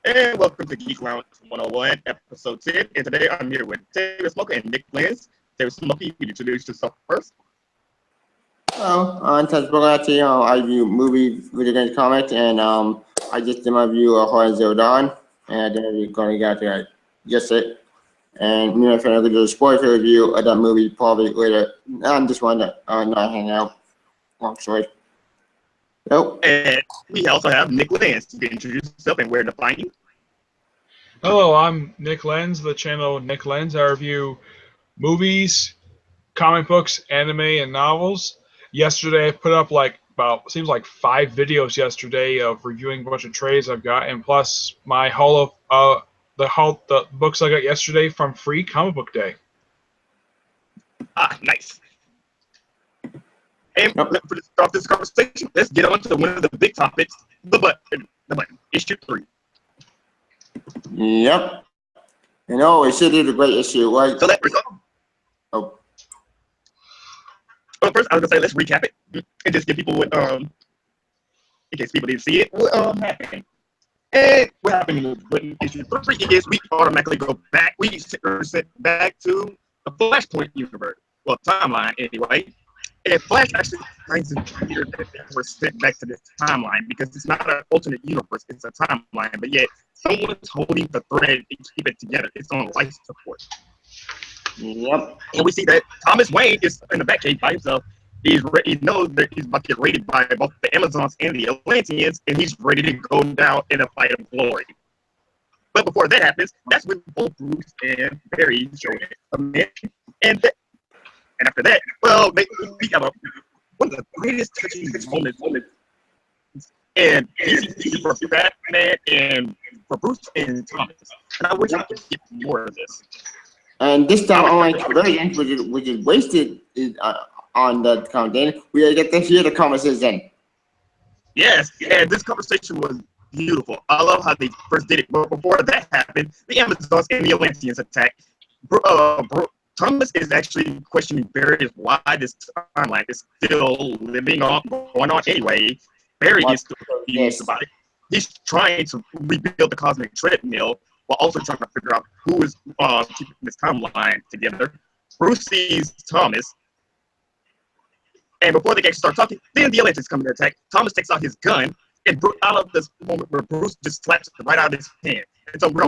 And welcome to Geek Lounge 101, episode 10. And today I'm here with Taylor Smoker and Nick Lenz. Taylor Smoker, you can introduce yourself first. Hello, I'm Taylor Smoker. I review movies, video games, comics, and I just did my review of Horizon Zero Dawn, and then we're going to get to that yesterday. And me and my friend are going to do a spoiler review of that movie probably later. I'm just one to not hang out. Long story. Nope. And we also have Nick Lenz. You can introduce yourself and where to find you. Hello, I'm Nick Lenz, the channel Nick Lenz. I review movies, comic books, anime, and novels. Yesterday, I put up seems like 5 videos yesterday of reviewing a bunch of trades I've got, and plus my haul of the books I got yesterday from Free Comic Book Day. Ah, nice. And for to start this conversation, let's get on to one of the big topics, the button, issue 3. Yep. It should be a great issue. So let's go. Well, first, I was going to say, let's recap it and just give people what, in case people didn't see it, what happened. And what happened with issue 3 is we automatically go back. We are sent back to the Flashpoint universe. Well, timeline, anyway. And Flash actually finds it weird that we're sent back to this timeline because it's not an alternate universe, it's a timeline. But yet, someone's holding the thread and keep it together. It's on life support. Yep. And we see that Thomas Wayne is in the Batcave by himself. He knows that he's about to get raided by both the Amazons and the Atlanteans, and he's ready to go down in a fight of glory. But before that happens, that's when both Bruce and Barry show up. And after that, well, we have one of the greatest touching moments. And easy for Batman and for Bruce and Thomas. And I wish I could get more of this. And this time, online conversion, which is wasted on the content, we gotta get to hear the conversation. Yes, and this conversation was beautiful. I love how they first did it. But before that happened, the Amazons and the Atlanteans attacked. Thomas is actually questioning Barry why this timeline is still going on anyway. Barry is still confused about it. He's trying to rebuild the cosmic treadmill while also trying to figure out who is keeping this timeline together. Bruce sees Thomas, and before they can start talking, then the Atlanteans come to attack. Thomas takes out his gun, and out of this moment where Bruce just slaps it right out of his hand. And so we're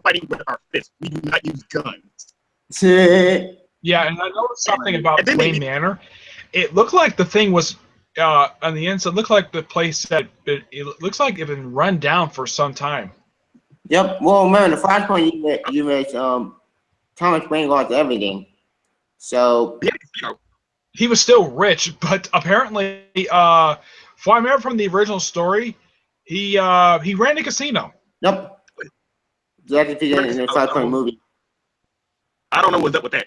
fighting with our fists. We do not use guns. Yeah, and I noticed something about Wayne Manor. It looked like the thing was on the inside. It looked like the place it looks like it had been run down for some time. Yep. Well, man, the Flashpoint you made Thomas Wayne lost everything. So he was still rich, but apparently, I remember from the original story, he ran a casino. Yep. That's in the Flashpoint movie. I don't know what's up with that.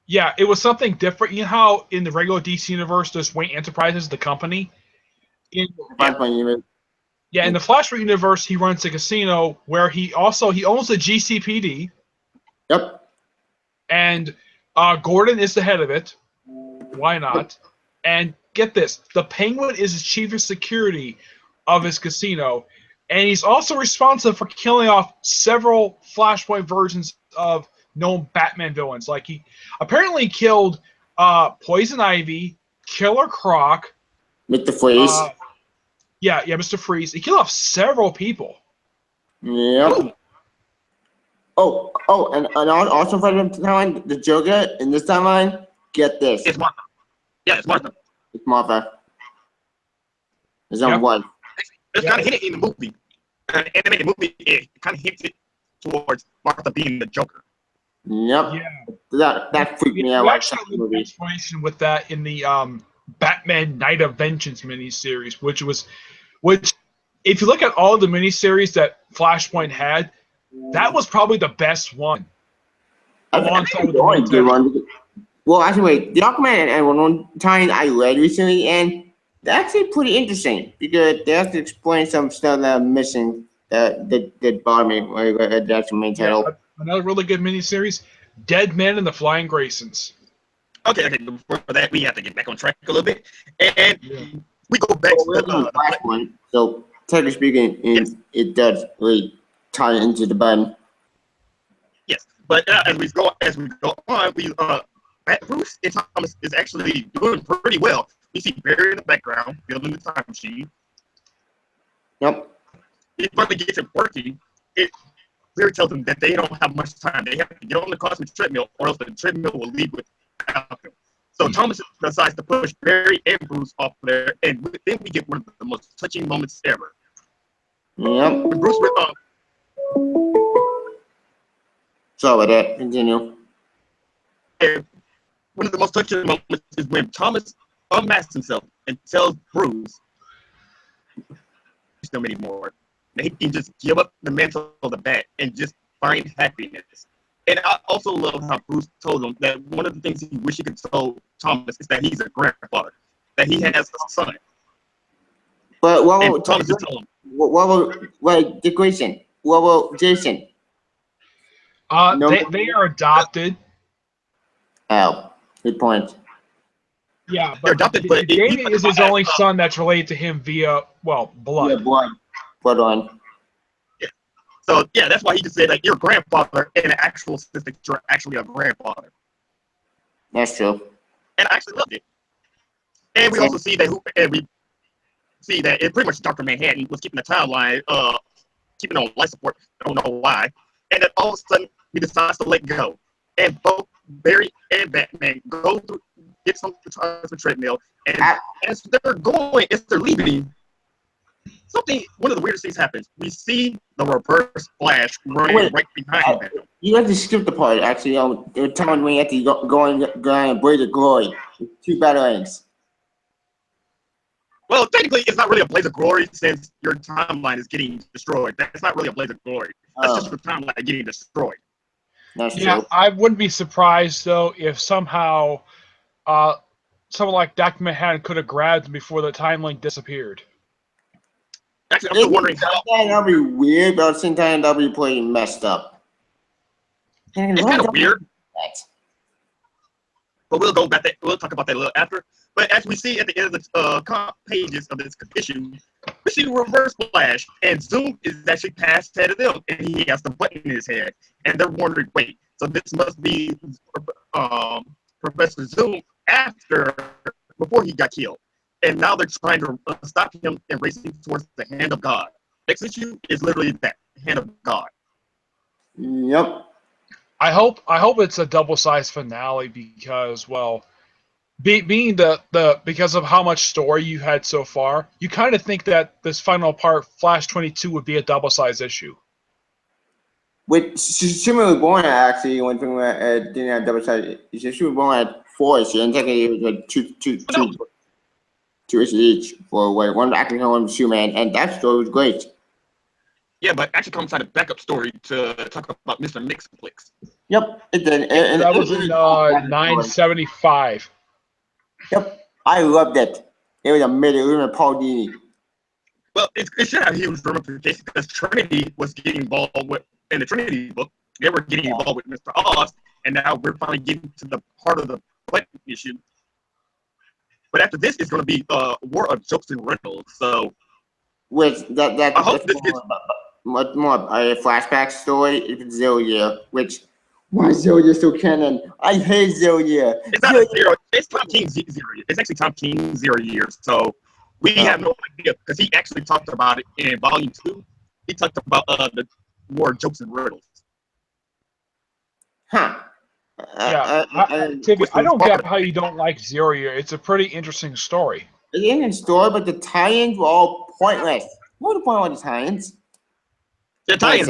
Yeah, it was something different. You know how in the regular DC universe, there's Wayne Enterprises, the company. In the Flashpoint universe, he runs a casino where he owns the GCPD. Yep. And Gordon is the head of it. Why not? And get this, the Penguin is his chief of security of his casino, and he's also responsible for killing off several Flashpoint versions of known Batman villains. Like he apparently killed Poison Ivy, Killer Croc, Mr. Freeze. Mr. Freeze. He killed off several people. Yep. And also for the timeline, the Joker in this timeline, get this. It's Martha. Yeah, it's Martha. It's Martha. It's on one. It's kind of hinted in the movie. An animated movie, it kind of hinted towards Martha being the Joker. Yep. Yeah. That freaked me out. Actually, the explanation with that in the Batman Night of Vengeance miniseries, which if you look at all the miniseries that Flashpoint had, that was probably the best one. Alongside with the well, actually, wait, the Aquaman and one time I read recently, and they're actually pretty interesting because they have to explain some stuff that I'm missing that bothered me. That's the main title. Another really good miniseries, Dead Men and the Flying Graysons. Okay. Before that, we have to get back on track a little bit, and we go back to the last one. So technically speaking, it does really tie into the button. Yes, but as we go on, Bruce and Thomas is actually doing pretty well. We see Barry in the background building the time machine. Yep. He finally gets it working. Barry tells them that they don't have much time. They have to get on the cosmic treadmill, or else the treadmill will leave without them. So Thomas decides to push Barry and Bruce off there, and then we get one of the most touching moments ever. Yep. When Bruce went up. So with that, continue. And one of the most touching moments is when Thomas unmasks himself and tells Bruce he's no anymore. That he can just give up the mantle of the bat and just find happiness. And I also love how Bruce told him that one of the things he wished he could tell Thomas is that he's a grandfather, that he has a son. But what will Thomas just told him. The question? What will Jason? They are adopted. Oh, good point. Yeah, They're but adopted, but Damien is his only son that's related to him via, well, blood. Yeah, blood on. Yeah. So yeah, that's why he just said like you're a grandfather in an actual sense that you're actually a grandfather. That's true. And I actually loved it. And we also see that it pretty much Dr. Manhattan was keeping the timeline, keeping on life support. I don't know why. And then all of a sudden he decides to let go. And both Barry and Batman go through, get on the treadmill, and as they're leaving, one of the weirdest things happens. We see the reverse Flash running right behind them. You have to skip the part, actually. The time when you have to go and Blade of Glory. 2 Batarangs. Well, technically, it's not really a blaze of glory since your timeline is getting destroyed. That's not really a blaze of glory. That's just your timeline getting destroyed. That's yeah, true. I wouldn't be surprised, though, if somehow someone like Dr. Manhattan could have grabbed him before the timeline disappeared. Actually, I'm still wondering how. That'll be weird, but at the same time, that'll be pretty messed up. It's kind of weird. But we'll talk about that a little after. But as we see at the end of the pages of this issue, we see Reverse Flash, and Zoom is actually past head of them, and he has the button in his head. And they're wondering, wait, so this must be Professor Zoom before he got killed. And now they're trying to stop him and racing towards the hand of God. Next issue is literally that, hand of God. Yep. I hope it's a double-sized finale because, well, being because of how much story you had so far, you kind of think that this final part, Flash 22, would be a double-sized issue. With Superman was born at actually when didn't have double-sized. She was born at 4 issues, and technically it was two issues each for one Action Comics, one Superman, and that story was great. Yeah, but Action Comics had a backup story to talk about Mr. Mixplex. Yep, it did. That was in 975. Yep, I loved it. It was amazing. It was Paul Dini. Well, it should have huge ramifications because Trinity was getting involved in the Trinity book. They were getting involved with Mr. Oz, and now we're finally getting to the part of the button issue. But after this, it's going to be War of Jokes and Riddles. So, I hope this gets much more a flashback story. It's Zero Year, which why is Zero Year still canon? I hate Zero Year. It's not Zero. It's Tom King's 0 year. It's actually Tom King's 0 years. So we have no idea because he actually talked about it in Volume 2. He talked about the War of Jokes and Riddles. Huh. I don't get how you don't like 0 year. It's a pretty interesting story. It's an interesting story, but the tie-ins were all pointless. What was the point of the tie-ins? The tie-ins,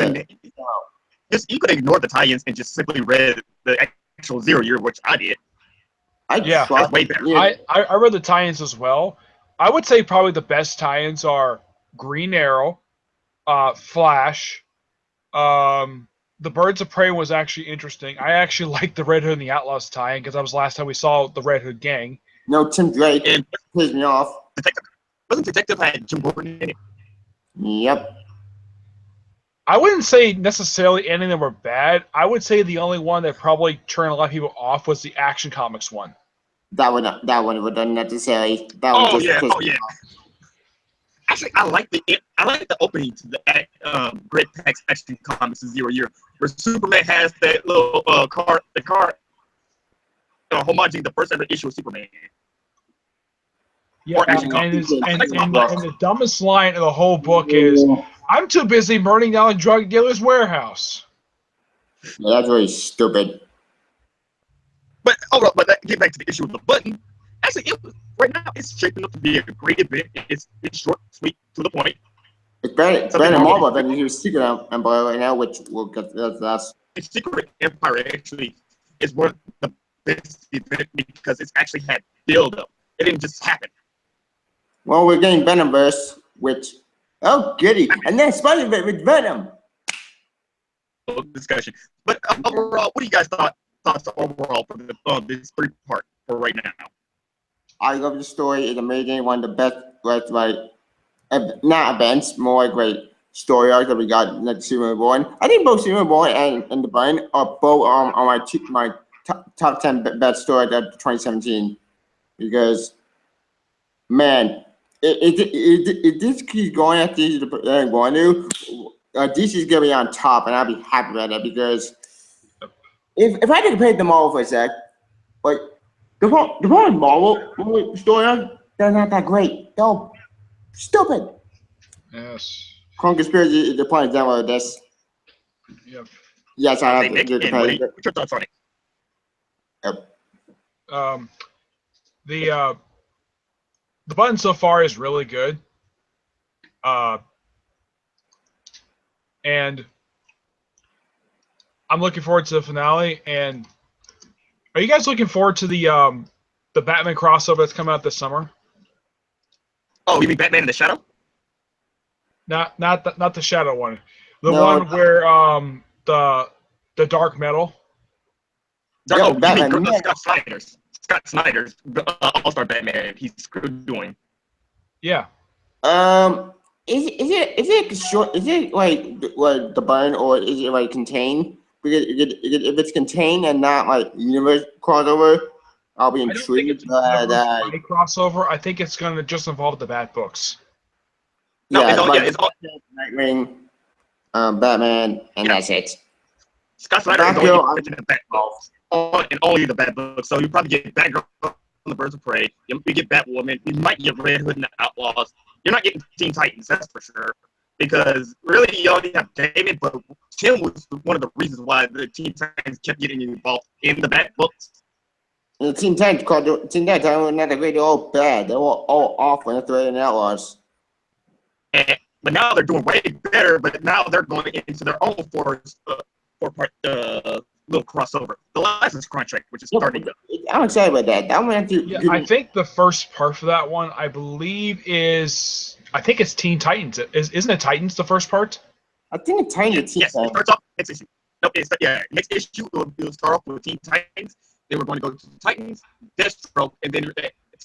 you could ignore the tie-ins and just simply read the actual 0 year, which I did. That's way better. I read the tie-ins as well. I would say probably the best tie-ins are Green Arrow, Flash, the Birds of Prey was actually interesting. I actually liked the Red Hood and the Outlaws tie-in because that was the last time we saw the Red Hood gang. No, Tim Drake pissed me off. Wasn't Detective had Jim Gordon in it? Yep. I wouldn't say necessarily any of them were bad. I would say the only one that probably turned a lot of people off was the Action Comics one. That one was unnecessary. Oh yeah. Actually, I like the opening to the Great Tex Action Comics 0 year, where Superman has that little card, homaging the first ever issue of Superman. Yeah, and the dumbest line of the whole book is, "I'm too busy burning down a drug dealer's warehouse." Yeah, that's really stupid. But overall, get back to the issue of the button. Actually, right now it's shaping up to be a great event. It's short, sweet, to the point. It's better than Marvel than you Secret Empire right now, which will get that's. Secret Empire actually is one of the best events because it's actually had build up. It didn't just happen. Well, we're getting Venomverse, which goody, and then Spider-Man with Venom. Discussion, but overall, what do you guys thoughts overall for this 3-part for right now? I love the story. It's amazing. One of the best, not events, more great story arcs that we got next Superman Born. I think both Superman Born and the Bind are both on my top 10 best stories of 2017 because, man, it this keeps going after they're going to. DC's gonna be on top, and I'll be happy about that because if I did play them all for a sec, like the Marvel story, they're not that great. They're stupid. Yes. Clone Conspiracy is the point example of this. Yep. Yes, I have to What's your thoughts on it? Yep. The button so far is really good. And I'm looking forward to the finale. And are you guys looking forward to the Batman crossover that's coming out this summer? Oh, you mean Batman in the Shadow? Not the Shadow one. The one where the Dark Metal. Batman. Scott Snyder's All-Star Batman. He's doing. Yeah. Is it short? Is it like the button, or is it like contained? Because if it's contained and not like universe crossover, I'll be intrigued. Crossover. I think it's going to just involve the Bat books. It's all Nightwing, Batman, and that's it. Scott Snyder is only mentioning the Bat books, and only the Bat books. So you probably get Batgirl on the Birds of Prey. You get Batwoman. You might get Red Hood and the Outlaws. You're not getting Teen Titans, that's for sure. Because really, you only have David, but Tim was one of the reasons why the Teen Titans kept getting involved in the Bat books. And the Teen Titans were not that great. They're all bad. They were all awful and threatening Outlaws. But now they're doing way better. But now they're going into their own four-part little crossover, the License Contract, which is starting. I'm excited about that. I think the first part for that one, I believe, it's Teen Titans. Isn't it Titans the first part? I think it's Titans. Yes, it starts off next issue. Next issue it'll start off with Teen Titans. Then we're going to go to Titans, Deathstroke, and then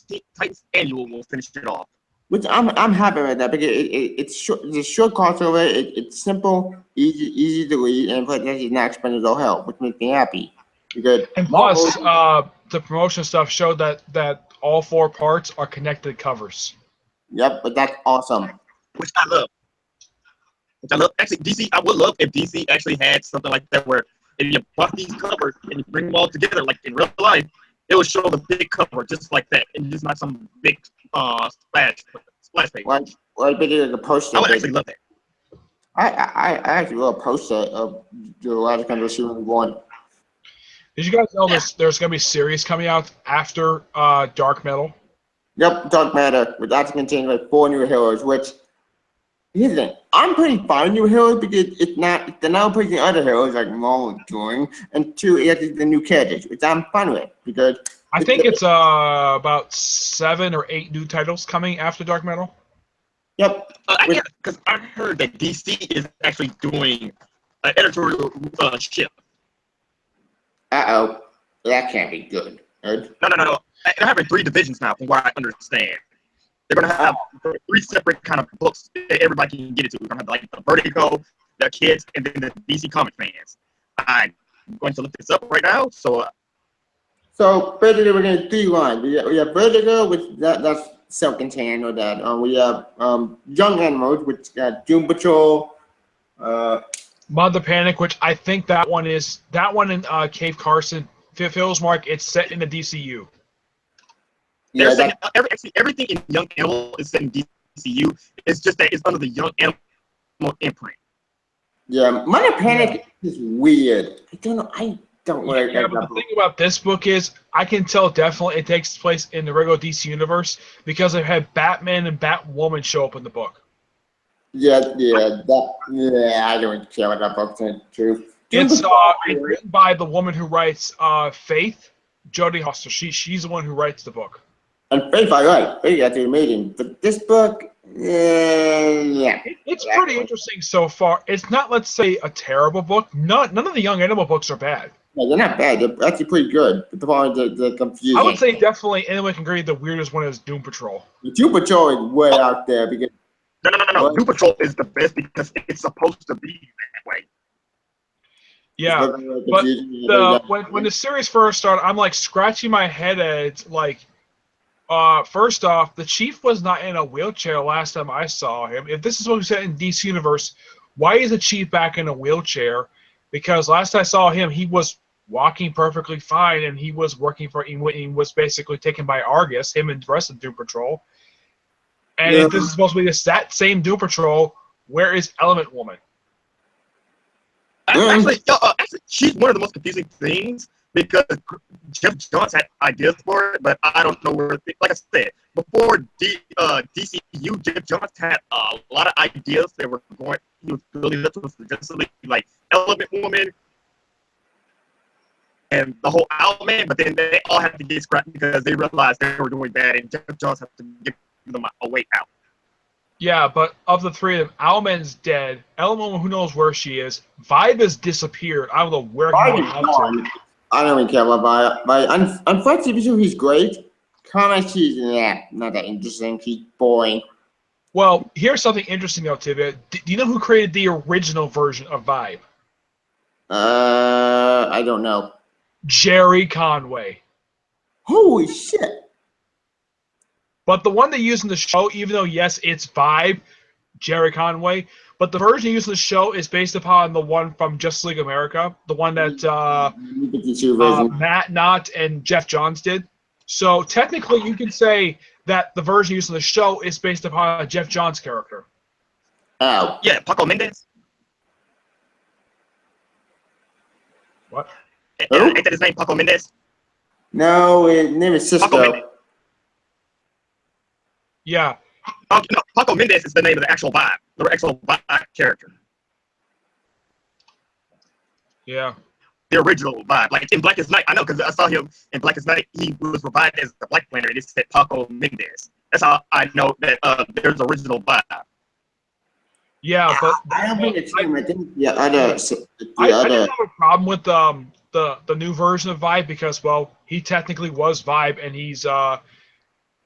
Teen Titans Annual will finish it off. Which I'm happy with that because it's short. It's a short crossover. It's simple, easy to read, and plus it's not expensive as hell, which makes me happy. Because and plus, the promotion stuff showed that all 4 parts are connected covers. Yep, but that's awesome. Which I love. Actually, DC. I would love if DC actually had something like that, where if you bought these covers and you bring them all together, like in real life, it would show the big cover just like that, and just not some big splash page. Like a poster. I would actually love that. I actually will post of the last kind of Superman 1. Did you guys know there's going to be a series coming out after Dark Metal? Yep, Dark Matter, which actually contains like 4 new heroes, which isn't. I'm pretty fine with new heroes because they're not putting other heroes like Marvel doing, and 2, it's the new characters, which I'm fine with because I think it's about 7 or 8 new titles coming after Dark Metal. Yep. Because I heard that DC is actually doing an editorial shift. Uh-oh. That can't be good. No. They're having 3 divisions now, from what I understand. They're going to have 3 separate kind of books that everybody can get into. We're going to have like the Vertigo, the kids, and then the DC comic fans. I'm going to look this up right now. So basically, we're going to do 3 lines. We have Vertigo, which that's self-contained or that. We have Young Animals, which got Doom Patrol. Mother Panic, which I think that one in Cave Carson, Phil's Mark. It's set in the DCU. Yeah, everything in Young Animal is set in DCU. It's just that it's under the Young Animal imprint. Yeah, Mother Panic is weird. I don't know. Yeah, but the thing about this book is, I can tell definitely it takes place in the regular DC universe because it had Batman and Batwoman show up in the book. Yeah, I don't care about that book. True. It's written by the woman who writes Faith, Jodie Foster. She's the one who writes the book. And Faith, I like. Faith, that's amazing. But this book, yeah. It's pretty interesting so far. It's not, let's say, a terrible book. None of the Young Animal books are bad. No, they're not bad. They're actually pretty good. But the problem is they're confusing. I would say definitely anyone can agree the weirdest one is Doom Patrol. The Doom Patrol is way out there because No. Doom Patrol is the best because it's supposed to be that way. Yeah, but when the series first started, I'm like scratching my head at it. Like, first off, the Chief was not in a wheelchair last time I saw him. If this is what we said in DC Universe, why is the Chief back in a wheelchair? Because last I saw him, he was walking perfectly fine, and he was working for. He was basically taken by Argus, him and the rest of Doom Patrol. And if this is supposed to be that same Doom Patrol, where is Element Woman? Actually, she's one of the most confusing things because Jeff Johns had ideas for it, but I don't know where. Like I said, before DCU, Jeff Johns had a lot of ideas that were going. He was building up to Justice League, like Element Woman and the whole Owlman, but then they all had to get scrapped because they realized they were doing bad, and Jeff Johns had to give them a way out. Yeah, but of the three of them, Owlman's dead. Element, who knows where she is. Vibe has disappeared. I don't know where he went out to. I don't even care about Vibe. But unfortunately, he's great. Comics, he's not that interesting. He's boring. Well, here's something interesting though, Tivia. Do you know who created the original version of Vibe? I don't know. Jerry Conway. Holy shit. But the one they use in the show, even though, yes, it's Vibe, Jerry Conway, but the version used in the show is based upon the one from Justice League America, the one that Matt Knott and Jeff Johns did. So technically, you can say that the version used in the show is based upon a Jeff Johns character. Oh. Yeah, Paco Mendez. What? Ain't that his name, Paco Mendez? No, his name is Cisco. Yeah. No, Paco Mendez is the name of the actual Vibe character. Yeah. The original Vibe. Like in Blackest Night, I know because I saw him in Blackest Night, he was revived as the Black Planner, and it said Paco Mendez. That's how I know that there's original Vibe. Yeah, but I don't think it's him. I think the other. I didn't have a problem with the new version of Vibe because, well, he technically was Vibe, and he's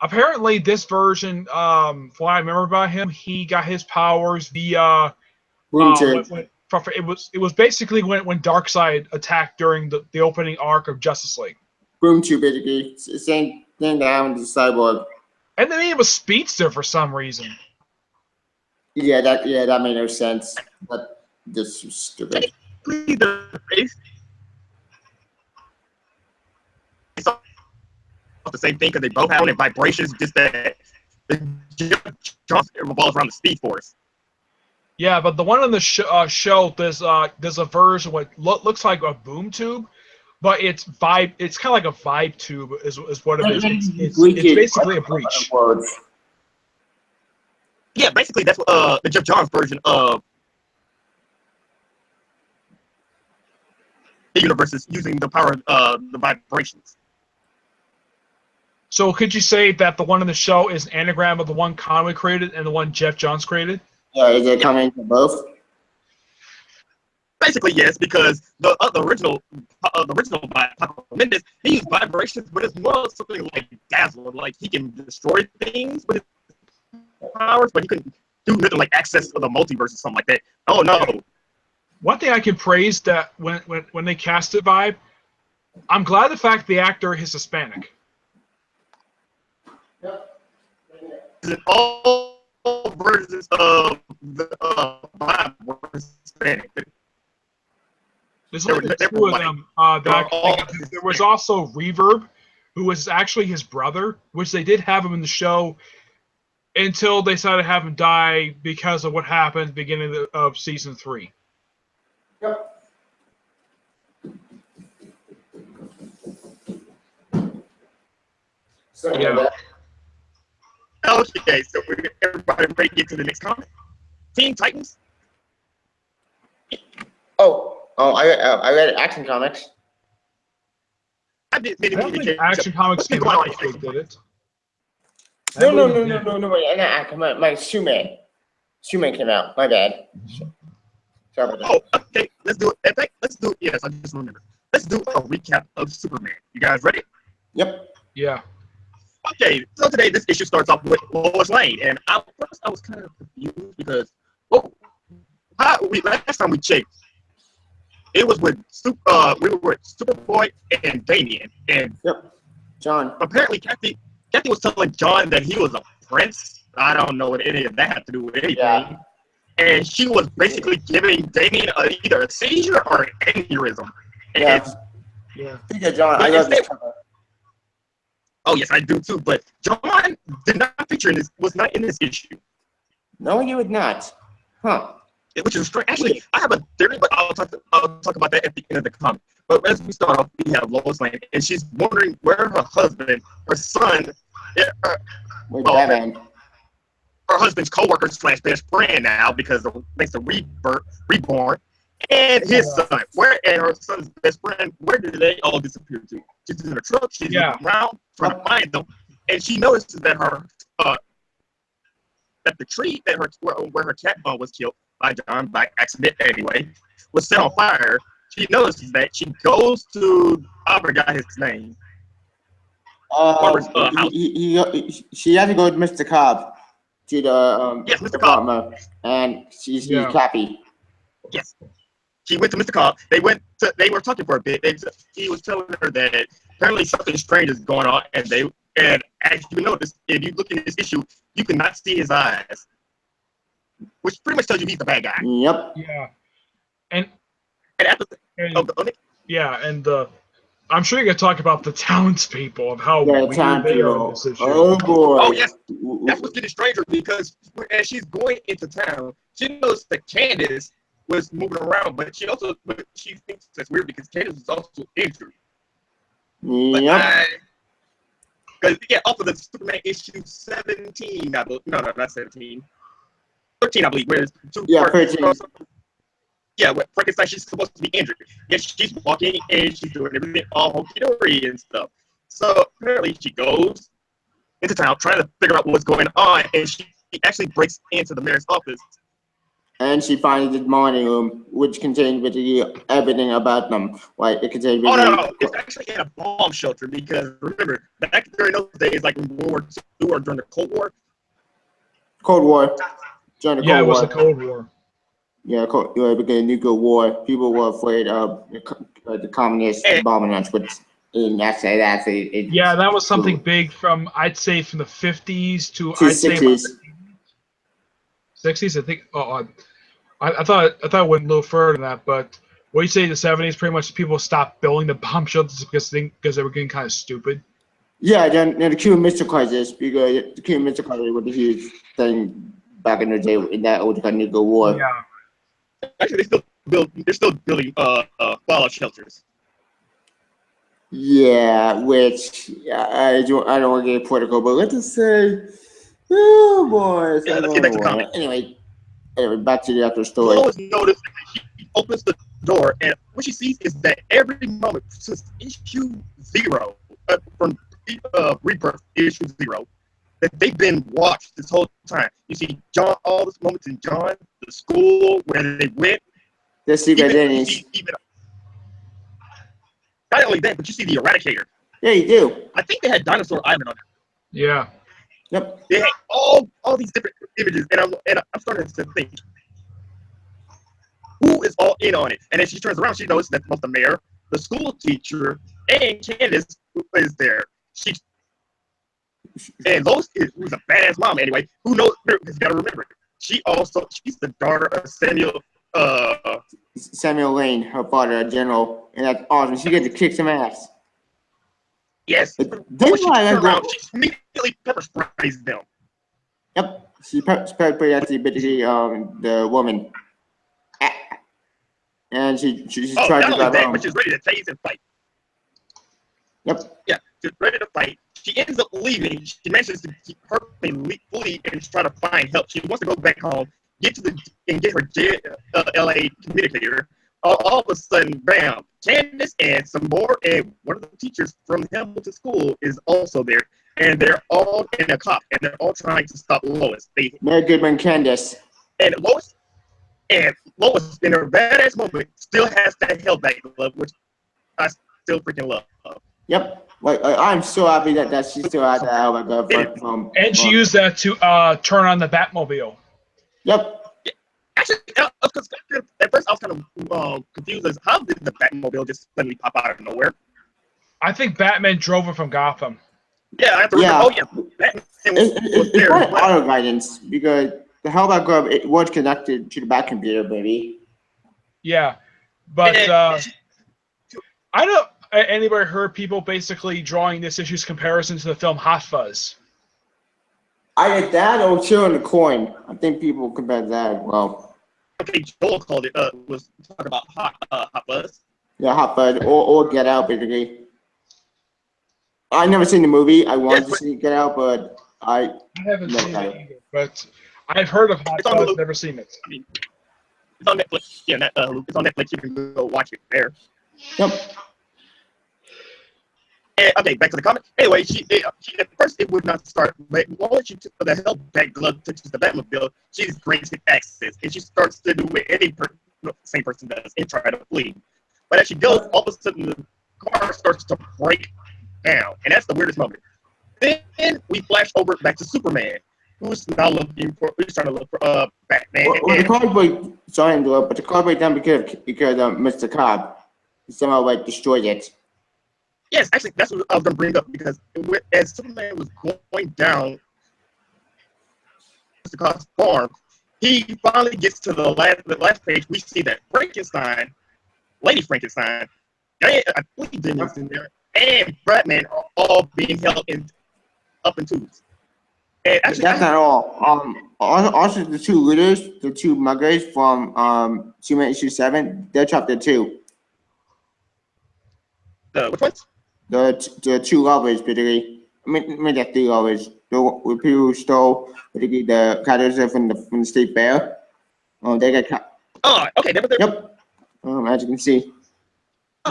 apparently this version, from what I remember about him, he got his powers via it was basically when Darkseid attacked during the opening arc of Justice League. Boom Tube, basically. Same thing that happened to Cyborg. And then he was Speedster for some reason. Yeah, that made no sense. But just stupid. It's the same thing because they both have vibrations, just that the jump revolves around the Speed Force. Yeah, but the one on the show, there's a version what looks like a boom tube, but it's Vibe. It's kind of like a Vibe tube, is what it is. It's basically a breach. Yeah, basically that's what the Jeff Johns version of the universe is using the power of the vibrations. So could you say that the one in the show is an anagram of the one Conway created and the one Jeff Johns created? Yeah, is it coming from both? Basically, yes, because the original Paco Mendez, he used vibrations, but it's more something like Dazzler. Like he can destroy things with his powers, but he couldn't do nothing like access to the multiverse or something like that. Oh no! One thing I can praise that when they casted Vibe, I'm glad the fact the actor is Hispanic. in all versions of the Bible were Hispanic. There's They only were- they two were of white. them that I can all- think of. There was also Reverb, who was actually his brother, which they did have him in the show until they decided to have him die because of what happened at the beginning of season 3. Yep. So, Yeah. Okay, so everybody ready to get to the next comment? Teen Titans. I read Action Comics. I did. I don't think Action Comics came out before, did it? I No, believe it did. wait, not Action, my Superman. Superman came out, my bad. Sorry about that. Oh, okay. Let's do it. In fact, let's do it. Yes, I just remembered. Let's do a recap of Superman. You guys ready? Yep. Yeah. Okay, so today this issue starts off with Lois Lane, and at first I was kind of confused because last time we checked, it was with we were with Superboy and Damian, and John. apparently Kathy was telling John that he was a prince. I don't know what any of that had to do with anything. Yeah. And she was basically giving Damian either a seizure or an aneurysm. And Yeah. Yeah, John, I love this cover. oh yes, I do too. But John did not feature in this. Was not in this issue. No, you would not. Huh. Which is strange. Actually, I have a theory, but I'll talk about that at the end of the comic. But as we start off, we have Lois Lane, and she's wondering where her husband, her son, With Batman. her husband's co-worker / best friend now because of makes a reborn, and his son. And her son's best friend, where did they all disappear to? She's in a truck. She's looking around trying to find them, and she notices that that the tree that where her cat was killed by John by accident anyway was set on fire. She notices that. She goes to I forgot his name. She had to go with Mr. Cobb to the Yes, Mr. Cobb. apartment, and she's happy. Yes. She went to Mr. Cobb. They were talking for a bit. He was telling her that apparently something strange is going on, and as you notice, if you look in this issue, you cannot see his eyes, which pretty much tells you he's the bad guy. Yep. Yeah. And after I'm sure you're gonna talk about the townspeople of how weird they are in this issue. Oh boy. Oh yes, that's what's getting stranger because as she's going into town, she knows that Candace was moving around, but she thinks that's weird because Candace was also injured. Yep. Because off of the Superman issue 17, I believe. No, not 17. 13, I believe. Where it's 13. Yeah, with Frankenstein, she's supposed to be injured. Yes, she's walking and she's doing everything all hunky-dory and stuff. So apparently she goes into town trying to figure out what's going on, and she actually breaks into the mayor's office. And she finds the morning room, which contains everything about them. Like it contains. No. It's actually in a bomb shelter because remember, back during those days, like in World War II or during the Cold War. Cold War. During the Cold War. It was the Cold War. Yeah, because of nuclear war, people were afraid of the communist bombing us, which that was something big from I'd say from the 50s to I'd 60s. say 60s. I think. I thought it went a little further than that, but what you say the 70s, pretty much people stopped building the bomb shelters because they were getting kind of stupid. Yeah, then the Cuban Missile Crisis, because the Cuban Missile Crisis was a huge thing back in the day in that old nuclear war. Yeah. Actually, they're still building fallout shelters. Yeah, which I don't want to get political, but let's just say, oh boy, Yeah, let's get back to the comic. Anyway, back to the actual story. Lois noticed that she opens the door, and what she sees is that every moment since issue 0, from Rebirth issue 0, that they've been watched this whole time. You see John, all these moments in John, the school where they went. The secret identities. Not only that, but you see the Eradicator. Yeah, you do. I think they had Dinosaur Island on it. Yeah. Yep. They had all these different images, and I'm starting to think, who is all in on it? And then she turns around, she knows that both the mayor, the school teacher, and Candace is there. And Lois who's a badass mom anyway. Who knows? Because you gotta remember, she's the daughter of Samuel Lane, her father, a general, and that's awesome. She gets to kick some ass. Yes. But When then she why I turns go? around, she immediately pepper sprays them. Yep, she pretty actually basically the woman, and she Oh, tried not to only drive that, home. but she's ready to tase and fight. Yep. Yeah, she's ready to fight. She ends up leaving. She manages to keep her family flee and try to find help. She wants to go back home, get her LA communicator. All of a sudden, bam! Candace and some more, and one of the teachers from Hamilton School is also there, and they're all in a cop, and they're all trying to stop Lois. Mary Goodman, Candace, and Lois, in her badass moment, still has that Hellback glove, which I still freaking love. Yep. Like I'm so happy that she still has that album from. And she used that to turn on the Batmobile. Yep. Actually, at first I was kind of confused as how did the Batmobile just suddenly pop out of nowhere? I think Batman drove it from Gotham. Yeah, I have to remember. Oh yeah, Batman was It's there probably as well. auto guidance because the Hellback glove it was connected to the back computer, baby. Yeah, but I don't. Anybody heard people basically drawing this issue's comparison to the film Hot Fuzz? Either that or Chilling the Coin. I think people compare that as well. Okay, Joel called it. Was talking about Hot Buzz. Yeah, Hot Fuzz or Get Out, basically. I never seen the movie. I wanted to see Get Out, but I haven't seen it either. But I've heard of Hot Fuzz, never seen it. I mean, it's on Netflix. Yeah, it's on Netflix. You can go watch it there. Yep. And, okay, back to the comic. Anyway, she at first it would not start, but once she took the Hellback glove touches the Batmobile, she's granted access, and she starts to do what any same person does and try to flee. But as she goes, all of a sudden the car starts to break down, and that's the weirdest moment. Then we flash over back to Superman, who's trying to look for Batman. Well, the car break, sorry to interrupt, but the car break down because Mr. Cobb somehow destroyed it. Yes, actually, that's what I was going to bring up because as Superman was going down Mr. Cobb's farm, he finally gets to the last page. We see that Frankenstein, Lady Frankenstein, I believe Dennis in there, and Batman are all being held up in tubes. And actually, that's not all. Also the two looters, the two muggers from Superman issue 7, they're trapped there too. Which ones? The two lovers, particularly. I mean, the three lovers. The people who stole, particularly the characters from the state fair. They got caught. Oh, okay. Yep. As you can see.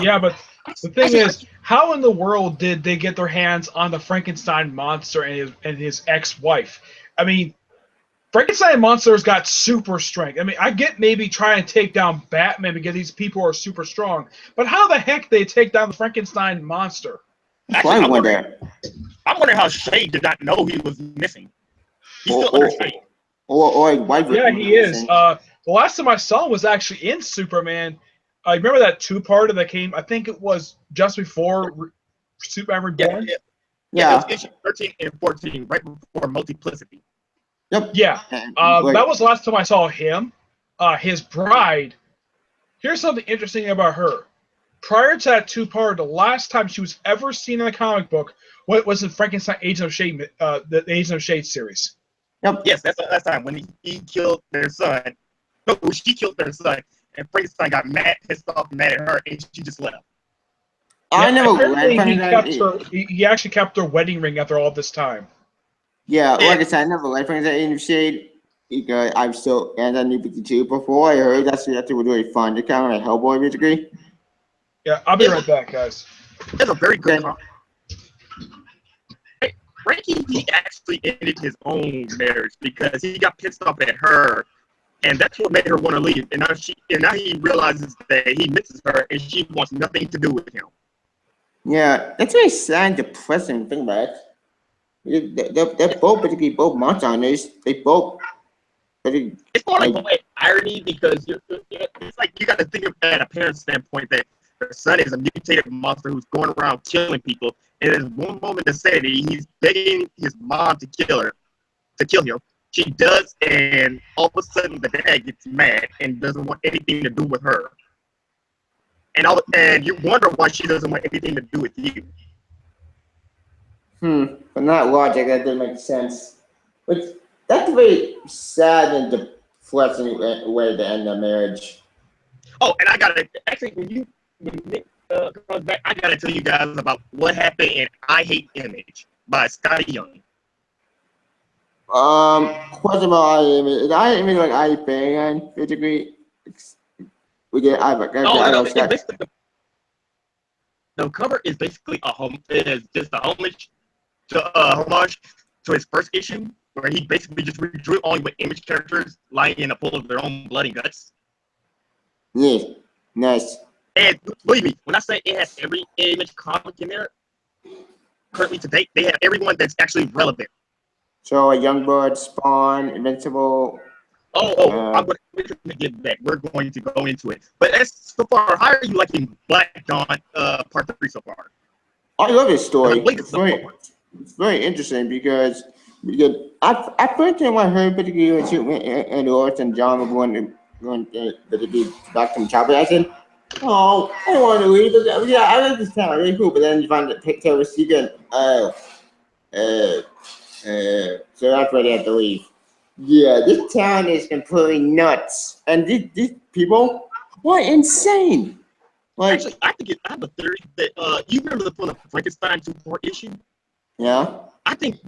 Yeah, but the thing is, how in the world did they get their hands on the Frankenstein monster and his ex-wife? I mean, Frankenstein monster's got super strength. I mean, I get maybe trying to take down Batman because these people are super strong, but how the heck they take down the Frankenstein monster? Actually, I'm wondering how Shade did not know he was missing. He's still under Shade. Or wife. Yeah, he is. The last time I saw him was actually in Superman. I remember that two-parter that came. I think it was just before Superman Reborn. Yeah. It was issue 13 and 14, right before Multiplicity. Yep. Yeah. That was the last time I saw him. His bride. Here's something interesting about her. Prior to that two-parter, the last time she was ever seen in a comic book was in Frankenstein Agents of Shade, the Agents of Shade series. Yep. Yes, that's the last time when he killed their son. No, she killed their son, and Frankenstein got pissed off, mad at her, and she just left. I never read Frankenstein. He actually kept her wedding ring after all this time. Yeah, like I said, I never read Frankenstein Agents of Shade because I'm still and I New 52. Before I heard that's was really fun. They're kind of like Hellboy, basically. Yeah, I'll be right back, guys. That's a very good comic. Frankie, he actually ended his own marriage because he got pissed off at her, and that's what made her want to leave. And now he realizes that he misses her, and she wants nothing to do with him. Yeah, that's very sad and depressing. Think about it. They're both basically both monster hunters. They both. It's more like irony because it's like you got to think of it at a parent's standpoint that their son is a mutated monster who's going around killing people. And there's one moment in sanity, he's begging his mom to kill him. She does, and all of a sudden the dad gets mad and doesn't want anything to do with her. And you wonder why she doesn't want anything to do with you. But not logic. That doesn't make sense. But that's a very sad and depressing way to end a marriage. Oh, and I gotta actually when Nick comes back, I gotta tell you guys about what happened in I Hate Image by Scotty Young. Question about I Image. Is I Image like I fan physically? We get I basically the cover is basically just a homage to his first issue, where he basically just redrew only with Image characters lying in a pool of their own blood and guts. Yeah, nice. And believe me, when I say it has every Image comic in there, currently to date, they have everyone that's actually relevant. So, Youngblood, Spawn, Invincible. I'm going to get back. We're going to go into it. But as so far, how are you liking Black Dawn Part 3 so far? I love this story. It's very interesting because I first time I heard particularly and Lawrence and John were going to be back from Chopper, I said, oh, I don't want to leave. Yeah, I like this town, really cool. But then you find that Taylor Segan, so that's why they have to leave. Yeah, this town is completely nuts, and these people were insane. Like, actually, I have a theory that you remember the Frankenstein 2-part issue? Yeah. I think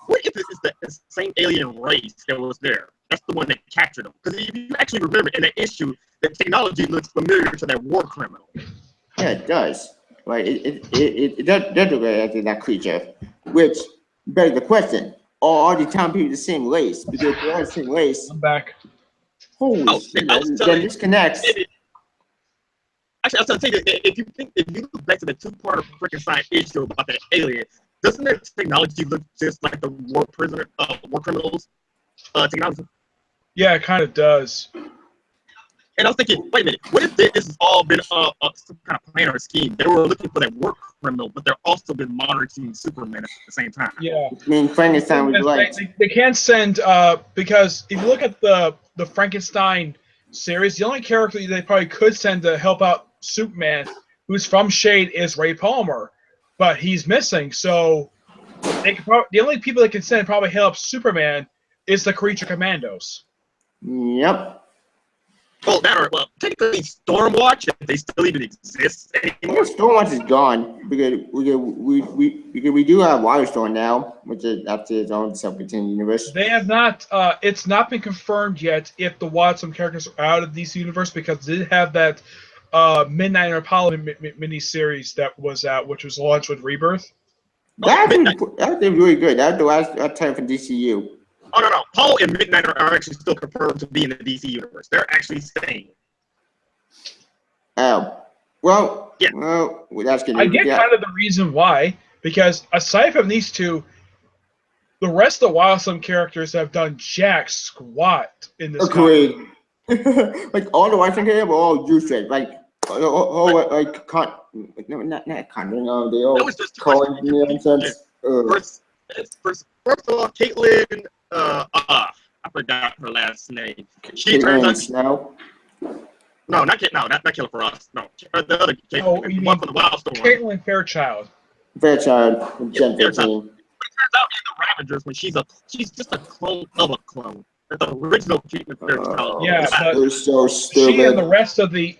what if it's the same alien race that was there? That's the one that captured them. Because if you actually remember in that issue, the technology looks familiar to that war criminal. Yeah, it does. Like it does look like that creature, which begs the question: are all the town people the same race? Because if they're all the same race, I'm back. Holy shit! Then this connects. Actually, I was going to say that if you look back to the 2-part Frankenstein issue about that alien, doesn't their technology look just like the war criminals technology? Yeah, it kind of does. And I was thinking, wait a minute, what if this has all been some kind of plan or scheme? They were looking for that war criminal, but they're also been monitoring Superman at the same time. Yeah. I mean, Frankenstein was right. They can't send because if you look at the Frankenstein series, the only character they probably could send to help out Superman, who's from Shade, is Ray Palmer, but he's missing. So the only people they can send to probably help Superman is the Creature Commandos. Yep. Well, technically Stormwatch, if they still even exist anymore. Stormwatch is gone because we do have Wildstorm now, which is after its own self-contained universe. They have not. It's not been confirmed yet if the Wildstorm characters are out of DC universe because they did have that Midnight Apollo miniseries that was out, which was launched with Rebirth. That's really good. That's the last time for DCU. Oh, no. Paul and Midnight are actually still confirmed to be in the DC universe. They're actually staying. Oh. Well, yeah. Well, that's good. I get kind of the reason why, because aside from these two, the rest of the Wildstorm characters have done jack squat in this. Agreed. Like all the Wildstorm characters were all useless. Like not Conjuring. They all calling nonsense. First of all, Caitlin. I forgot her last name. She turns out. No, not Killer Frost. No, the other Caitlin, one from the Wildstorm. Caitlin Fairchild. Fairchild, Gen 15. It turns out in the Ravengers when she's just a clone of a clone. The original treatment Fairchild. Yeah, but so stupid. She and the rest of the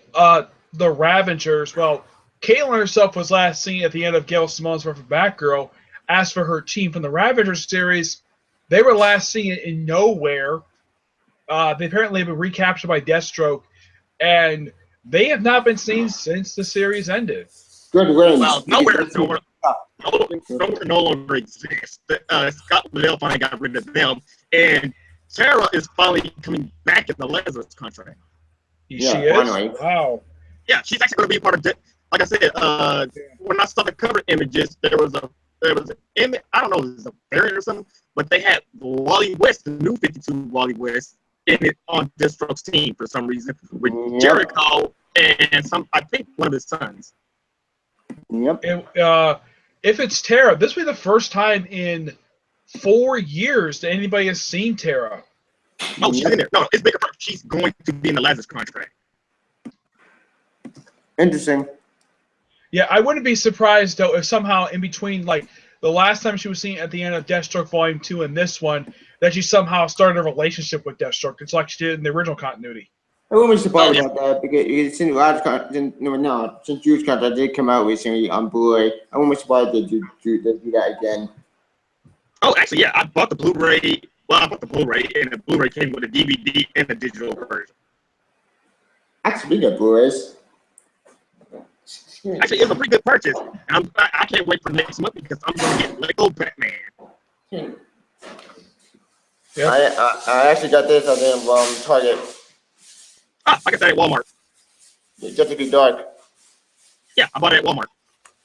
Ravengers. Well, Caitlin herself was last seen at the end of Gail Simone's run for Batgirl. As for her team from the Ravengers series, they were last seen in Nowhere. They apparently have been recaptured by Deathstroke, and they have not been seen since the series ended. Good win. Well, Nowhere no longer exists. Scott Liddell finally got rid of them, and Sarah is finally coming back in the Lazarus contract. She is? Finally. Wow. Yeah, she's actually going to be part of it. Like I said, when I saw the cover images, there was an image, I don't know if it was a variant or something, but they had Wally West, the new 52 Wally West, in it on Deathstroke's team for some reason, with Jericho and I think one of his sons. Yep. If it's Tara, this will be the first time in 4 years that anybody has seen Tara. Oh, she's in there. No, it's bigger. She's going to be in the Lazarus contract. Interesting. Yeah, I wouldn't be surprised though if somehow in between, like the last time she was seen at the end of Deathstroke Volume 2 and this one, that she somehow started a relationship with Deathstroke. It's like she did in the original continuity. I wouldn't be surprised about that because it's in since Jude's contract did come out recently on Blu-ray. I wouldn't be surprised they do that again. Oh, actually, yeah, I bought the Blu-ray. Well, I bought the Blu-ray, and the Blu-ray came with a DVD and a digital version. Actually, the Blu-rays. Actually, it's a pretty good purchase. I can't wait for next month because I'm going to get Lego Batman. Yep. I actually got this on the Target. Ah, I got that at Walmart. Just to be dark. Yeah, I bought it at Walmart.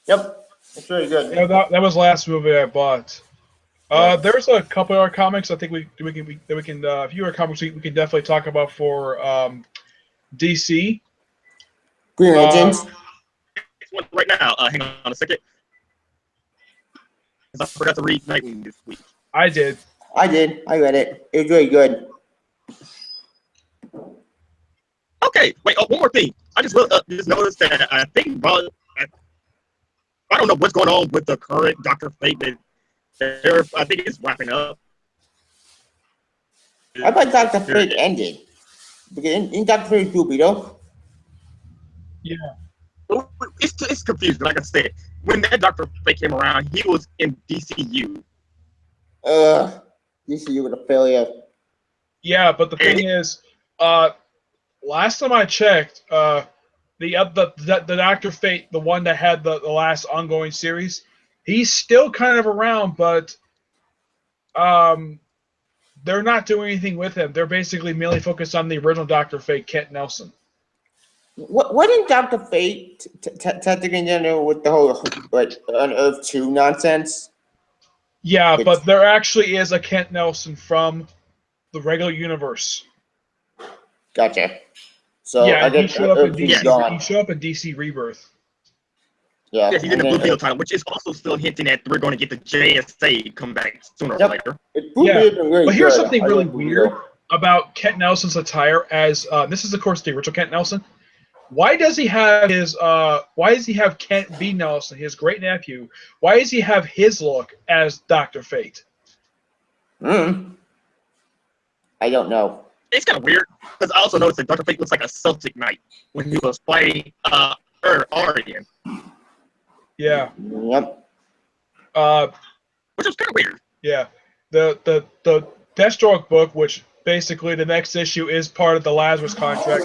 Yep, it's really good. Yeah, that was the last movie I bought. There's a couple other comics I think we can a few other comics we can definitely talk about for DC. Green Lantern. It's one right now. Hang on a second. I forgot to read Nightwing this week. I did. I read it. It was really good. Okay, wait. Oh, one more thing. I just noticed that I think I don't know what's going on with the current Dr. Fate. I think it's wrapping up. I thought Dr. Fate ended. Because in Dr. Fate Goopy, though. Yeah. It's confusing. Like I said, when that Dr. Fate came around, he was in DCU. DCU was a failure. Yeah, but the thing is, last time I checked, the Dr. Fate, the one that had the last ongoing series, he's still kind of around, but they're not doing anything with him. They're basically mainly focused on the original Dr. Fate, Kent Nelson. What did Dr. Fate technically with the whole Unearth 2 nonsense? Yeah, but there actually is a Kent Nelson from the regular universe. Gotcha. So yeah, I guess he showed up in DC. gone. He showed up in DC Rebirth. Yeah, he's in the Blue Beetle time, which is also still hinting that we're going to get the JSA come back sooner or later. But here's something really weird about Kent Nelson's attire. As this is, of course, the original Kent Nelson. Why does he have his? Why does he have Kent B. Nelson, his great nephew? Why does he have his look as Dr. Fate? I don't know. It's kind of weird because I also noticed that Dr. Fate looks like a Celtic knight when he was fighting Aryan. Yeah. Yep. Which was kind of weird. Yeah. The Deathstroke book, which basically the next issue is part of the Lazarus contract,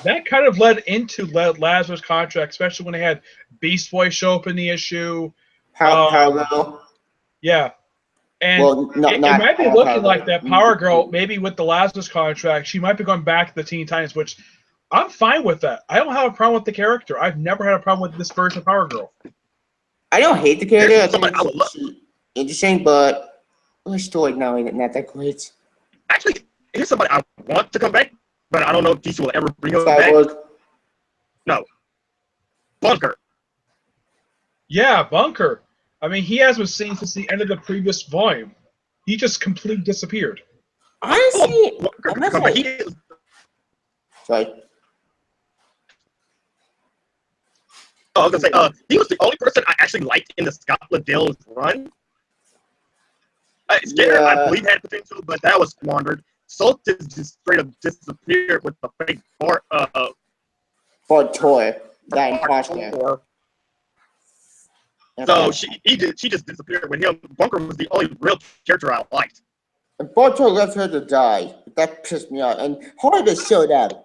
that kind of led into Lazarus contract, especially when they had Beast Boy show up in the issue. Power Girl. Yeah. And well, it might be looking like that Power Girl, maybe with the Lazarus contract, she might be going back to the Teen Titans, which I'm fine with that. I don't have a problem with the character. I've never had a problem with this version of Power Girl. I don't hate the character. I think it's interesting, but her story now ain't not that great. Actually, here's somebody I want to come back, but I don't know if DC will ever bring him back. No. Bunker. Yeah, Bunker. I mean, he hasn't been seen since the end of the previous volume. He just completely disappeared. Honestly, sorry. I was gonna say, he was the only person I actually liked in the Scott Liddell's run. Skinner, I believe, had potential, but that was squandered. Soltis just straight up disappeared with the fake Ford toy. That imposter. So she just disappeared with him. Bunker was the only real character I liked. And Bartow left her to die. That pissed me off. And Harvest showed up.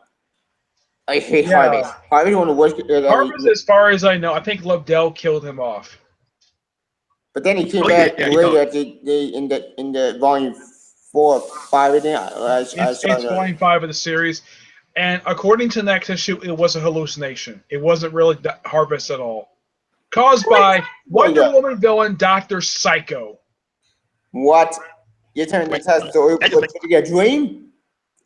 I hate Harvest. Harvest one of the worst. Harvest, as far as I know, I think Lobdell killed him off. But then he came back later in the volume 4 or 5 of it. It's volume 5 of the series. And according to the next issue, it was a hallucination. It wasn't really Harvest at all. Caused by Wonder Woman villain Dr. Psycho. What? You're telling me that story was a dream?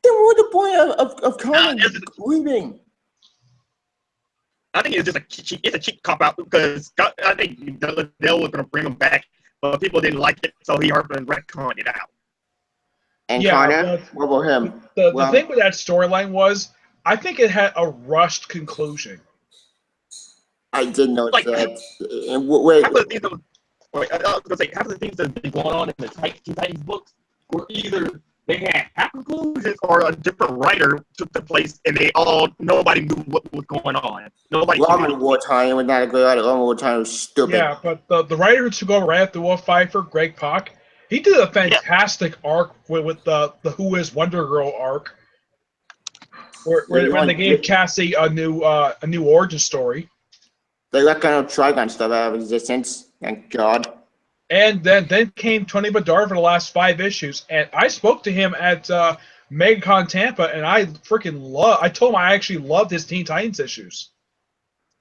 Then what's the point of Conan leaving? I think it's just it's a cheap cop out because I think they were gonna bring him back, but people didn't like it, so he hurried and retconned it out. And Yeah, Connor, what about him? The thing with that storyline was, I think it had a rushed conclusion. I did notice Like, that. And wait, half of the things that I was gonna say, half of the things that have been going on in the Titans books were either they had half conclusions or a different writer took the place, and nobody knew what was going on. Nobody. Robin Wartime was not a good writer. Robin Wartime was stupid. Yeah, but the writer who took over right after Wolf Pfeiffer, Greg Pak, he did a fantastic arc with the Who Is Wonder Girl arc, when they gave Cassie a new origin story. They got kind of Trigon stuff out of existence. Thank God. And then came Tony Bedard for the last 5 issues, and I spoke to him at MegaCon Tampa, and I told him I actually loved his Teen Titans issues.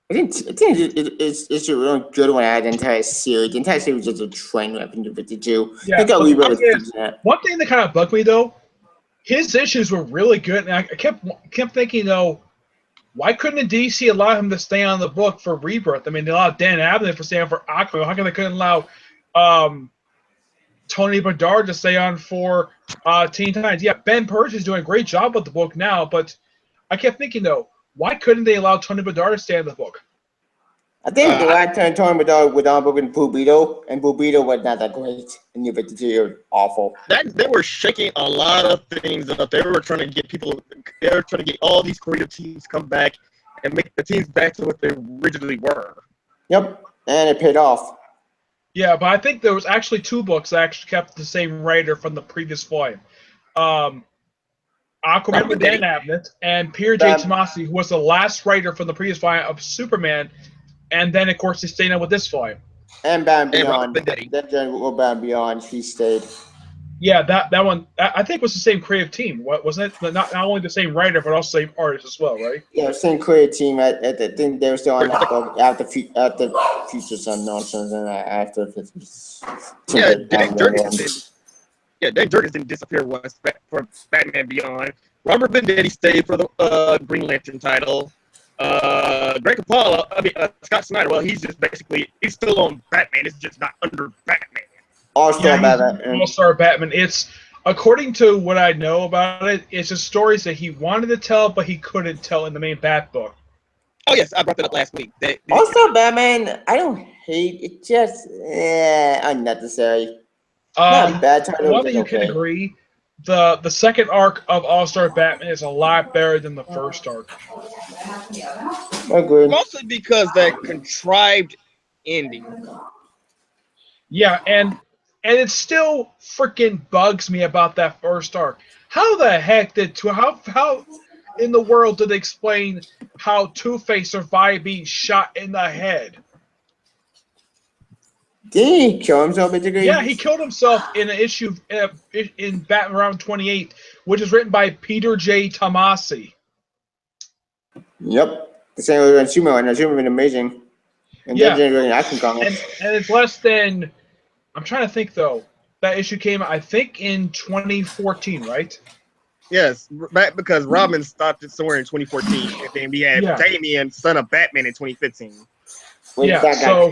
I think it's a really good one out of the entire series. The entire series is a train wreck in 52. Yeah, I think one thing that kind of bugged me though, his issues were really good, and I kept thinking though, why couldn't DC allow him to stay on the book for Rebirth? I mean, they allowed Dan Abnett for staying on for Aquaman. How come they couldn't allow Tony Bedard to stay on for Teen Titans? Yeah, Ben Purge is doing a great job with the book now, but I kept thinking though, why couldn't they allow Tony Bedard to stay on the book? I think the last time Tony Bedard was on book in Bubito, and Bubito was not that great. And New 52 was awful. They were shaking a lot of things up. They were trying to get people. They were trying to get all these creative teams come back and make the teams back to what they originally were. Yep, and it paid off. Yeah, but I think there was actually 2 books that actually kept the same writer from the previous volume. Aquaman with Dan Abnett and Pierre J. Tomasi, who was the last writer from the previous volume of Superman, and then of course he stayed on with this volume. And Batman Beyond. Then Batman Beyond, he stayed. Yeah, that one I think was the same creative team, wasn't it? Not only the same writer but also same artist as well, right? Yeah, same creative team. I think they were still on that book after Future Sun nonsense and after. Yeah, Dan Jurgens didn't disappear once for Batman Beyond. Robert Venditti stayed for the Green Lantern title. Greg Capullo, Scott Snyder, well, he's still on Batman. It's just not under Batman. All-Star Batman. All-Star Batman. It's, according to what I know about it, it's just stories that he wanted to tell, but he couldn't tell in the main Bat book. Oh, yes, I brought that up last week. All-Star Batman, I don't hate it, just unnecessary. Not a bad title. One thing you can agree, the second arc of All-Star Batman is a lot better than the first arc. Agreed. Mostly because that contrived ending. Yeah, and it still freaking bugs me about that first arc. How the heck how in the world did they explain how Two-Face survived being shot in the head? Did he kill himself, basically? Yeah, he killed himself in an issue in Batman Round 28, which is written by Peter J. Tomasi. Yep. The same with Superman. Superman been amazing. And yeah. Then action comics. And it's less than, I'm trying to think though. That issue came, I think, in 2014, right? Yes, because Robin stopped it somewhere in 2014, and then we had Damian, Son of Batman, in 2015. That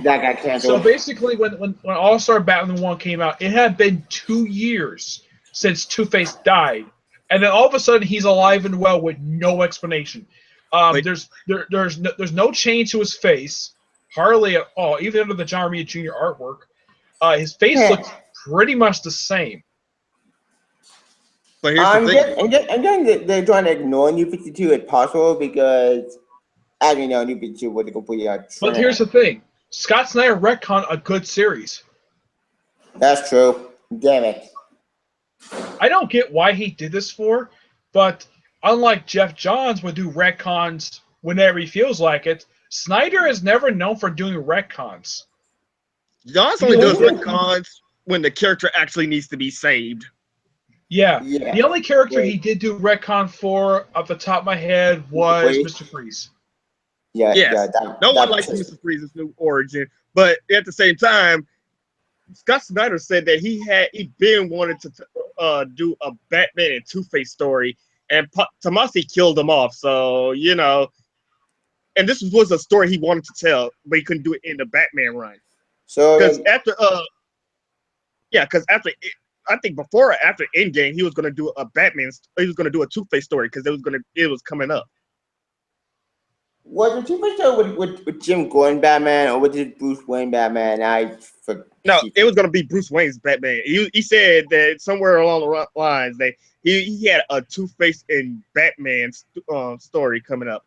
got canceled. So basically, when All-Star Batman 1 came out, it had been 2 years since Two-Face died, and then all of a sudden he's alive and well with no explanation. There's no change to his face, hardly at all. Even under the John Romita Jr. artwork, his face looks pretty much the same. But here's the thing. I'm getting they're trying to ignore New 52 if possible because I don't know New 52 would completely out. But here's the thing: Scott Snyder retconned a good series. That's true. Damn it. I don't get why he did this for, but unlike Jeff Johns would do retcons whenever he feels like it, Snyder is never known for doing retcons. Johns only does retcons when the character actually needs to be saved. Yeah. The only character he did do retcon for, off the top of my head, was Mr. Freeze. No one likes Mr. Freeze's new origin, but at the same time, Scott Snyder said that he been wanted to do a Batman and Two-Face story, and Tomasi killed him off. So and this was a story he wanted to tell, but he couldn't do it in the Batman run. So Because I think before or after Endgame, he was gonna do a Batman. He was gonna do a Two-Face story because it was coming up. was the Two-Face show with Jim Gordon Batman or was it Bruce Wayne Batman? No, it was gonna be Bruce Wayne's Batman. He said that somewhere along the lines that he had a Two-Face and Batman story coming up,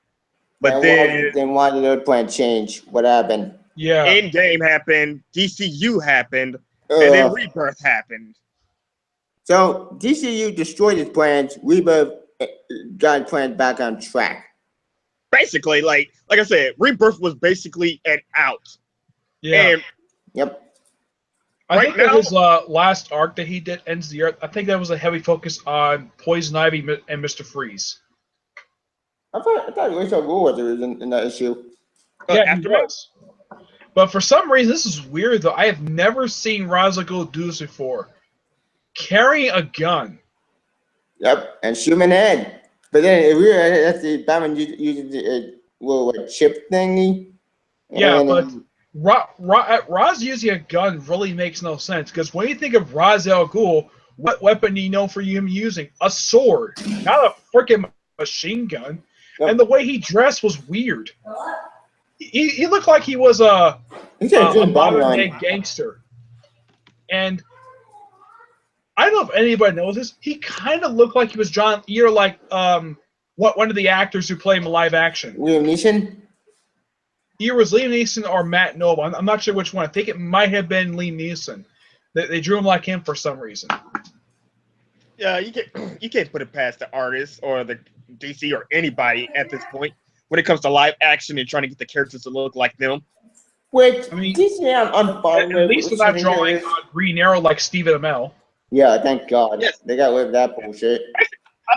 but then why did the plan change? What happened? Yeah. Endgame happened, DCU happened, and then Rebirth happened. So DCU destroyed his plans. Rebirth got his plans back on track. Basically, like I said, Rebirth was basically an out. Yeah. And Yep. I right think that now- his last arc that he did, Ends the Earth, I think that was a heavy focus on Poison Ivy and Mr. Freeze. I thought Rachel Gould was in that issue. Yeah, he Aftermath. was. But for some reason, this is weird though. I have never seen Ra's al Ghul do this before. Carrying a gun. Yep, and shoot him in the head. But then if we that's the Batman using the little chip thingy. Yeah, and but Ra's using a gun really makes no sense because when you think of Ra's al Ghul, what weapon do you know for him using? A sword, not a freaking machine gun. Yep. And the way he dressed was weird. He looked like he was a modern day gangster. And I don't know if anybody knows this. He kind of looked like he was either like one of the actors who play him live action. Liam Neeson. Either was Liam Neeson or Matt Noble. I'm not sure which one. I think it might have been Liam Neeson. They drew him like him for some reason. Yeah, you can't put it past the artists or the DC or anybody at this point when it comes to live action and trying to get the characters to look like them. Which I mean, DC I'm fine with. At least they're not drawing Green Arrow like Stephen Amell. Yeah, thank God. Yes. They got rid of that bullshit. I've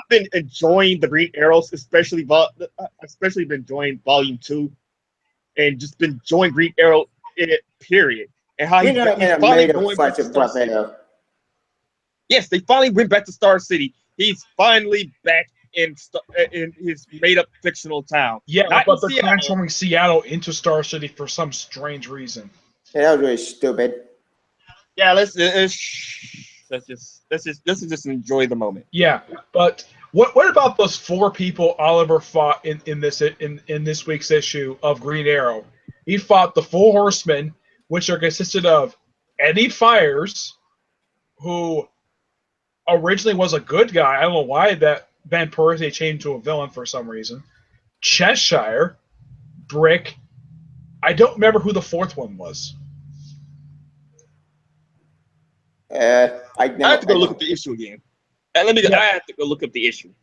been enjoying the Green Arrows, especially been enjoying Volume 2, and just been enjoying Green Arrow period. And how he's finally going back to Star City. Yes, they finally went back to Star City. He's finally back in his made-up fictional town. Yeah, Not but they're in Seattle. transforming Seattle into Star City for some strange reason. Yeah, that was really stupid. Yeah, let's just enjoy the moment. Yeah, but what about those 4 people Oliver fought in this week's issue of Green Arrow? He fought the 4 Horsemen, which are consisted of Eddie Fires, who originally was a good guy. I don't know why that Ben Percy changed to a villain for some reason. Cheshire, Brick. I don't remember who the 4th one was. I have to go look at the issue again. I have to go look up the issue.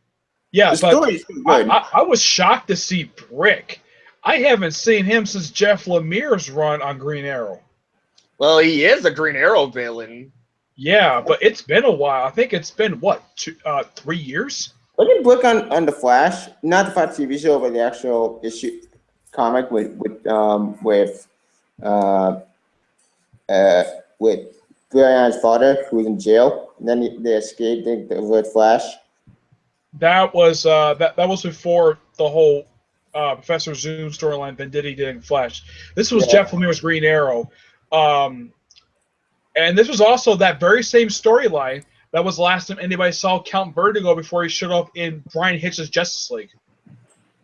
Yeah, The story is good. I was shocked to see Brick. I haven't seen him since Jeff Lemire's run on Green Arrow. Well, he is a Green Arrow villain. Yeah, but it's been a while. I think it's been, 3 years? Wasn't Brick on the Flash? Not the Flash TV show, but the actual issue comic with Brian's father, who was in jail, and then they escaped the Red Flash. That was that was before the whole Professor Zoom storyline Venditti did in Flash. This was Jeff Lemire's Green Arrow. And this was also that very same storyline that was the last time anybody saw Count Vertigo before he showed up in Brian Hitch's Justice League.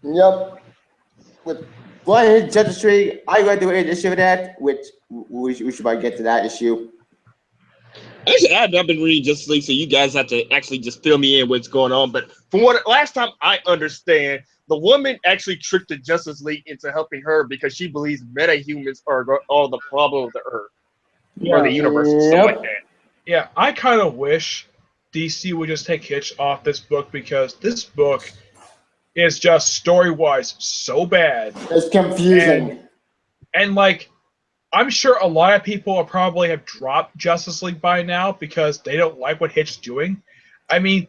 Yep. With Brian Hitch's Justice League, I read the issue of that, which we should probably get to that issue. Actually, I've been reading Justice League, so you guys have to actually just fill me in what's going on. But from what last time I understand, the woman actually tricked the Justice League into helping her because she believes metahumans are all the problem of the Earth or the universe or something like that. Yeah, I kind of wish DC would just take Hitch off this book because this book is just story-wise so bad. It's confusing. And like, I'm sure a lot of people probably have dropped Justice League by now because they don't like what Hitch is doing. I mean,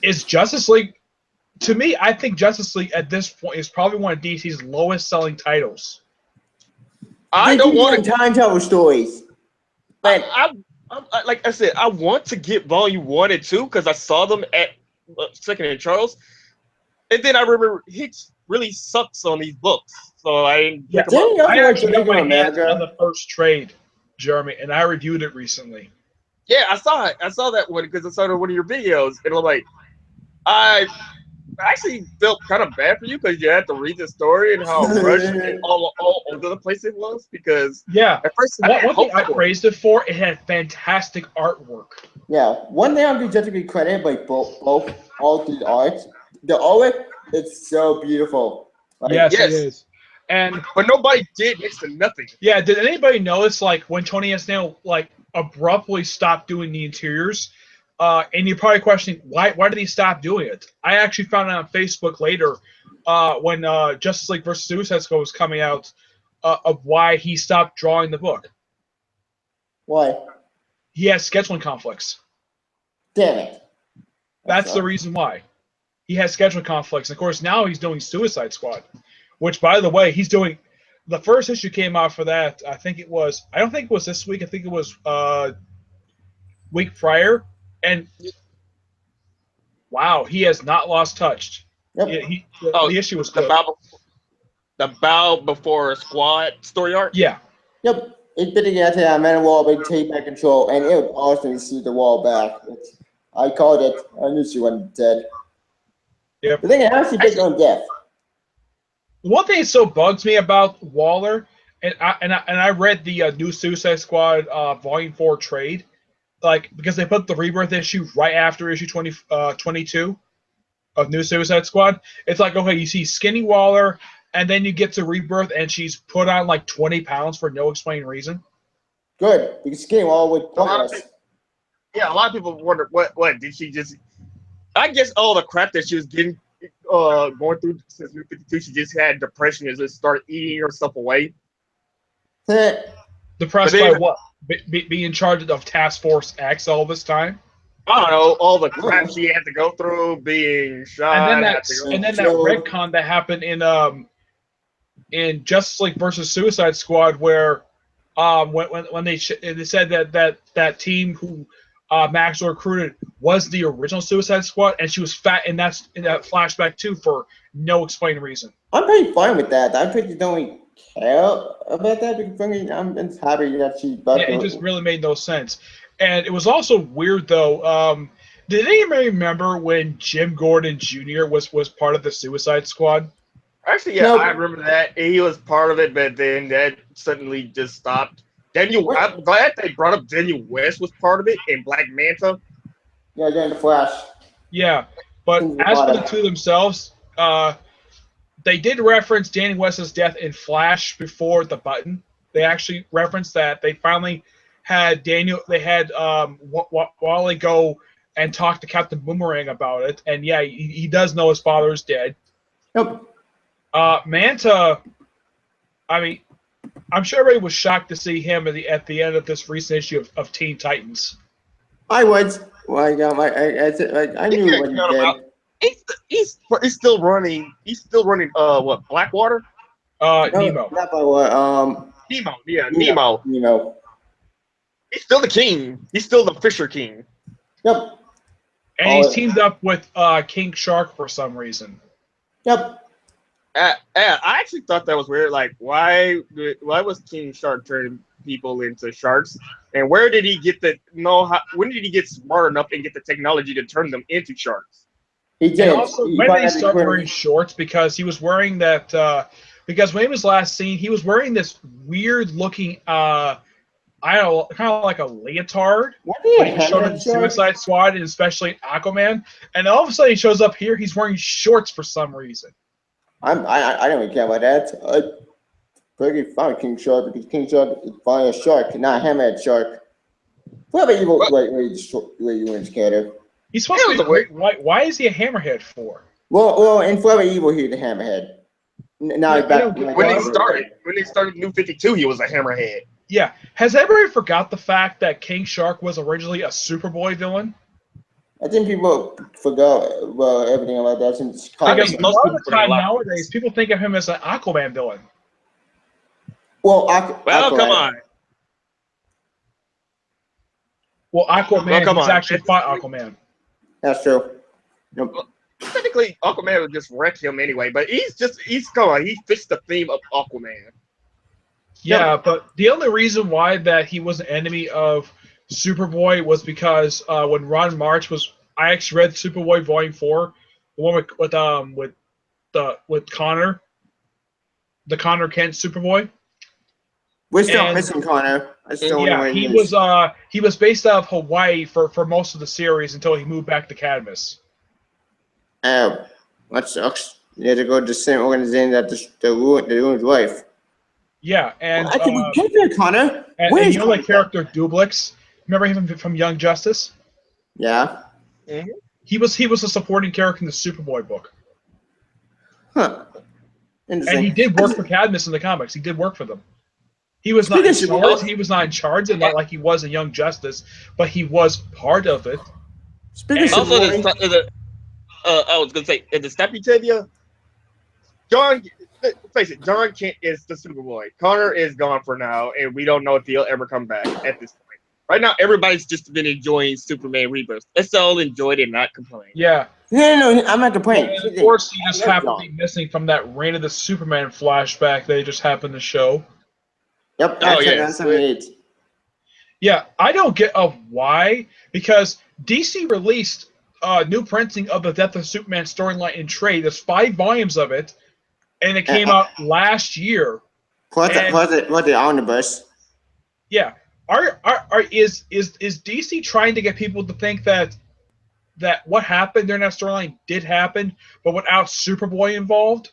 is Justice League... To me, I think Justice League at this point is probably one of DC's lowest-selling titles. I don't want to... time travel stories. But like I said, I want to get Volume 1 and 2 because I saw them at Second and Charles. And then I remember Hitch really sucks on these books, so I didn't Yeah, pick them up. Didn't you I also actually got my hands America? on the first trade, Jeremy, and I reviewed it recently. Yeah, I saw it. I saw that one because I saw one of your videos, and I'm like, I actually felt kind of bad for you because you had to read the story and how rushed and all over the place it was. Because Yeah, at first I had one thing hopes I for it. praised it for, it had fantastic artwork. Yeah, one thing I'm going to be credited by both all the art. The artwork is so beautiful. Like, Yes, it Yes. is. And But nobody did next to nothing. yeah, did anybody notice like when Tony S. Nail like abruptly stopped doing the interiors? And you're probably questioning why did he stop doing it? I actually found out on Facebook later when Justice League vs. Suicide Squad was coming out of why he stopped drawing the book. why? He has scheduling conflicts. Damn it. That's the reason why. He has scheduling conflicts. And of course, now he's doing Suicide Squad, which, by the way, he's doing. The first issue came out for that. I think it was. I don't think it was this week. I think it was week prior. And wow, he has not lost touch. Yep. The issue was good. The bow before squad story arc. Yeah. Yep. It's been again to Man of Wall, big take back control, and it was awesome to see the wall back. I called it. I knew she wasn't dead. Yep. The thing is, actually based on death. One thing that so bugs me about Waller, and I read the new Suicide Squad Volume 4 trade, like because they put the Rebirth issue right after issue 22 of New Suicide Squad. It's like, okay, you see Skinny Waller, and then you get to Rebirth, and she's put on like 20 pounds for no explained reason. Good, because Skinny Wall would pointless. Yeah, a lot of people wonder what did she just? I guess all the crap that she was getting going through since New 52, she just had depression and just started eating herself away. Depressed by what? Be in charge of Task Force X all this time? I don't know, all the crap she had to go through, being shot. And then that retcon that happened in Justice League versus Suicide Squad, where when they said that team who Max recruited was the original Suicide Squad, and she was fat, and that's in that flashback too for no explained reason. I'm pretty fine with that. I pretty don't really care about that because I'm happy that she's back. Yeah, it just really made no sense. And it was also weird though. Did anybody remember when Jim Gordon Jr. was part of the Suicide Squad? Actually, yeah, I remember that. He was part of it, but then that suddenly just stopped. I'm glad they brought up Daniel West was part of it and Black Manta. Yeah, during the Flash. Yeah, but as for the two themselves, they did reference Daniel West's death in Flash before the button. They actually referenced that. They finally had Wally go and talk to Captain Boomerang about it, and yeah, he does know his father is dead. Nope. Manta, I mean, I'm sure everybody was shocked to see him at the end of this recent issue of Teen Titans. I was. Well, I knew he wasn't dead. He's still running. He's still running. What? Blackwater? Nemo. Not by what? Nemo. Yeah, Nemo. Nemo. He's still the king. He's still the Fisher King. Yep. And he's teamed up with King Shark for some reason. Yep. I actually thought that was weird. Like, why was King Shark turning people into sharks? And where did he get when did he get smart enough and get the technology to turn them into sharks? He did. And also, when did he start wearing shorts? Because he was wearing that. Because when he was last seen, he was wearing this weird-looking, I don't know, kind of like a leotard. When he showed up in Suicide Squad and especially Aquaman, and all of a sudden he shows up here. He's wearing shorts for some reason. I don't really care about that. Pretty fine, King Shark, because King Shark is fine a shark, not a hammerhead shark. Whatever evil way you went scared. He's supposed to be why is he a hammerhead for? Well, in Forever Evil, he's the hammerhead. Now he's back. When he started New 52, he was a hammerhead. Yeah. Has everybody forgot the fact that King Shark was originally a Superboy villain? I think people forgot everything about that since because most of the time nowadays, people think of him as an Aquaman villain. Well, come on. Well, Aquaman is actually fought Aquaman. That's true. Nope. technically Aquaman would just wreck him anyway, but he's come on, he fits the theme of Aquaman. Yeah, but the only reason why that he was an enemy of Superboy was because when Ron March was, I actually read Superboy Volume 4, the one with Connor, the Connor Kent Superboy. We're still And- missing Connor. I still don't know Yeah, where he is. was based out of Hawaii for most of the series until he moved back to Cadmus. Oh, that sucks. You had to go to the same organization that the ruined his life. Yeah, and Well, I think we can't get Connor. and Where you is know that Connor? character Dublix? Remember him from Young Justice? Yeah. He was a supporting character in the Superboy book, Huh. Interesting. and he did work for Cadmus in the comics. He did work for them. He was not in Speaking of charge. Superboy- He was not in charge, and not like he was in Young Justice, but he was part of it. Speaking of Also, Superboy, I was gonna say, in the Steputavia, John, face it, John Kent is the Superboy. Connor is gone for now, and we don't know if he'll ever come back at this point. Right now, everybody's just been enjoying Superman Rebirth. Let's all enjoy it and not complain. Yeah. no, I'm not complaining. And of course, he just happened to be missing from that Reign of the Superman flashback they just happened to show. Yep. Oh, That's yes. 78. Yeah, I don't get why, because DC released a new printing of the Death of Superman storyline in trade. There's 5 volumes of it, and it came out last year. Plus the omnibus. Yeah, is DC trying to get people to think that what happened during that storyline did happen, but without Superboy involved?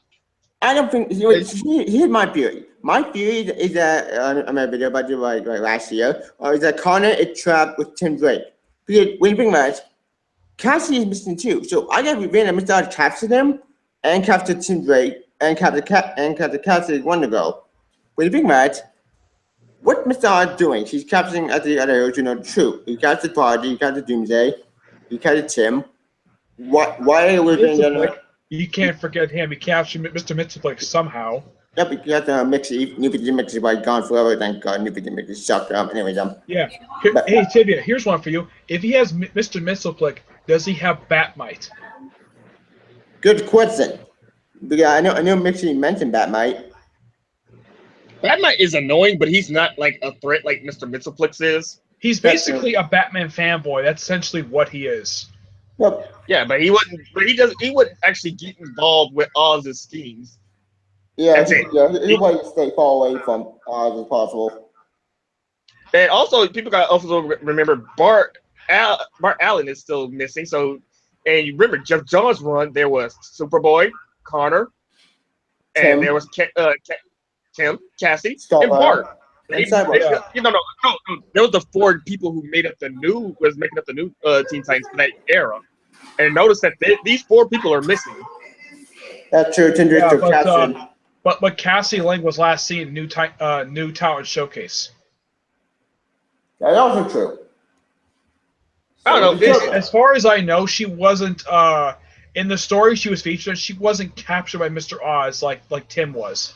I don't think. Here's my theory. My theory is that I made a video about it like last year. Is that Connor is trapped with Tim Drake? Because when you think about it, Cassie is missing too. So I got revenge. Mr. Odd captured him and captured Tim Drake and captured Cassie Wonder Girl. When you think about it, what Mr. Odd doing? He's capturing at the other true. He captured Prodigy. He captured Doomsday. He captured Tim. Why are we being done? You can't forget him. He captured Mr. Mxyzptlk somehow. Yep, you got the New 50 Mix is like gone forever. Thank God, New 50 Mix is sucked. Anyways, Yeah. Hey, Tibia, here's one for you. If he has Mr. Mxyzptlk, does he have Batmite? good question. Because I know Mixie mentioned Batmite. Batman is annoying, but he's not like a threat like Mr. Mxyzptlk is. He's basically a Batman fanboy. That's essentially what he is. Yep. Yeah, but he wouldn't. But he wouldn't actually get involved with Oz's schemes. Yeah, That's it. He'll probably stay far away from Oz as possible. And also, people got to also remember Bart Allen is still missing. So, and you remember Jeff Johns' run, there was Superboy, Connor, and Tim. there was Tim, Cassie, Starfire. and Bart. And Cyborg. No. There was the 4 people who making up the new Teen Titans for that era. And notice that these 4 people are missing. That's true. Tim Drake took Cassie. But Cassie Lang was last seen in New Talent Showcase. That's also true. I don't know. As far as I know, she wasn't in the story she was featured. She wasn't captured by Mr. Oz like Tim was.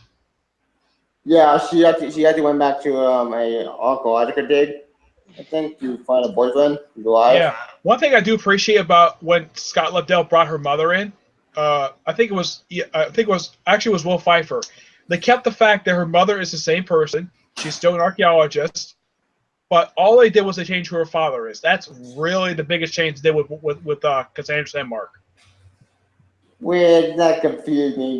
Yeah, she actually went back to a archaeological dig, I think, to find a boyfriend who's alive. Yeah. One thing I do appreciate about when Scott Lobdell brought her mother in, I think it was Will Pfeiffer. They kept the fact that her mother is the same person. She's still an archaeologist, but all they did was they changed who her father is. That's really the biggest change they did with Cassandra and Mark. Weird, that confused me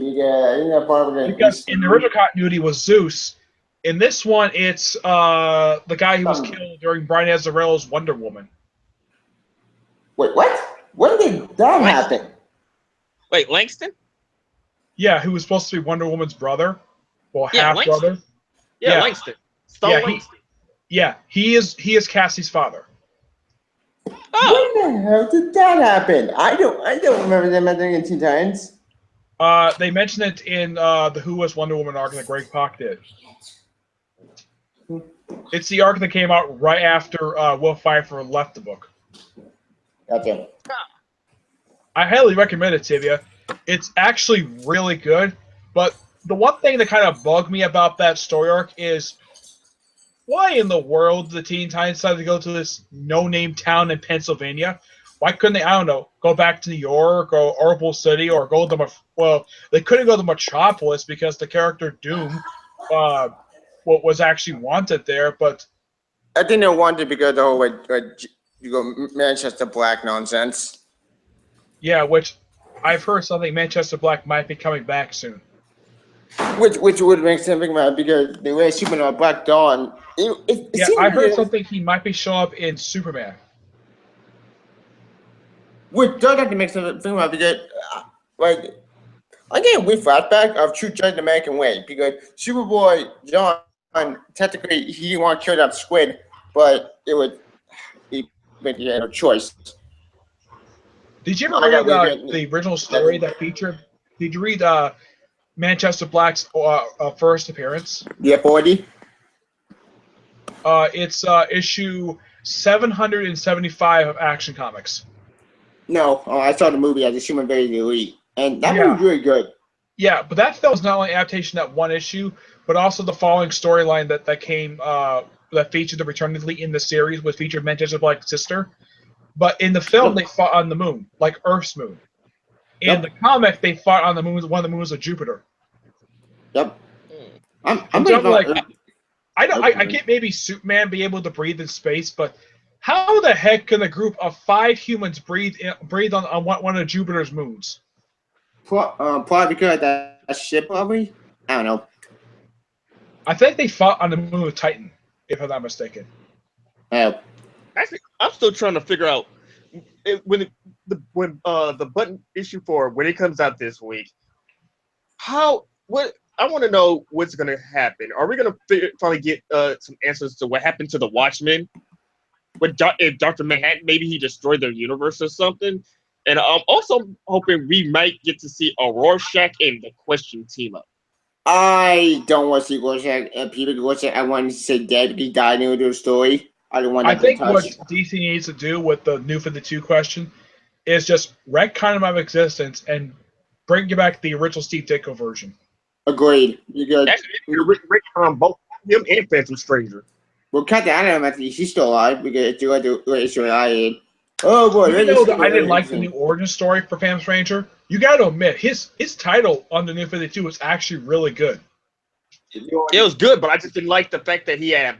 Because in the original continuity was Zeus. In this one, it's the guy who was killed during Brian Azzarello's Wonder Woman. Wait, what? When did that happen? Wait, Langston? Yeah, who was supposed to be Wonder Woman's brother, well, half brother. Yeah, Langston. Langston. He is Cassie's father. Oh. When the hell did that happen? I don't remember them entering in Teen Titans. They mentioned it in the Who Was Wonder Woman arc that Greg Pak did. It's the arc that came out right after Will Pfeiffer left the book. Gotcha. I highly recommend it, Tibia. It's actually really good, but the one thing that kind of bugged me about that story arc is why in the world the Teen Titans decided to go to this no-name town in Pennsylvania? Why couldn't they? I don't know. Go back to New York or Oracle City or go to well, they couldn't go to Metropolis because the character Doom, what was actually wanted there. But I think they wanted because the whole you go Manchester Black nonsense. yeah, which I've heard something Manchester Black might be coming back soon. Which would make sense about because the way Superman Black Dawn. It Yeah, seems I heard that- something he might be showing up in Superman. Which does have to make sense about because like I get a weird flashback of True Judge the American Way because Superboy John technically he didn't want to kill that squid, but he had no choice. Did you ever I got read weird- the original story that featured? Did you read Manchester Black's first appearance? The authority. It's issue 775 of Action Comics. No, I saw the movie as a human very elite, and that Yeah. was really good. Yeah, but that film was not only adaptation of that one issue, but also the following storyline that came that featured the return of the Elite in the series, which featured Manchester Black's sister. But in the film, they fought on the moon, like Earth's moon. In the comic, they fought on the moon, one of the moons of Jupiter. Yep. I'm So like, I get maybe Superman be able to breathe in space, but how the heck can a group of 5 humans breathe on one of Jupiter's moons? probably because of that ship, probably. I don't know. I think they fought on the moon of Titan, if I'm not mistaken. Actually, I'm still trying to figure out when the button issue 4 when it comes out this week. What I want to know what's going to happen. Are we going to finally get some answers to what happened to the Watchmen? If Dr. Manhattan, maybe he destroyed their universe or something. And I'm also hoping we might get to see a Rorschach and the Question team up. I don't want to see Rorschach and Peter Rorschach. I want to say dead. He died in the story. I don't want. I think what DC needs to do with the New 52 question is just retcon him out of existence and bring you back the original Steve Ditko version. Agreed. You good? Actually, Rick on both him and Phantom Stranger. Well, Captain Atom, actually, he's still alive because you got to issue I. Oh boy, You know that I didn't like the new origin story for Phantom Stranger. You got to admit his title on the New 52 was actually really good. It was good, but I just didn't like the fact that he had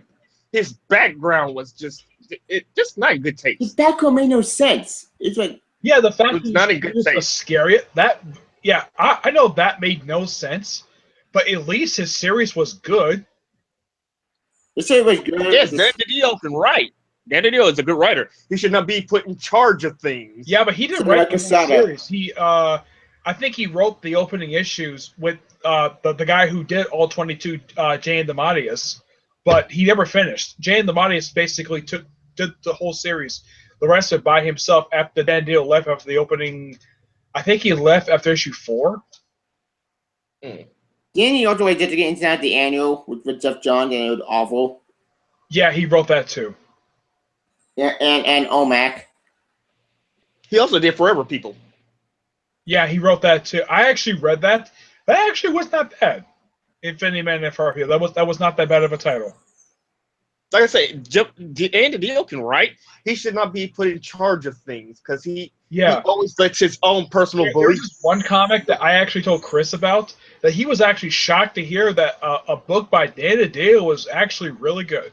his background was just not good taste. His background made no sense. It's like the fact it's not a good taste. Was scary. I know that made no sense, but at least his series was good. The series was good. Yes, Dan DiDio can write. Dan DiDio is a good writer. He should not be put in charge of things. Yeah, but he didn't write the series. He, I think he wrote the opening issues with the guy who did all 22, Jay DeMatteis, but he never finished. Jay DeMatteis basically did the whole series, the rest of it by himself after Dan DiDio left after the opening. I think he left after issue 4. Didn't he also did to get inside the annual with Jeff Johns and it was awful? Yeah, he wrote that too. Yeah, and OMAC. He also did Forever People. Yeah, he wrote that too. I actually read that. That actually was not bad. Infinity Man and Forever People. That was not that bad of a title. Like I say, Dan DiDio can write. He should not be put in charge of things because he always lets his own personal beliefs. There's one comic that I actually told Chris about that he was actually shocked to hear that a book by Dan DiDio was actually really good.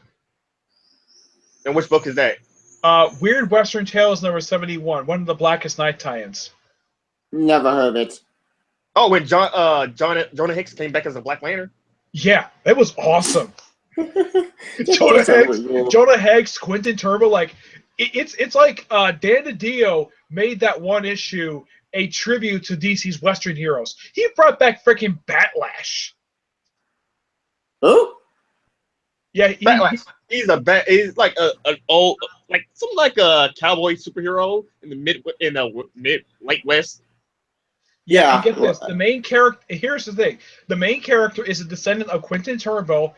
And which book is that? Weird Western Tales number 71, one of the Blackest Night tie-ins. Never heard of it. Oh, when Jonah Hicks came back as a Black Lantern? Yeah, that was awesome. Jonah Hex, Quentin Turbo, like it's like Dan DiDio made that one issue a tribute to DC's Western heroes. He brought back freaking Batlash. Who? Yeah, Batlash. He's like an old, like something like a cowboy superhero in the late West. Yeah, and get this. The main character. Here's the thing. The main character is a descendant of Quentin Turbo,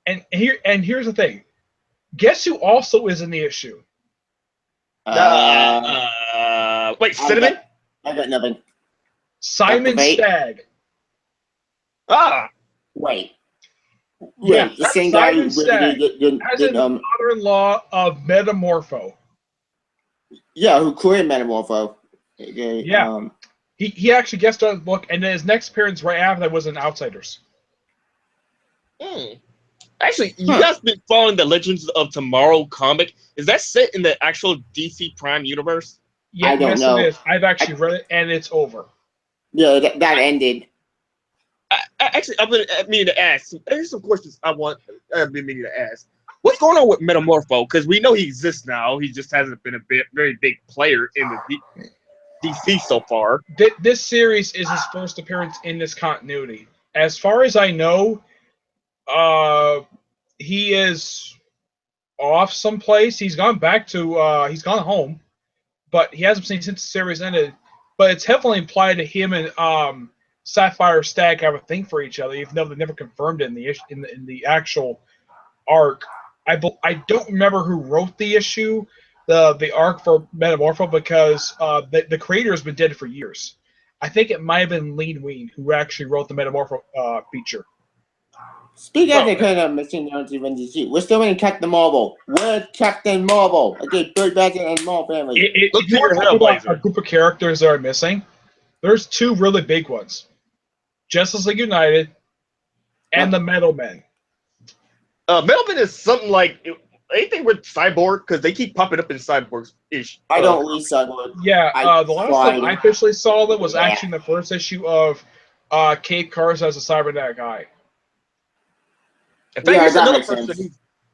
and here's the thing. Guess who also is in the issue? Wait, Cinnamon? I got nothing. Simon Stagg. Wait. Yeah, the same guy Simon Stagg as a father-in-law of Metamorpho. Yeah, who created Metamorpho. Okay, Yeah. He actually guest starred the book, and then his next appearance right after that was in Outsiders. Actually, you Huh. guys been following the Legends of Tomorrow comic? Is that set in the actual DC Prime universe? Yeah, I don't yes, know. it is. I've actually read it, and it's over. Yeah, that ended. Actually, I've been meaning to ask. There's some questions I've been meaning to ask. What's going on with Metamorpho? Because we know he exists now. He just hasn't been a very big player in the DC so far. This series is his first appearance in this continuity. As far as I know, he is off someplace. He's gone back to he's gone home, but he hasn't seen since the series ended. But it's heavily implied that him and Sapphire Stag have a thing for each other, even though they never confirmed it in the actual arc. I don't remember who wrote the issue, the arc for Metamorpho, because the creator has been dead for years. I think it might have been Lean Ween who actually wrote the Metamorpho feature. Speaking of the kind of machine on DC, we're still in Captain Marvel. We're Captain Marvel. Okay, Bird Batman and Marvel family. If you want to talk about a group of characters that are missing, there's two really big ones: Justice League United and the Metal Men. Metal Man is something like anything with Cyborg, because they keep popping up in Cyborg's ish. I don't read Cyborg. Yeah, the last time I officially saw them was actually in the first issue of Cape Cars as a cybernetic guy. In fact,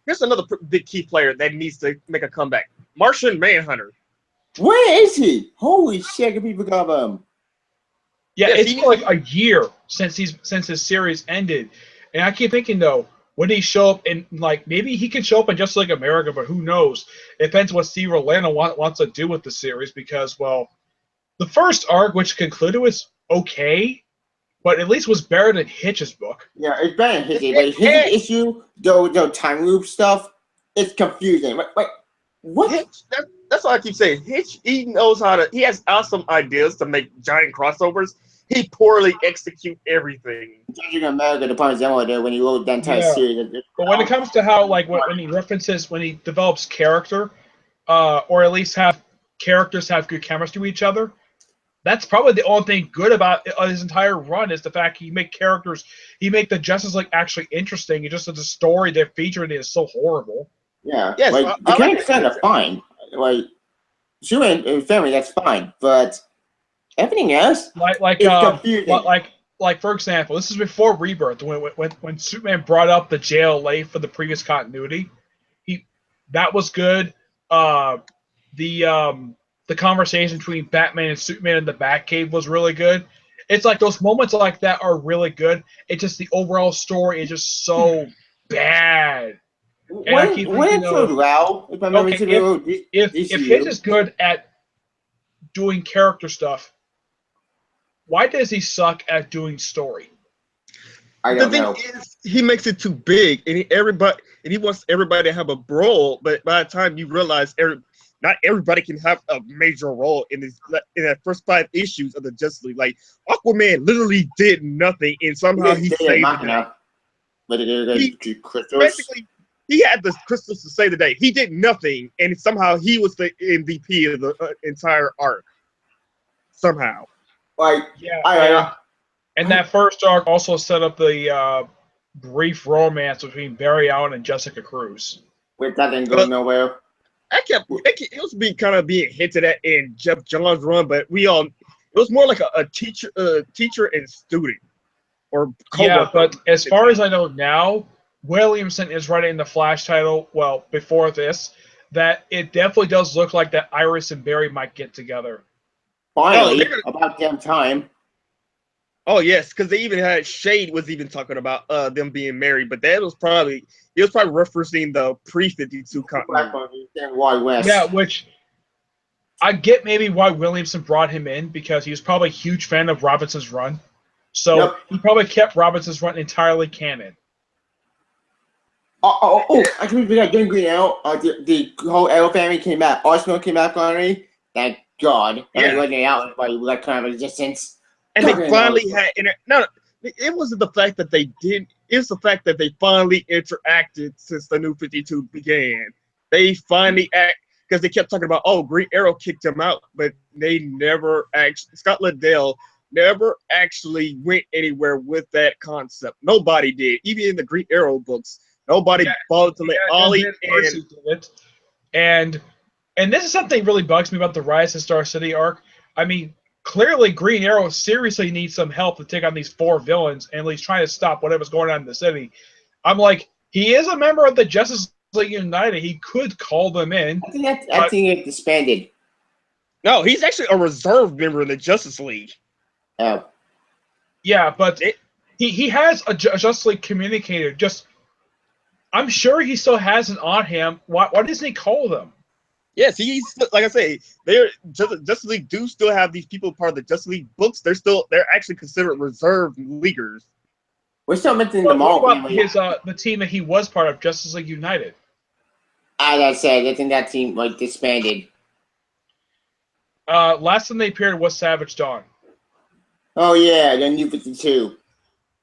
here's another big key player that needs to make a comeback. Martian Manhunter. Where is he? Holy shit, can people cover him? Yeah, it's been like a year since his series ended. And I keep thinking though, when he show up in, like, maybe he can show up in Just Like America, but who knows? It depends what Steve Orlando wants to do with the series, because, well, the first arc, which concluded, was okay, but at least was better than Hitch's book. Yeah, it's better than Hitch's, but Hitch's issue, the time loop stuff, it's confusing. Wait, what? Hitch, that's why I keep saying. Hitch, he knows how to, he has awesome ideas to make giant crossovers. He poorly execute everything. Judging America, the part Zemo there when he wrote that entire series. But when it comes to how, like, when he references, when he develops character, or at least have characters have good chemistry with each other, that's probably the only thing good about his entire run, is the fact he make the Justice League actually interesting. It's just that the story they're featuring is so horrible. Yeah, yes, like, the characters kind of fine. Like, Superman and family, that's fine, but everything else, like for example, this is before Rebirth, when Superman brought up the JLA for the previous continuity. That was good. The conversation between Batman and Superman in the Batcave was really good. It's like those moments like that are really good. It's just the overall story is just so bad. And I keep thinking, if Hitch is good at doing character stuff, why does he suck at doing story? The thing is, he makes it too big, and he wants everybody to have a role. But by the time you realize not everybody can have a major role in the first 5 issues of the Justice League. Like, Aquaman literally did nothing, and somehow he saved the day. Basically, he had the crystals to save the day. He did nothing, and somehow he was the MVP of the entire arc. Somehow. And that first arc also set up the brief romance between Barry Allen and Jessica Cruz. Wait, that didn't go nowhere. It was being hinted at in Jeff Johns' run, but it was more like a teacher and student, or co-worker. Yeah, but as far as I know now, Williamson is writing the Flash title. Well, before this, that it definitely does look like that Iris and Barry might get together. Finally, about damn time. Oh yes, because they even had Shade was even talking about them being married, but that was probably referencing the pre-52 continuity. Yeah, which I get maybe why Williamson brought him in, because he was probably a huge fan of Robinson's run, so he probably kept Robinson's run entirely canon. I completely forgot. Getting Green Arrow, the whole Arrow family came back. Arsenal came back finally. Thank God. And looking out by like kind of resistance. And they finally had it wasn't the fact that they did. It's the fact that they finally interacted since the New 52 began. They finally because they kept talking about, oh, Green Arrow kicked him out, but they never actually, Scott Liddell never actually went anywhere with that concept. Nobody did, even in the Green Arrow books. Nobody bothered to let Ollie and did it. And this is something that really bugs me about the Rise of Star City arc. I mean, clearly Green Arrow seriously needs some help to take on these 4 villains and at least try to stop whatever's going on in the city. I'm like, he is a member of the Justice League United. He could call them in. I think it disbanded. No, he's actually a reserve member in the Justice League. Oh. Yeah, but he has a Justice League communicator. Just, I'm sure he still has it on him. Why doesn't he call them? Yes, he's like I say, Justice League do still have these people part of the Justice League books. They're actually considered reserve leaguers. We're still mentioning the Marvel. What about the team that he was part of, Justice League United? As I said, I think that team disbanded. Last time they appeared was Savage Dawn. Oh yeah, the New 52.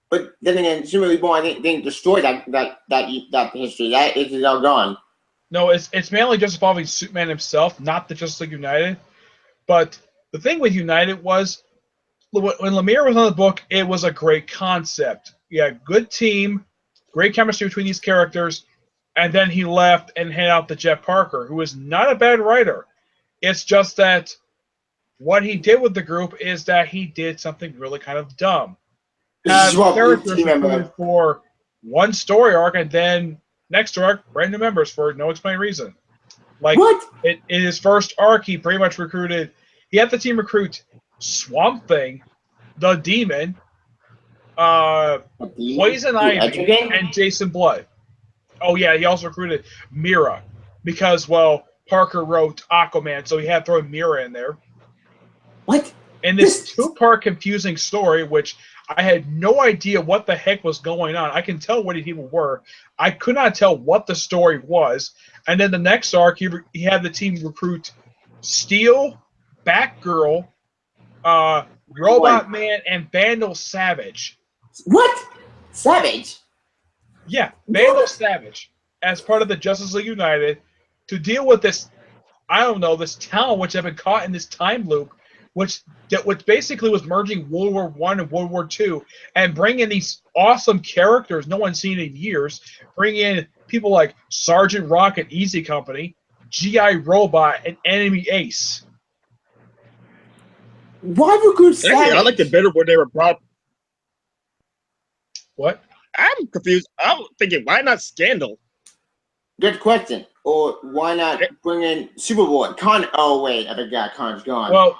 But then again, Super Reborn didn't destroy that history. That is all gone. No, it's mainly just involving Superman himself, not the Justice League United. But the thing with United was, when Lemire was on the book, it was a great concept. Yeah, good team, great chemistry between these characters, and then he left and handed out to Jeff Parker, who is not a bad writer. It's just that what he did with the group is that he did something really kind of dumb. Have characters recruited for one story arc, and then next arc, brand new members for no explained reason. Like, what? In his first arc, he pretty much recruited. He had the team recruit Swamp Thing, the Demon, Poison Ivy, and Jason Blood. Oh yeah, he also recruited Mira because, well, Parker wrote Aquaman, so he had to throw Mira in there. What? And this 2-part confusing story, which I had no idea what the heck was going on. I can tell what these people were. I could not tell what the story was. And then the next arc, he had the team recruit Steel, Batgirl, Robot Man, and Vandal Savage. What? Savage? Yeah, Vandal Savage, as part of the Justice League United, to deal with this, I don't know, this town which had been caught in this time loop, which basically was merging World War I and World War II, and bring in these awesome characters no one's seen in years. Bring in people like Sergeant Rock and Easy Company, G.I. Robot, and Enemy Ace. Why recruit Savage? Actually, I liked it better when they were brought. What? I'm confused. I'm thinking, why not Scandal? Good question. Or why not bring in Superboy? Oh wait, I forgot. Khan's gone. Well,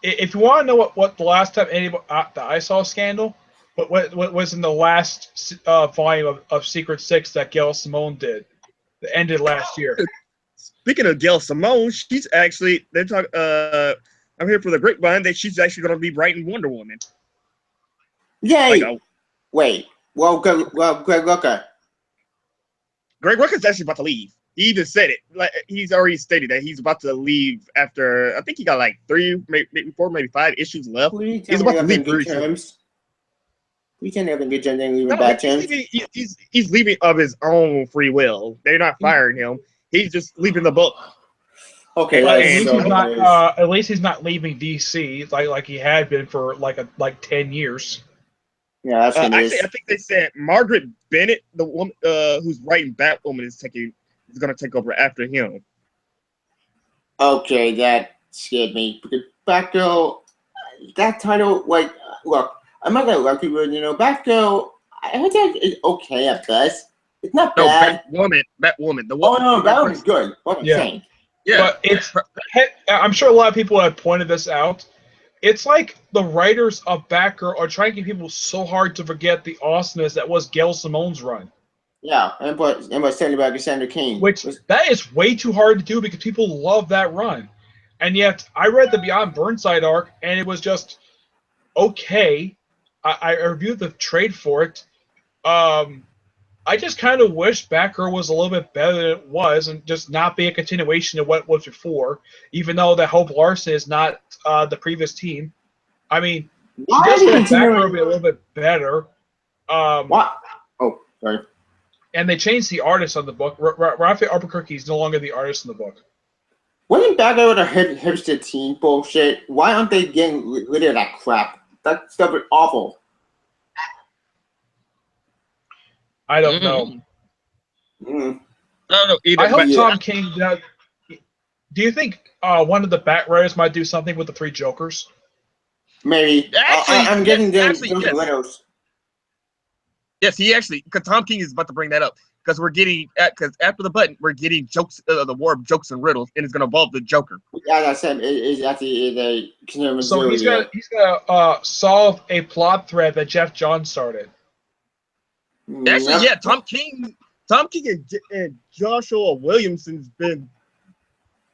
if you want to know what the last time that I saw Scandal, what was in the last volume of Secret Six that Gail Simone did, that ended last year. Speaking of Gail Simone, she's actually I'm here for the grapevine that she's actually going to be writing Wonder Woman. Yay! Wait. Well, Greg Rucka. Greg Rucka's actually about to leave. He even said it. Like, he's already stated that he's about to leave after, I think he got like 3, maybe 4, maybe 5 issues left. He's about to leave very soon. We can't have a good terms and leave bad terms. He's leaving of his own free will. They're not firing him. He's just leaving the book. Okay, at least he's not leaving DC like he had been for like 10 years. Yeah, that's what actually, I think they said Margaret Bennett, the woman who's writing Batwoman, is going to take over after him. Okay, that scared me because Batgirl, that title, like, look, I'm not gonna let people, Batgirl. I heard that is okay at best. It's not bad. Batwoman. The woman. Oh no, Batwoman's good. What I'm saying. Yeah, but I'm sure a lot of people have pointed this out. It's like the writers of Batgirl are trying to get people so hard to forget the awesomeness that was Gail Simone's run. Yeah, and what's saying about Cassandra Cain. Which, that is way too hard to do because people love that run. And yet, I read the Beyond Burnside arc, and it was just okay. I reviewed the trade for it. I just kind of wish Batgirl was a little bit better than it was and just not be a continuation of what it was before, even though that Hope Larson is not the previous team. I mean, she does want Batgirl to be a little bit better. What? Oh, sorry. And they changed the artist on the book. Raphael Albuquerque is no longer the artist in the book. Wasn't back over the hipster teen bullshit? Why aren't they getting rid of that crap? That stuff is awful. I don't know. Mm. I don't know either. I hope but Tom King. Do you think one of the Bat-Writers might do something with the three Jokers? Maybe. I'm getting those yes. widows. Yes, he actually, because Tom King is about to bring that up. Because we're getting, because after the button, we're getting jokes, the war of jokes and riddles, and it's going to involve the Joker. Yeah, that's him. It's actually the So he's gonna solve a plot thread that Jeff Johns started. Actually, yeah, Tom King and Joshua Williamson's been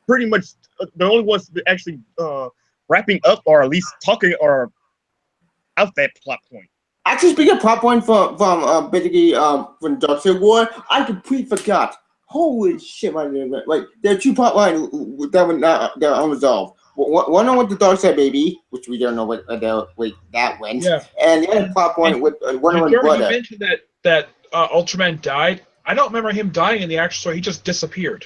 pretty much the only ones actually wrapping up, or at least talking, or out that plot point. Actually, speaking of plot point from basically from Dark Civil War, I completely forgot. Holy shit, my name! Like there are two plot lines that are unresolved. One on with the Dark Side Baby, which we don't know what that went. Yeah. And the other plot point with one on You Blood. mentioned that Ultraman died. I don't remember him dying in the actual story. He just disappeared.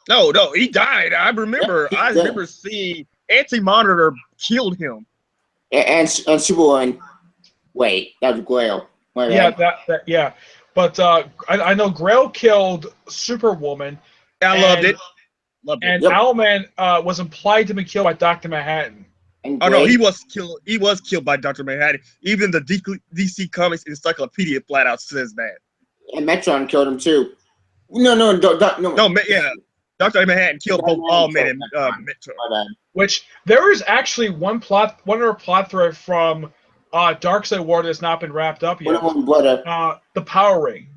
No, he died. I remember. Yeah, I remember seeing Anti-Monitor killed him. And Superman. Wait, that was Grail. Yeah. But I know Grail killed Superwoman. I loved it. And Owlman was implied to be killed by Dr. Manhattan. Oh no, he was killed. He was killed by Dr. Manhattan. Even the DC Comics Encyclopedia flat out says that. And Metron killed him too. No. Yeah, Dr. Manhattan killed both Allman and Metron. Which there is actually one other plot thread from Darkseid War that's not been wrapped up yet. The Power Ring.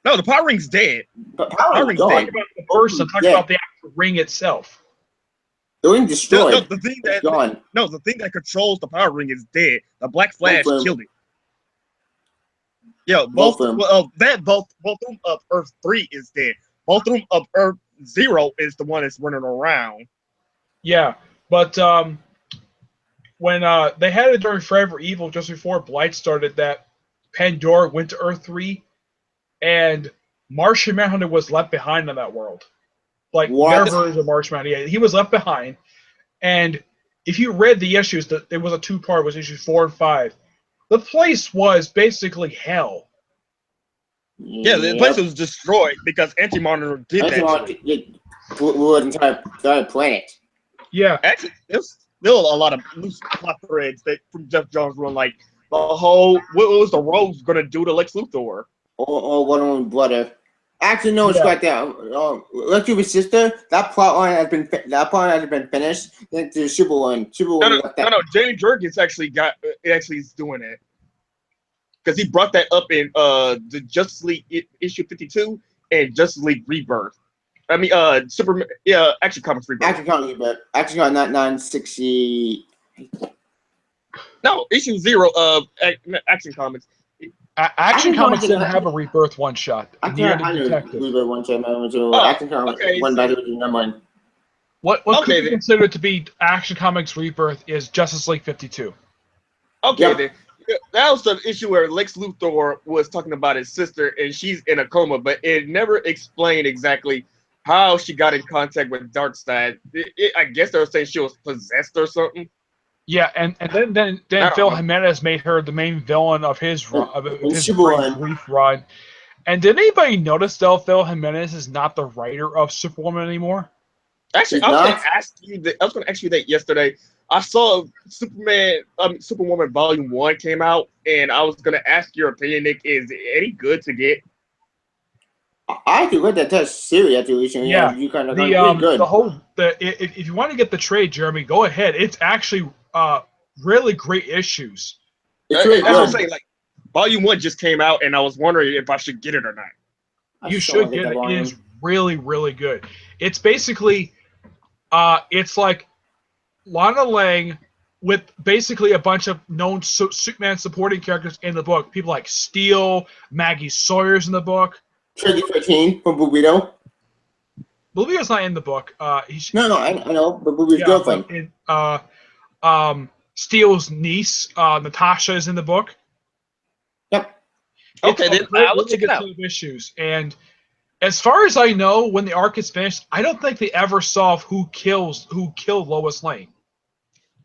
No, the Power Ring's dead. The Power Ring's dead. Talk about the person. Talk about the actual ring itself. The ring destroyed. No, the thing that controls the Power Ring is dead. The Black Flash killed it. Yeah, both of them of Earth 3 is dead. Both of them of Earth 0 is the one that's running around. Yeah, but when they had it during Forever Evil, just before Blight started, that Pandora went to Earth 3, and Martian Manhunter was left behind in that world. Like, their version of Martian Manhunter. Yeah, he was left behind. And if you read the issues, it was a two-part, was issues 4 and 5. The place was basically hell. Yeah, the place was destroyed because Anti-Monitor did that. Blew an entire planet. Yeah. Actually, there's still a lot of loose plot threads that from Jeff Johns run, like the whole what was the Rogues gonna do to Lex Luthor? Or one on Blood. Actually, no, it's like that. Lex Luthor's sister. That plot line has been finished. Then to Superman. No. Jamie Jergens actually is doing it because he brought that up in the Justice League issue 52 and Justice League Rebirth. I mean, Superman. Yeah, Action Comics Rebirth. Action Comics Rebirth. Action Comics, not 960. No, issue 0 of Action Comics. Action Comics didn't have a Rebirth one shot. Neither did Detective. Rebirth one shot. Action Comics one by number one. What could be considered to be Action Comics Rebirth is Justice League 52. Okay, then. That was the issue where Lex Luthor was talking about his sister, and she's in a coma, but it never explained exactly how she got in contact with Darkseid. I guess they were saying she was possessed or something. Yeah, and then Phil Jimenez made her the main villain of his run, brief run. And did anybody notice though Phil Jimenez is not the writer of Superwoman anymore? Actually, I was going to ask you that yesterday. I saw Superwoman Volume 1 came out, and I was going to ask your opinion, Nick. Is it any good to get? I actually read that series actually. Yeah, you kind of good. If you want to get the trade, Jeremy, go ahead. It's actually really great issues. That's what I'm saying. Like, Volume 1 just came out, and I was wondering if I should get it or not. You should get it. It is really, really good. It's basically, it's like Lana Lang with basically a bunch of known Superman supporting characters in the book. People like Steel, Maggie Sawyer's in the book. 13 from Bubito. Bubito's not in the book. I know, but Bubito's girlfriend. Steele's niece, Natasha, is in the book. Yep. Okay, then I'll check it out. Issues, and As far as I know, when the arc is finished, I don't think they ever solve who killed Lois Lane.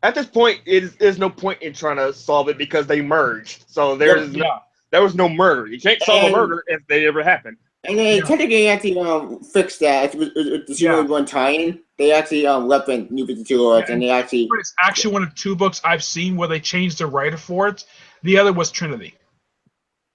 At this point, there's no point in trying to solve it because they merged. So Yep. there was no murder. You can't solve a And- murder if they ever happen. And they Yeah. technically actually fixed that. The Super One tie-in. They actually left in New 52 Lords, and they actually. It's actually one of 2 books I've seen where they changed the writer for it. The other was Trinity.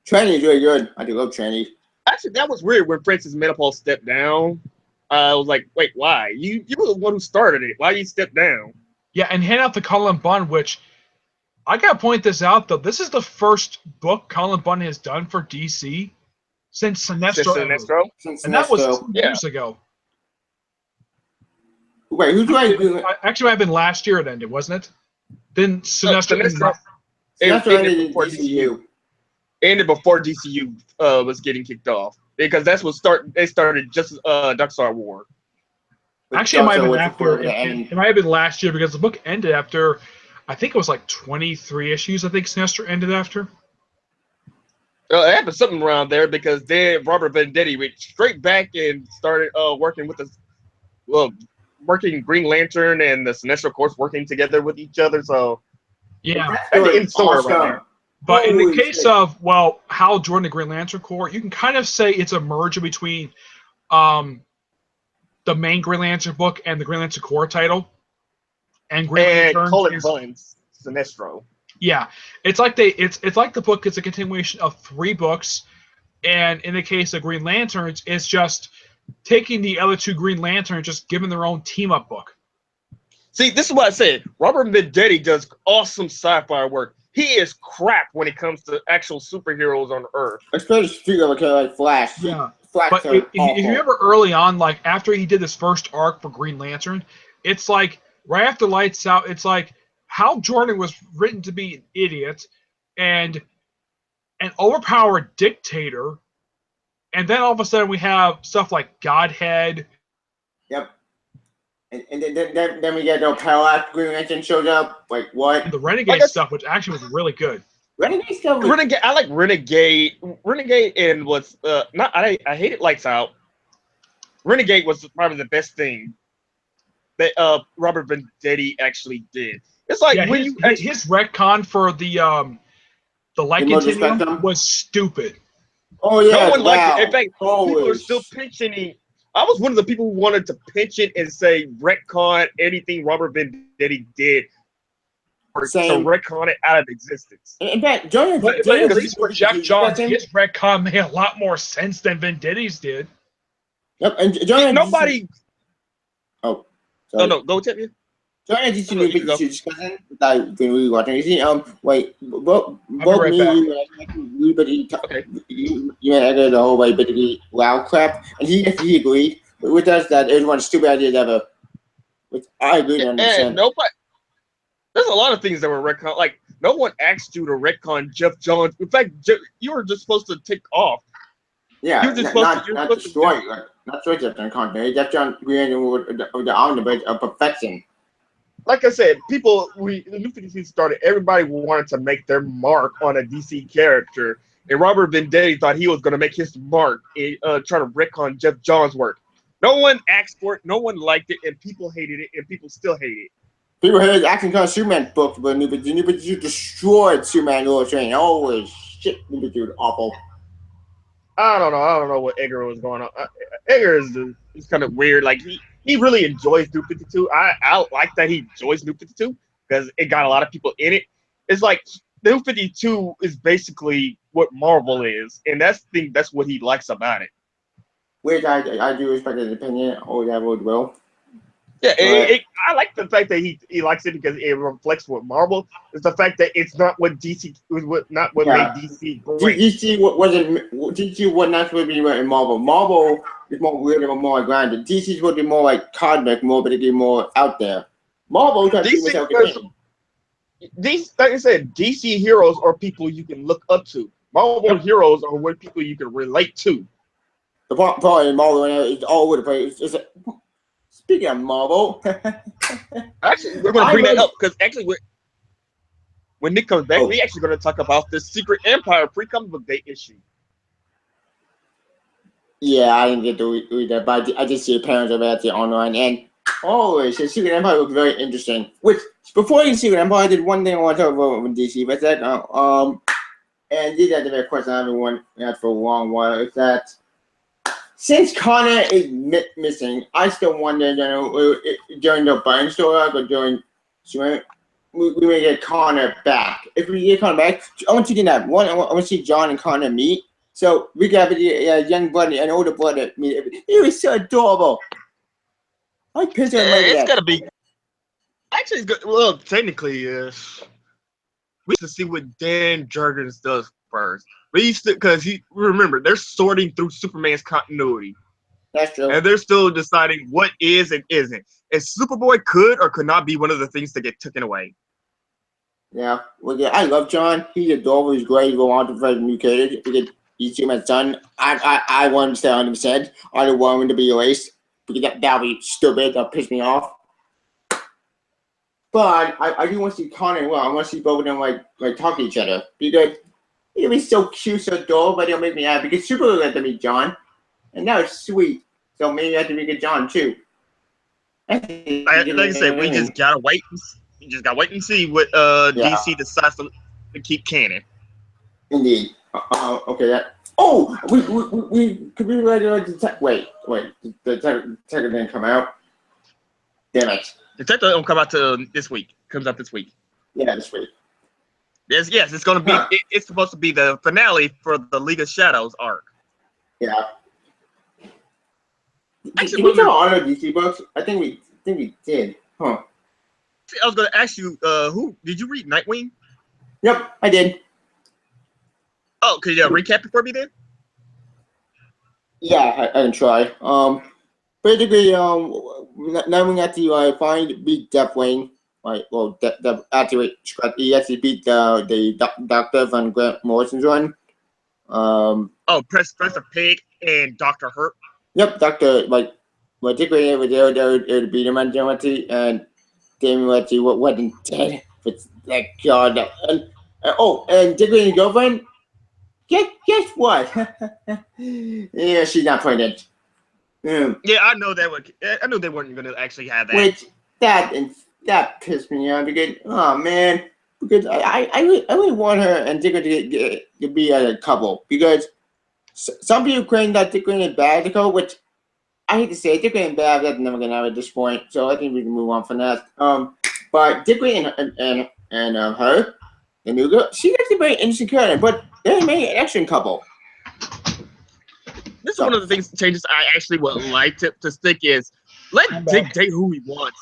Trinity's really good. I do love Trinity. Actually, that was weird when Francis Menopause stepped down. I was like, wait, why? You were the one who started it. Why you step down? Yeah, and hand out the Cullen Bunn, which I gotta point this out though. This is the first book Cullen Bunn has done for DC since Sinestro. Since And that was Sinestro. 2 years ago. Wait, who's doing? Actually, it might have been last year it ended, wasn't it? Then Sinestro. Sinestro ended in before DCU. Ended before DCU was getting kicked off because that's what they started just Dark Star War. Actually, it might have been after. It might have been last year because the book ended after, I think it was like 23 issues. I think Sinestro ended after. It happened something around there because then Robert Venditti went straight back and started working with working Green Lantern and the Sinestro Corps working together with each other. So yeah, it's somewhere around there. But in the case of Hal Jordan, the Green Lantern Corps, you can kind of say it's a merger between the main Green Lantern book and the Green Lantern Corps title. And Green Lantern Cullen Bunn's Sinestro. Yeah, it's like the book is a continuation of 3 books, and in the case of Green Lanterns, it's just taking the other 2 Green Lanterns, just giving their own team up book. See, this is what I said. Robert Venditti does awesome sci-fi work. He is crap when it comes to actual superheroes on Earth. Especially speaking of like Flash. Yeah. Flash But if you remember early on, like after he did this first arc for Green Lantern, it's like right after Lights Out, it's like Hal Jordan was written to be an idiot and an overpowered dictator, and then all of a sudden we have stuff like Godhead. Yep. And then we get no Parallax Green Lantern showed up. Like what? And the Renegade stuff, which actually was really good. Renegade stuff. Renegade. I like Renegade. Renegade and what's not. I hated Lights Out. Renegade was probably the best thing that Robert Venditti actually did. It's like when his retcon for the light continuum was stupid. Oh yeah, no one liked it. In fact, people are still pensioning. I was one of the people who wanted to pension and say retcon anything Robert Venditti did, or to retcon it out of existence. In fact, Jonathan, but at least for Jeff Johns, his retcon made a lot more sense than Venditti's did. Yep, and Jonathan, nobody. Oh, sorry. No, go tell me. Jonathan, did you know you discussing without when we were watching? You see, wait, both right me and you and Edgar the whole way basically loud crap, and he agreed with us that it was one of the stupid ideas ever. Which I agree on. And nobody. There's a lot of things that were retcon. Like no one asked you to retcon Jeff Johns. In fact, you were just supposed to take off. Yeah, you're just supposed to destroy. Not destroy Jeff Johns' content. Jeff Johns created with the omnibus of perfection. Like I said, the New 52 started. Everybody wanted to make their mark on a DC character, and Robert Venditti thought he was going to make his mark and try to retcon Jeff Johns' work. No one asked for it, no one liked it, and people hated it, and people still hate it. People hated Action Con Superman book, but New 52 destroyed Superman Lois Lane. Oh shit, New 52 awful. I don't know what Edgar was going on. Edgar is kind of weird. Like he really enjoys New 52. I like that he enjoys New 52 because it got a lot of people in it. It's like New 52 is basically what Marvel is, and that's what he likes about it. Which I do respect his opinion. Oh, that would well. Yeah, I like the fact that he likes it because it reflects what Marvel is. The fact that it's not what DC made DC great. DC was not supposed to be in Marvel. Marvel is more weird and more grounded. DC is supposed to be more like cosmic, more but it more out there. Marvel tries to keep itself contained. Like I said, DC heroes are people you can look up to. Marvel heroes are what people you can relate to. The part in Marvel is all over the place. Speaking of Marvel, actually, we're going to bring that up because actually, when Nick comes back, we're actually going to talk about the Secret Empire pre-comic book day issue. Yeah, I didn't get to read that, but I did see parents of it online, and oh, so Secret Empire looked very interesting. Which before you Secret Empire, I did one thing I want to talk about with DC, but that and these are the very question I've been wanting for a long while. Is that since Connor is missing, I still wonder, during the Burn story arc or during we may get Connor back. If we get Connor back, I want you to do that. One, I want to see John and Connor meet. So we got a young brother and older brother meet. It was so adorable. I pissed on my It's dad. gotta be. Actually, it's good. Well, technically, we used to see what Dan Jurgens does first. But he still, because he remember they're sorting through Superman's continuity, That's true. and they're still deciding what is and isn't. And Superboy could or could not be one of the things that get taken away. Yeah. Well, yeah, I love John. He's adorable. He's great. He's on to very mutated. You see my son. I want him to stay 100%. I don't want him to be erased because that'll be stupid. That'll piss me off. But I do want to see Connor and Will. I want to see both of them like talk to each other because it'll be so cute, so adorable, but it'll make me happy because Super let them meet John, and that was sweet. So maybe I have to meet John too. Like I said, we just gotta wait. You just gotta wait and see what DC decides to keep canon. Indeed. Okay. That. Oh, we could be ready to wait. The Detective didn't come out. Damn it. Detective don't come out till this week. Comes out this week. Yeah, this week. Yes, it's gonna be. Huh. It's supposed to be the finale for the League of Shadows arc. Yeah. Actually, did we cover all the DC books? I think we did. Huh. I was gonna ask you, who did you read Nightwing? Yep, I did. Oh, could you recap it for me then? Yeah, I can try. Basically, now we have to find beat Deathwing. Right, well, he actually beat the Doctor from Grant Morrison's run. Oh, Professor Pig and Dr. Hurt. Yep, Doctor Dick Grayson was there to beat him on Geometry, and Damon actually wasn't dead. But that God, and Dick Grayson's girlfriend. Guess what? Yeah, she's not pregnant. Yeah, I know that. I knew they weren't going to actually have that. Which that pissed me off because because I really want her and Dick to be a couple because some people claim that Dick Grayson is bad to go, which I hate to say Dick Grayson is bad. That's never gonna happen at this point, so I think we can move on from that. But Dick Grayson and her, the new girl, she's actually a very interesting character, but they made an action couple. This is one of the things changes I actually would like to stick is let Dick date who he wants.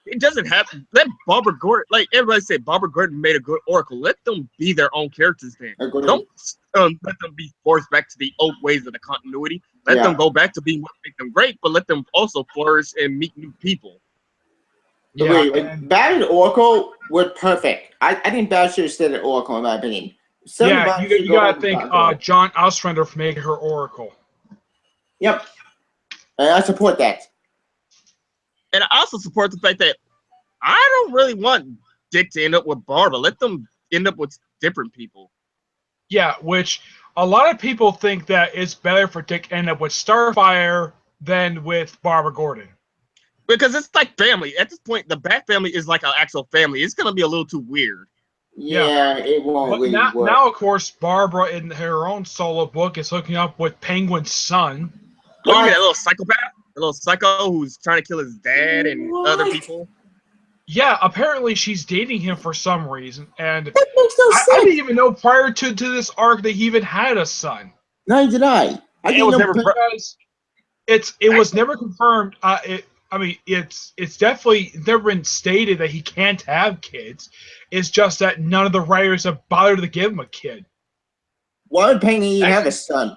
It doesn't have let Barbara Gordon, like everybody said, Barbara Gordon made a good Oracle. Let them be their own characters then. Don't let them be forced back to the old ways of the continuity. Let them go back to being what makes them great, but let them also flourish and meet new people. Yeah, Bad and Oracle were perfect. I think Bad should have stayed at Oracle in my opinion. You gotta thank John Ostrander for making her Oracle. Yep, and I support that. And I also support the fact that I don't really want Dick to end up with Barbara. Let them end up with different people. Yeah, which a lot of people think that it's better for Dick to end up with Starfire than with Barbara Gordon. Because it's like family. At this point, the Bat family is like an actual family. It's going to be a little too weird. Yeah, it won't really work. Now, of course, Barbara in her own solo book is hooking up with Penguin's son. Oh, you mean that little psychopath? The little psycho who's trying to kill his dad and other people? Yeah, apparently she's dating him for some reason. And that makes no sense. I didn't even know prior to this arc that he even had a son. Neither did I. It was never confirmed. It's definitely never been stated that he can't have kids. It's just that none of the writers have bothered to give him a kid. Why would Penguin have a son?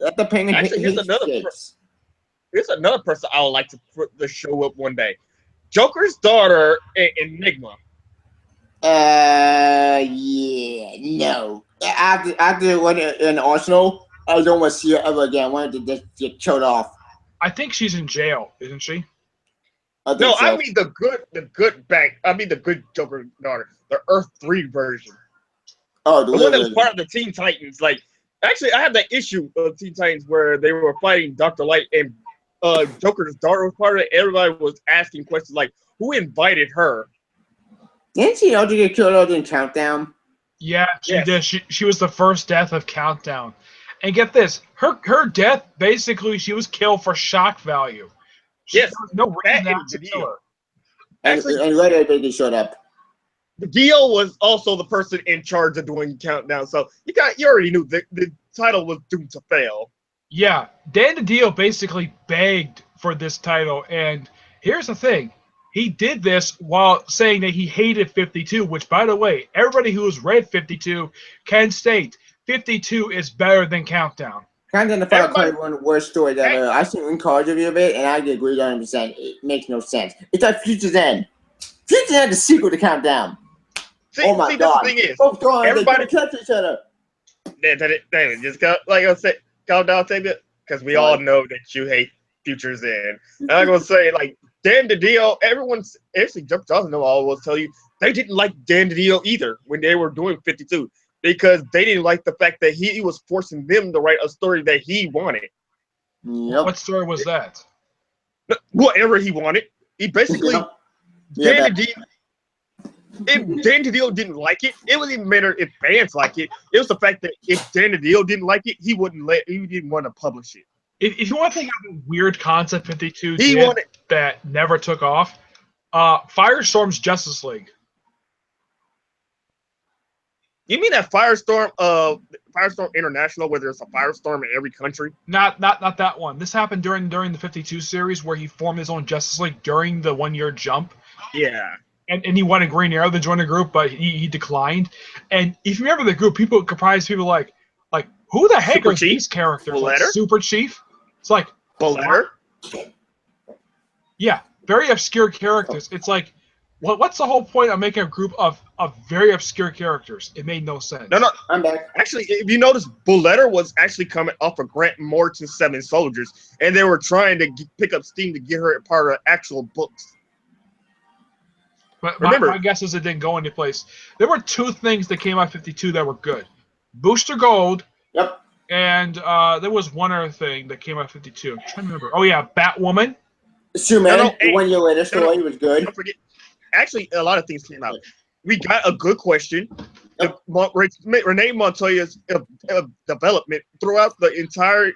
Let the Penguin Here's another person I would like to put the show up one day. Joker's daughter, Enigma. Yeah, no. After one in Arsenal, I don't want to see her ever again. I wanted to just get killed off. I think she's in jail, isn't she? I mean the good Joker daughter, the Earth 3 version. Oh, the one that was part of the Teen Titans. Like Actually, I had that issue of Teen Titans where they were fighting Dr. Light and Joker's daughter was part of it. Everybody was asking questions like, "Who invited her?" Didn't she also get killed out in Countdown? Yeah, she Yes. did. She was the first death of Countdown. And get this, her death, basically, she was killed for shock value. Yes, There was no reason that to is the kill deal. her. Actually, And later they showed up. the Dio was also the person in charge of doing Countdown, so you already knew the title was doomed to fail. Yeah, Dan DiDio basically begged for this title, and here's the thing. He did this while saying that he hated 52, which, by the way, everybody who has read 52 can state 52 is better than Countdown. Countdown the Final Cut Everybody- is one of the worst stories ever. I seen one college review of it, and I agree 100%. It makes no sense. It's like Future's End. Future's End is the sequel to Countdown. Oh my That's god. the thing is, Both gone, everybody- they don't touch each other. David, just go, like I said, calm down, David, because we all know that you hate Future's End. And I'm gonna say, like, Dan DiDio, everyone's actually Jeff Johnson will tell you they didn't like Dan DiDio either when they were doing 52 because they didn't like the fact that he was forcing them to write a story that he wanted. Yep. What story was that? Whatever he wanted. He basically Yep. Yeah, Dan DiDio. If Dan DiDio didn't like it, it wouldn't even matter if fans like it. It was the fact that if Dan DiDio didn't like it, he didn't want to publish it. If you want to think of a weird concept 52 He did wanted that never took off, Firestorm's Justice League. You mean that Firestorm International, where there's a firestorm in every country? Not that one. This happened during the 52 series where he formed his own Justice League during the 1 year jump. Yeah. And he wanted Green Arrow to join the group, but he declined. And if you remember the group, people comprised people like who the heck Super are Chief? these characters? Like Letter? Super Chief? It's like, Bullletter? yeah, very obscure characters. It's like, what's the whole point of making a group of very obscure characters? It made no sense. No. I'm back. Actually, if you notice, Bullletter was actually coming off of Grant Morrison's Seven Soldiers, and they were trying to pick up steam to get her a part of actual books. But Remember- my guess is it didn't go any place. There were two things that came out of 52 that were good. Booster Gold, Yep. and there was one other thing that came out of 52. I'm trying to remember. Oh, yeah, Batwoman. Superman, No, the 1 year later story was good. Don't forget, actually, a lot of things came out. We got a good question. Renee Montoya's development throughout the entire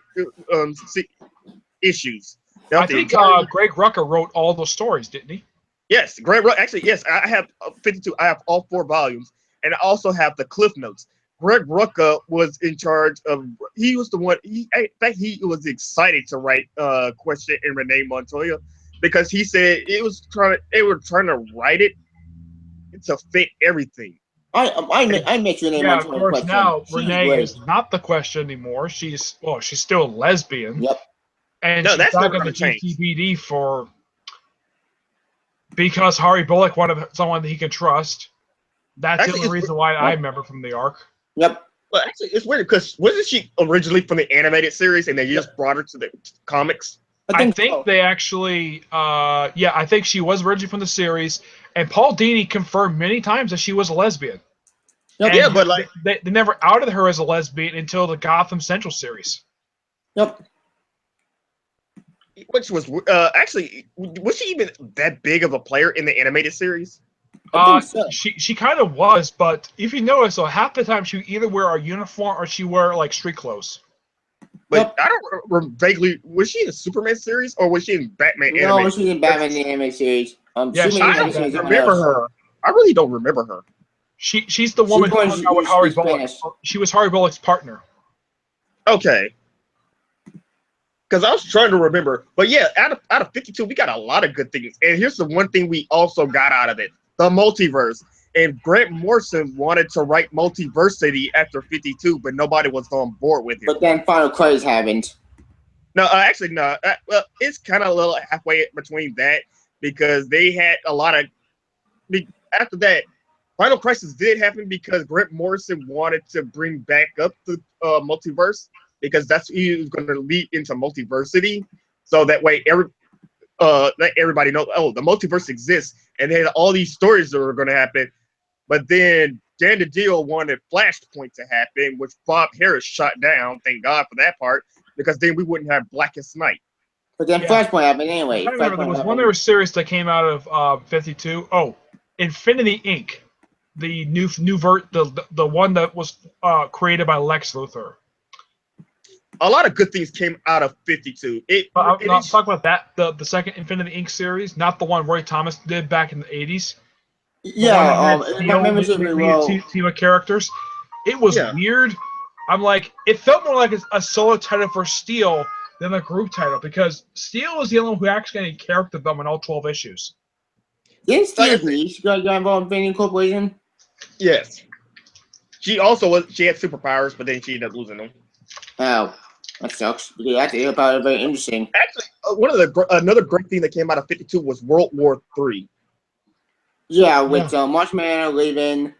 issues. I think Greg Rucka wrote all those stories, didn't he? Yes, actually, yes, I have 52. I have all 4 volumes, and I also have the Cliff Notes. Greg Rucka was in charge of. He was the one. In fact, he was excited to write Question and Renee Montoya because he said they were trying to write it to fit everything. I met Renee Yeah, of Montoya course. question. Now She's Renee great. is not the Question anymore. She's still a lesbian. Yep. And No, she's that's back never on the gonna change. GTBD because Harry Bullock wanted someone that he can trust. That's Actually, the only reason why I remember from the arc. Yep. Well, actually, it's weird because wasn't she originally from the animated series, and they just brought her to the comics? I think so. they actually, I think she was originally from the series, and Paul Dini confirmed many times that she was a lesbian. Yep. And Yeah, but like, they never outed her as a lesbian until the Gotham Central series. Yep. which was actually, was she even that big of a player in the animated series? I think so. She kind of was, but if you notice, so half the time she would either wear a uniform or she wear like street clothes. But Yep. I don't vaguely. Was she in the Superman series or was she in Batman No, animated? she's in Batman the animated series. Yeah, Superman she- the I animated don't series is remember someone else. her. I really don't remember her. She's the woman who was- hung out with she's Harry Bullock. Spanish. She was Harry Bullock's partner. Okay. Because I was trying to remember, but yeah, out of 52, we got a lot of good things. And here's the one thing we also got out of it: the multiverse. And Grant Morrison wanted to write Multiversity after 52, but nobody was on board with it. But then Final Crisis happened. No, actually, no. Well, it's kind of a little halfway between that because they had a lot of. After that, Final Crisis did happen because Grant Morrison wanted to bring back up the multiverse because that's he was going to lead into Multiversity, so that way let everybody know, oh, the multiverse exists, and they had all these stories that were going to happen. But then Dan DiDio wanted Flashpoint to happen, which Bob Harris shot down. Thank God for that part, because then we wouldn't have Blackest Night. But then Flashpoint happened anyway. I remember there was one other series that came out of 52. Oh, Infinity Inc. The the one that was created by Lex Luthor. A lot of good things came out of 52. Let's talk about that. The second Infinity Inc. series, not the one Roy Thomas did back in the 80s. Yeah, team of characters. It was weird. I'm like, it felt more like a solo title for Steel than a group title, because Steel was the only one who actually had a character development all 12 issues. Didn't Steel Bleach got involved in Infinity Corporation? Yes. She had superpowers, but then she ended up losing them. Oh, that sucks. Because actually, about it very interesting. Actually, another great thing that came out of 52 was World War III. Yeah, with Marshmallow leaving.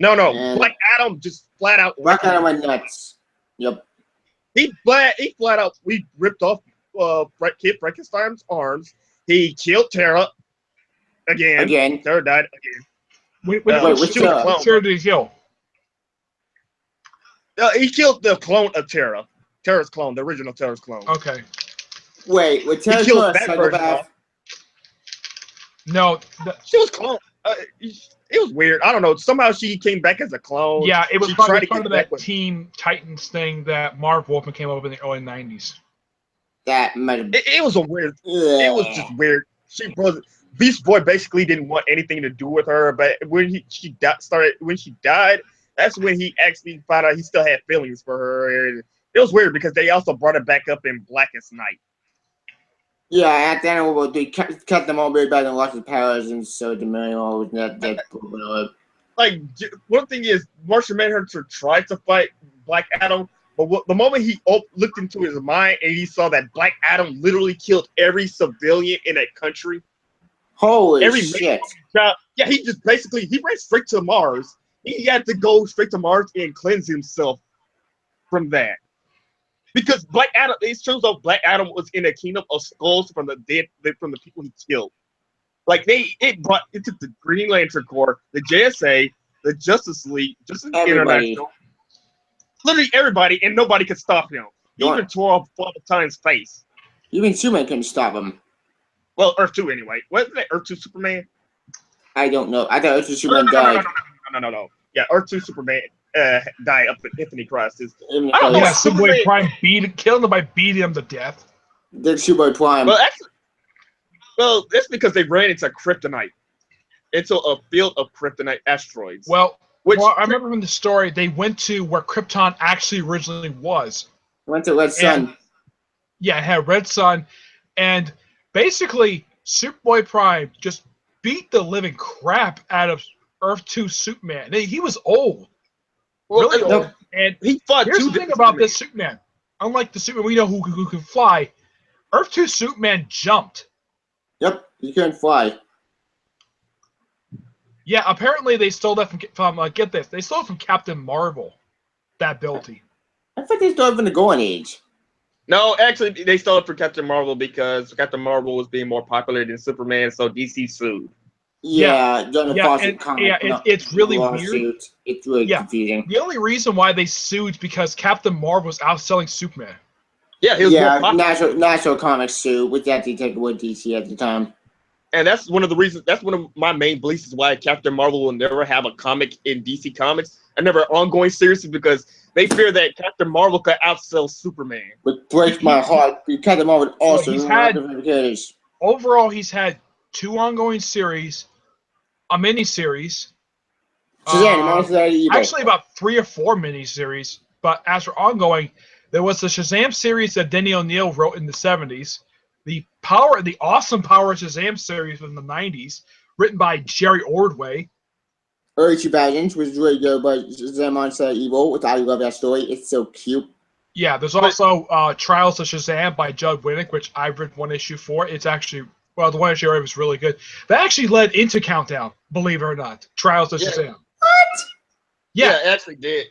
No, Black Adam just flat out. Black Adam went nuts. Yep. He flat out. We ripped off Kid Frankenstein's arms. He killed Tara again. Tara died again. Which Tara did he kill? He killed the clone of Tara. Tara's clone, the original Tara's clone. Okay. Wait, with Tara's clone a psychopath? No. She was cloned. It was weird. I don't know. Somehow she came back as a clone. Yeah, it was part of that Team Titans thing that Marv Wolfman came up with in the early 90s. That might have... It was a weird... It was just weird. Beast Boy basically didn't want anything to do with her, but when she died, that's when he actually found out he still had feelings for her. And it was weird because they also brought it back up in Blackest Night. Yeah, at the end of World War III, cut them all way back and lost his powers, and so the Manuel was not that cool. Like, one thing is, Martian Manhunter tried to fight Black Adam, but the moment he looked into his mind and he saw that Black Adam literally killed every civilian in that country. Holy shit. Yeah, he just basically, he ran straight to Mars. He had to go straight to Mars and cleanse himself from that. Because Black Adam, it shows up Black Adam was in a kingdom of skulls from the dead, from the people he killed. Like it took the Green Lantern Corps, the JSA, the Justice League, Justice International, literally everybody, and nobody could stop him. He even tore off Father Time's face. Even Superman couldn't stop him. Well, Earth 2 anyway. Wasn't that Earth 2 Superman? I don't know. I thought Earth 2 Superman died. No. Yeah, Earth 2 Superman died up in Infinity Crisis. Superboy Prime killed him by beating him to death. The Superboy Prime. Well, that's because they ran into kryptonite. Into a field of kryptonite asteroids. Well, I remember from the story, they went to where Krypton actually originally was. Went to Red Sun. Yeah, it had Red Sun. And basically, Superboy Prime just beat the living crap out of Earth 2 Superman. He was old. Really old. And he fought. Here's the thing about this Superman. Unlike the Superman we know who can fly, Earth 2 Superman jumped. Yep, he couldn't fly. Yeah, apparently they stole that from get this, they stole it from Captain Marvel, that ability. I thought they stole it from the Golden Age. No, actually, they stole it from Captain Marvel because Captain Marvel was being more popular than Superman, so DC sued. It's really weird. It's really confusing. The only reason why they sued is because Captain Marvel was outselling Superman. Yeah, he was more popular. National Comics sued, which actually took away DC at the time. And that's one of the reasons. That's one of my main beliefs is why Captain Marvel will never have a comic in DC Comics, and never an ongoing series, because they fear that Captain Marvel could outsell Superman. Which breaks my heart. Captain Marvel also overall, he's had 2 ongoing series, a miniseries. Actually, about 3 or 4 miniseries. But as for ongoing, there was the Shazam series that Denny O'Neil wrote in the 70s. The awesome Power of Shazam series from the 90s, written by Jerry Ordway. Early 2000s was really good, but Shazam Monster Evil, which I love that story. It's so cute. Yeah, there's also Trials of Shazam by Judd Winnick, which I've read 1 issue for. It's actually, the 1 issue I read was really good. That actually led into Countdown, believe it or not. Trials of Shazam. What? Yeah, it actually did.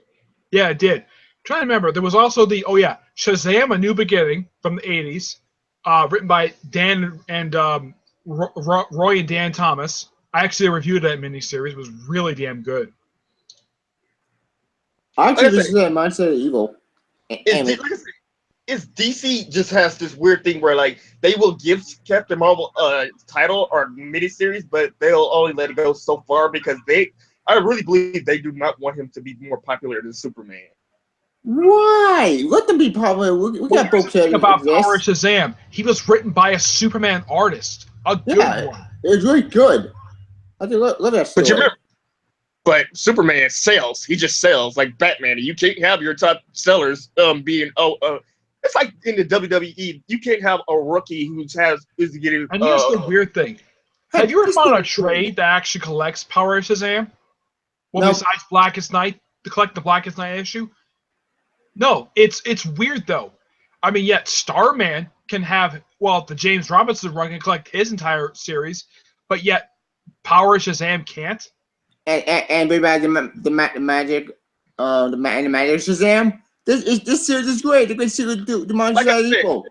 Yeah, it did. I'm trying to remember. There was also Shazam: A New Beginning from the 80s. Written by Dan and Roy and Dan Thomas. I actually reviewed that miniseries. It was really damn good. Actually, Like I this said, is a mindset of evil. Anyway, like I said, it's DC just has this weird thing where like they will give Captain Marvel a title or miniseries, but they'll only let it go so far because I really believe they do not want him to be more popular than Superman. why? Let them be popular. We Well, got here's books the thing that about Power exist. Shazam. He was written by a Superman artist, a good Yeah, one. it's really good. I think look at that But you story. remember, but Superman sells. He just sells like Batman. And you can't have your top sellers being it's like in the WWE. You can't have a rookie is getting And here's the weird thing: Hey, have you ever this found a thing is good. trade that actually collects Power Shazam? Well, No. besides Blackest Night, to collect the Blackest Night issue. No, it's weird though. I mean, yet Starman can have the James Robinson run can collect his entire series, but yet Power Shazam can't. And bring back the magic, the magic Shazam. This series is great. The great series, the monsters Like I are said, equal.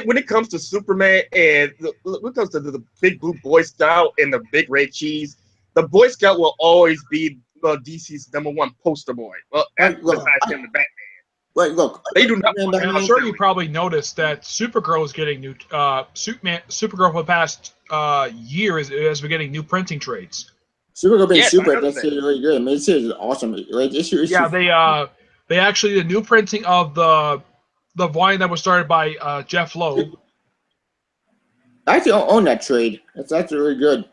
when it comes to Superman and when it comes to the big blue Boy Scout and the big red cheese, the Boy Scout will always be DC's #1 poster boy. Well, Look, besides him, the Batman. Wait, look. They do not Batman, want And I'm sure you probably noticed that Supergirl is getting new. Supergirl for the past year has been getting new printing trades. Supergirl being Yes, I super. noticed That's that. really good. I mean, this series is awesome. Like issue. Yeah, they actually did a new printing of the volume that was started by Jeff Loeb. I actually own that trade. That's actually really good.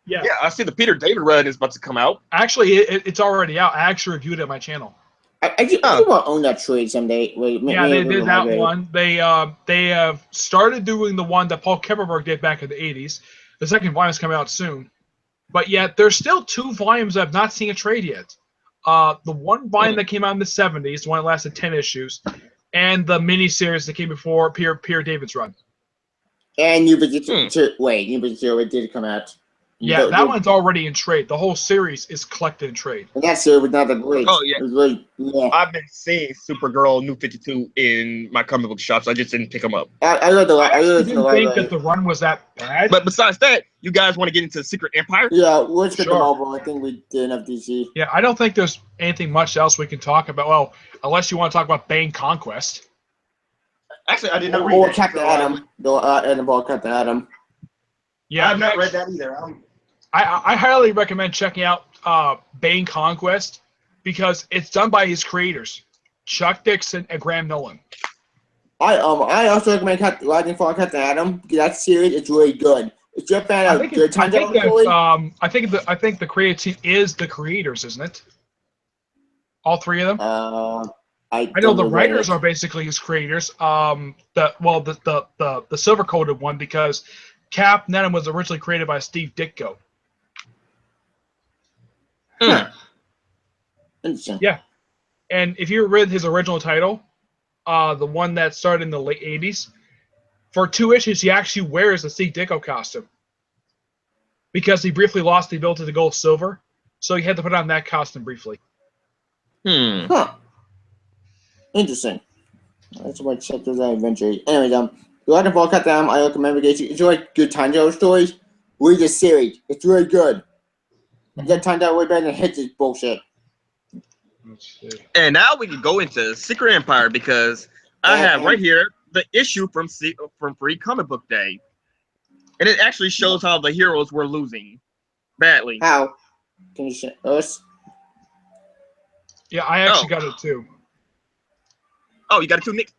Yeah, Yeah, I see the Peter David run is about to come out. actually, it's already out. I actually reviewed it on my channel. I do want to own that trade someday. Wait, Yeah, they did that one. They have started doing the one that Paul Kemperberg did back in the 80s. The second volume is coming out soon. But yet, there's still 2 volumes that I've not seen a trade yet. The one volume that came out in the 70s, the one that lasted 10 issues, and the miniseries that came before Peter David's run. And New Position. Wait, New Position did come out. Yeah, that one's already in trade. The whole series is collected in trade. And that series was not that great. Oh, yeah. It was really, yeah. I've been seeing Supergirl New 52 in my comic book shops. I just didn't pick them up. I read the. I I actually read the didn't think that library. the run was that bad. But besides that, you guys want to get into Secret Empire? Yeah, let's get the Sure. Marvel. I think we did enough DC. Yeah, I don't think there's anything much else we can talk about. Well, unless you want to talk about Bane Conquest. Actually, I did not read Or that. Captain so, Atom. And about Captain Atom. Yeah, I've not read that either. I highly recommend checking out Bane Conquest because it's done by his creators, Chuck Dixon and Graham Nolan. I also recommend Rising for Captain Atom. That series is really good. If you're a fan of good time story, I think the creative team is the creators, isn't it? All 3 of them. I know the writers are basically his creators. The silver coated one because Cap Atom was originally created by Steve Ditko. Interesting. Yeah, and if you read his original title, the one that started in the late 80s, for 2 issues he actually wears the Steve Ditko costume because he briefly lost the ability to go silver, so he had to put on that costume briefly. Huh. Interesting. That's why I check those out eventually. Anyway, Rising for Captain Atom, I recommend it. If you like good time travel stories, read this series. It's really good. That time travel way better than Hitch's bullshit. Let's see. And now we can go into Secret Empire because I have right here the issue from Free Comic Book Day, and it actually shows how the heroes were losing badly. How? Can you show us? Yeah, I actually got it too. Oh, you got it too, Nick?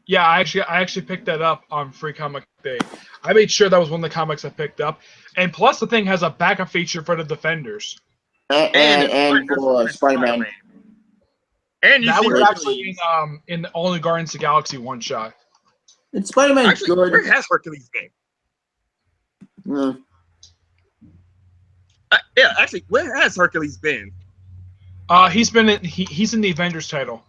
Yeah, I actually picked that up on Free Comic Day. I made sure that was one of the comics I picked up, and plus the thing has a backup feature for the Defenders. And for Spider-Man. And you That see was Hercules. actually in the All New Guardians of the Galaxy one shot. And Spider-Man Actually, good. where has Hercules been? Yeah, actually, where has Hercules been? He's in the Avengers title.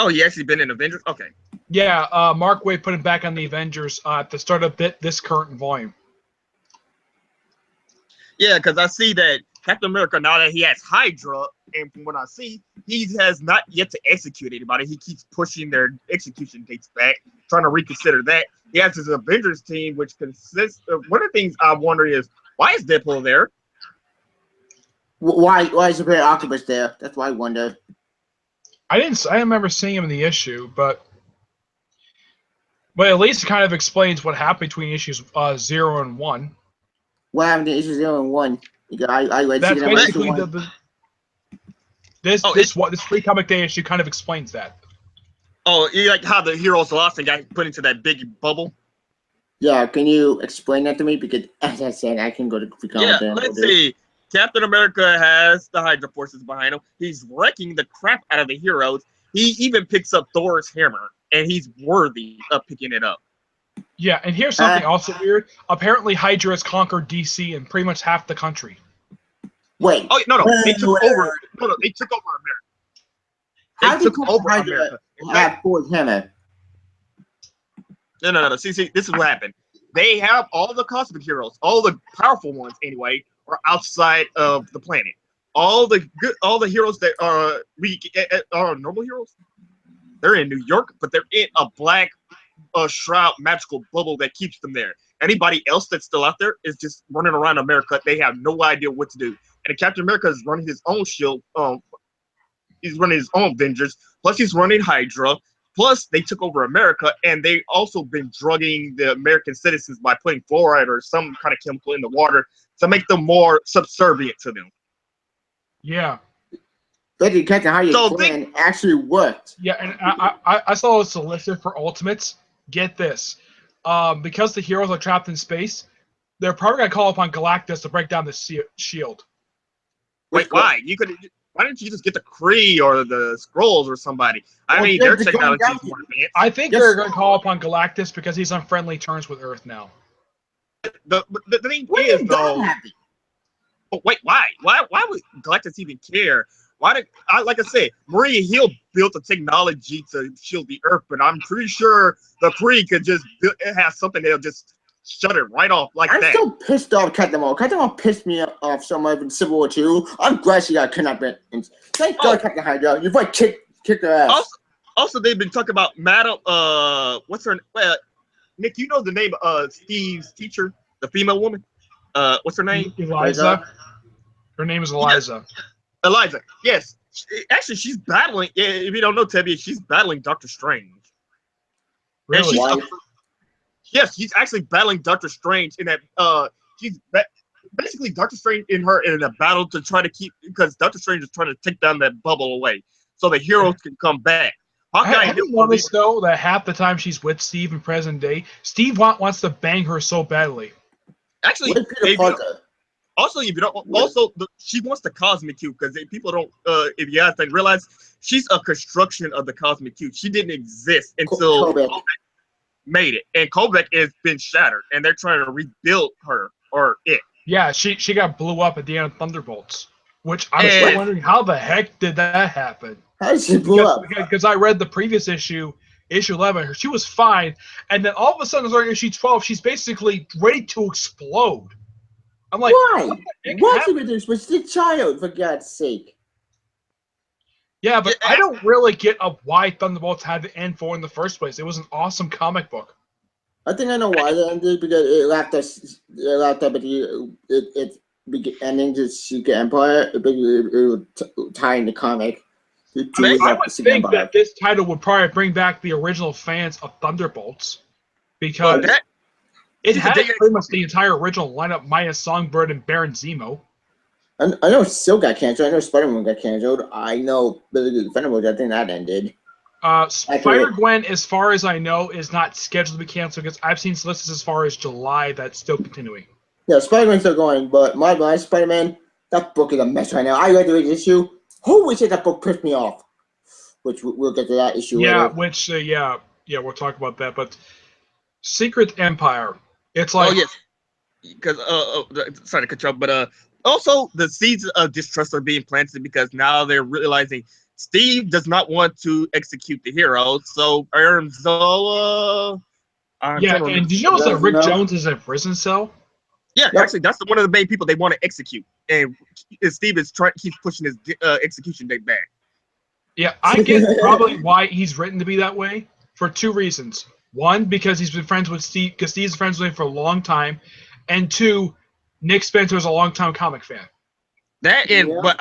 Oh, he actually been in Avengers? Okay. Yeah, Mark Waid put him back on the Avengers at the start of this current volume. Yeah, because I see that Captain America, now that he has Hydra, and from what I see, he has not yet to execute anybody. He keeps pushing their execution dates back, trying to reconsider that. He has his Avengers team, which consists of one of the things I wonder is, why is Deadpool there? Why is Superior Octopus there? That's why I wonder. I didn't remember seeing him in the issue, but at least it kind of explains what happened between issues 0 and 1. What happened to issue 0 and 1? I read That's Secret Empire issue basically 1. this free comic day issue kind of explains that. Oh, you like how the heroes lost and got put into that big bubble? Yeah, can you explain that to me? Because as I said, I can go to free comic. Yeah, let's see. Captain America has the Hydra forces behind him. He's wrecking the crap out of the heroes. He even picks up Thor's hammer, and he's worthy of picking it up. Yeah, and here's something also weird. Apparently, Hydra has conquered DC and pretty much half the country. Wait. Oh no, they took over. No, they took over America. How They did took over Hydra America. have Thor's hammer? No. See, this is what happened. They have all the cosmic heroes, all the powerful ones anyway, are outside of the planet. All the heroes that are weak are normal heroes. They're in New York, but they're in a black shroud magical bubble that keeps them there. Anybody else that's still out there is just running around America. They have no idea what to do. And Captain America is running his own shield. He's running his own Avengers. Plus, he's running Hydra. Plus, they took over America, and they also been drugging the American citizens by putting fluoride or some kind of chemical in the water to make them more subservient to them. Yeah. But you catch how your plan actually worked. Yeah, and I saw a solicitor for Ultimates. Get this. Because the heroes are trapped in space, they're probably going to call upon Galactus to break down the shield. Wait, why? Why didn't you just get the Kree or the Skrulls or somebody? I mean, their technology is more advanced. I think they're going to call upon Galactus because he's on friendly terms with Earth now. The thing is, though. Oh, wait, why? Why would Galactus even care? Like I said, Maria Hill built a technology to shield the Earth, but I'm pretty sure the Kree could just have something that'll just shut it right off like that. I'm so pissed off Captain Marvel. Captain Marvel pissed me off so much in Civil War 2. I'm glad she got kidnapped. Thank God, Captain Hydra. You've like kicked her ass. Also, they've been talking about Madam. What's her? Nick, you know the name of Steve's teacher, the female woman. What's her name? Eliza. Her name is Eliza. Yeah. Eliza. Yes. Actually, she's battling. If you don't know, Tebby, she's battling Doctor Strange. Really? Yes, she's actually battling Doctor Strange in that. She's basically Doctor Strange in a battle to try to keep, because Doctor Strange is trying to take down that bubble away, so the heroes can come back. Have you noticed though that half the time she's with Steve in present day, Steve wants to bang her so badly. Actually, also, if you don't, she wants the cosmic cube, because people don't. If you guys didn't realize, she's a construction of the cosmic cube. She didn't exist until Kobach made it, and Kobach has been shattered, and they're trying to rebuild her or it. Yeah, she got blew up at the end of Thunderbolts, which I'm still wondering how the heck did that happen. How did she blow up? Because I read the previous issue 11, she was fine, and then all of a sudden, starting issue 12, she's basically ready to explode. I'm like, why? Why should we do this? She's a child, for God's sake. Yeah, but I don't really get why Thunderbolts had to end for in the first place. It was an awesome comic book. I think I know why they ended, because it left us. It left up at it ending to Secret Empire. It was tying the comic. I would think that this title would probably bring back the original fans of Thunderbolts, because it has pretty much the entire original lineup minus Songbird and Baron Zemo. I know Silk got canceled. I know Spider-Man got canceled. I know the Thunderbolts. I think that ended. Spider-Gwen, as far as I know, is not scheduled to be canceled, because I've seen lists as far as July that's still continuing. Yeah, Spider-Man's still going, but my Spider-Man, that book is a mess right now. I read the issue. Holy shit, that book pissed me off. Which we'll get to that issue later. We'll talk about that. But Secret Empire, it's like... Oh, yes. Because, sorry to cut you off, but also the seeds of distrust are being planted, because now they're realizing Steve does not want to execute the heroes, so Aaron Zola... and did you notice that Rick Jones is in a prison cell? Yeah, actually, that's one of the main people they want to execute, and Steve keeps pushing his execution date back. Yeah, I get probably why he's written to be that way, for two reasons. One, because he's been friends with Steve, because Steve's friends with him for a long time, and two, Nick Spencer is a long-time comic fan. That and Yeah. but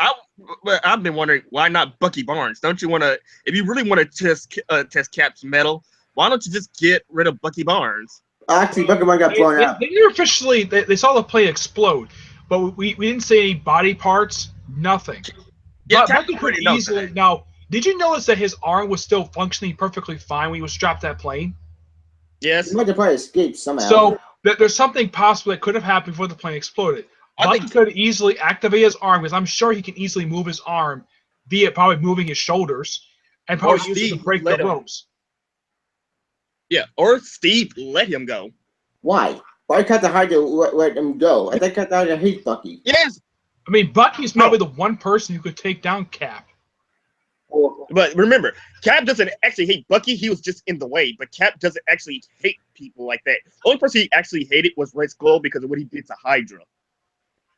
I've been wondering why not Bucky Barnes? Don't you want to? If you really want to test Cap's metal, why don't you just get rid of Bucky Barnes? Actually, Pokemon got blown up. They never officially they saw the plane explode, but we didn't see any body parts, nothing. Yeah, But Cap Bucky could already knows easily that. now. Did you notice that his arm was still functioning perfectly fine when he was strapped to that plane? He Yes, might have probably escaped somehow. So there's something possible that could have happened before the plane exploded. I Bucky think could easily activate his arm because I'm sure he can easily move his arm, be it probably moving his shoulders, and or probably use it to Steve break the let him. ropes. Yeah, or Steve let him go. Why? Why can't the Hydra let him go? I think the Hydra hates Bucky. Yes, I mean, Bucky's No. probably the one person who could take down Cap. but remember, Cap doesn't actually hate Bucky. He was just in the way. But Cap doesn't actually hate people like that. The only person he actually hated was Red Skull because of what he did to Hydra.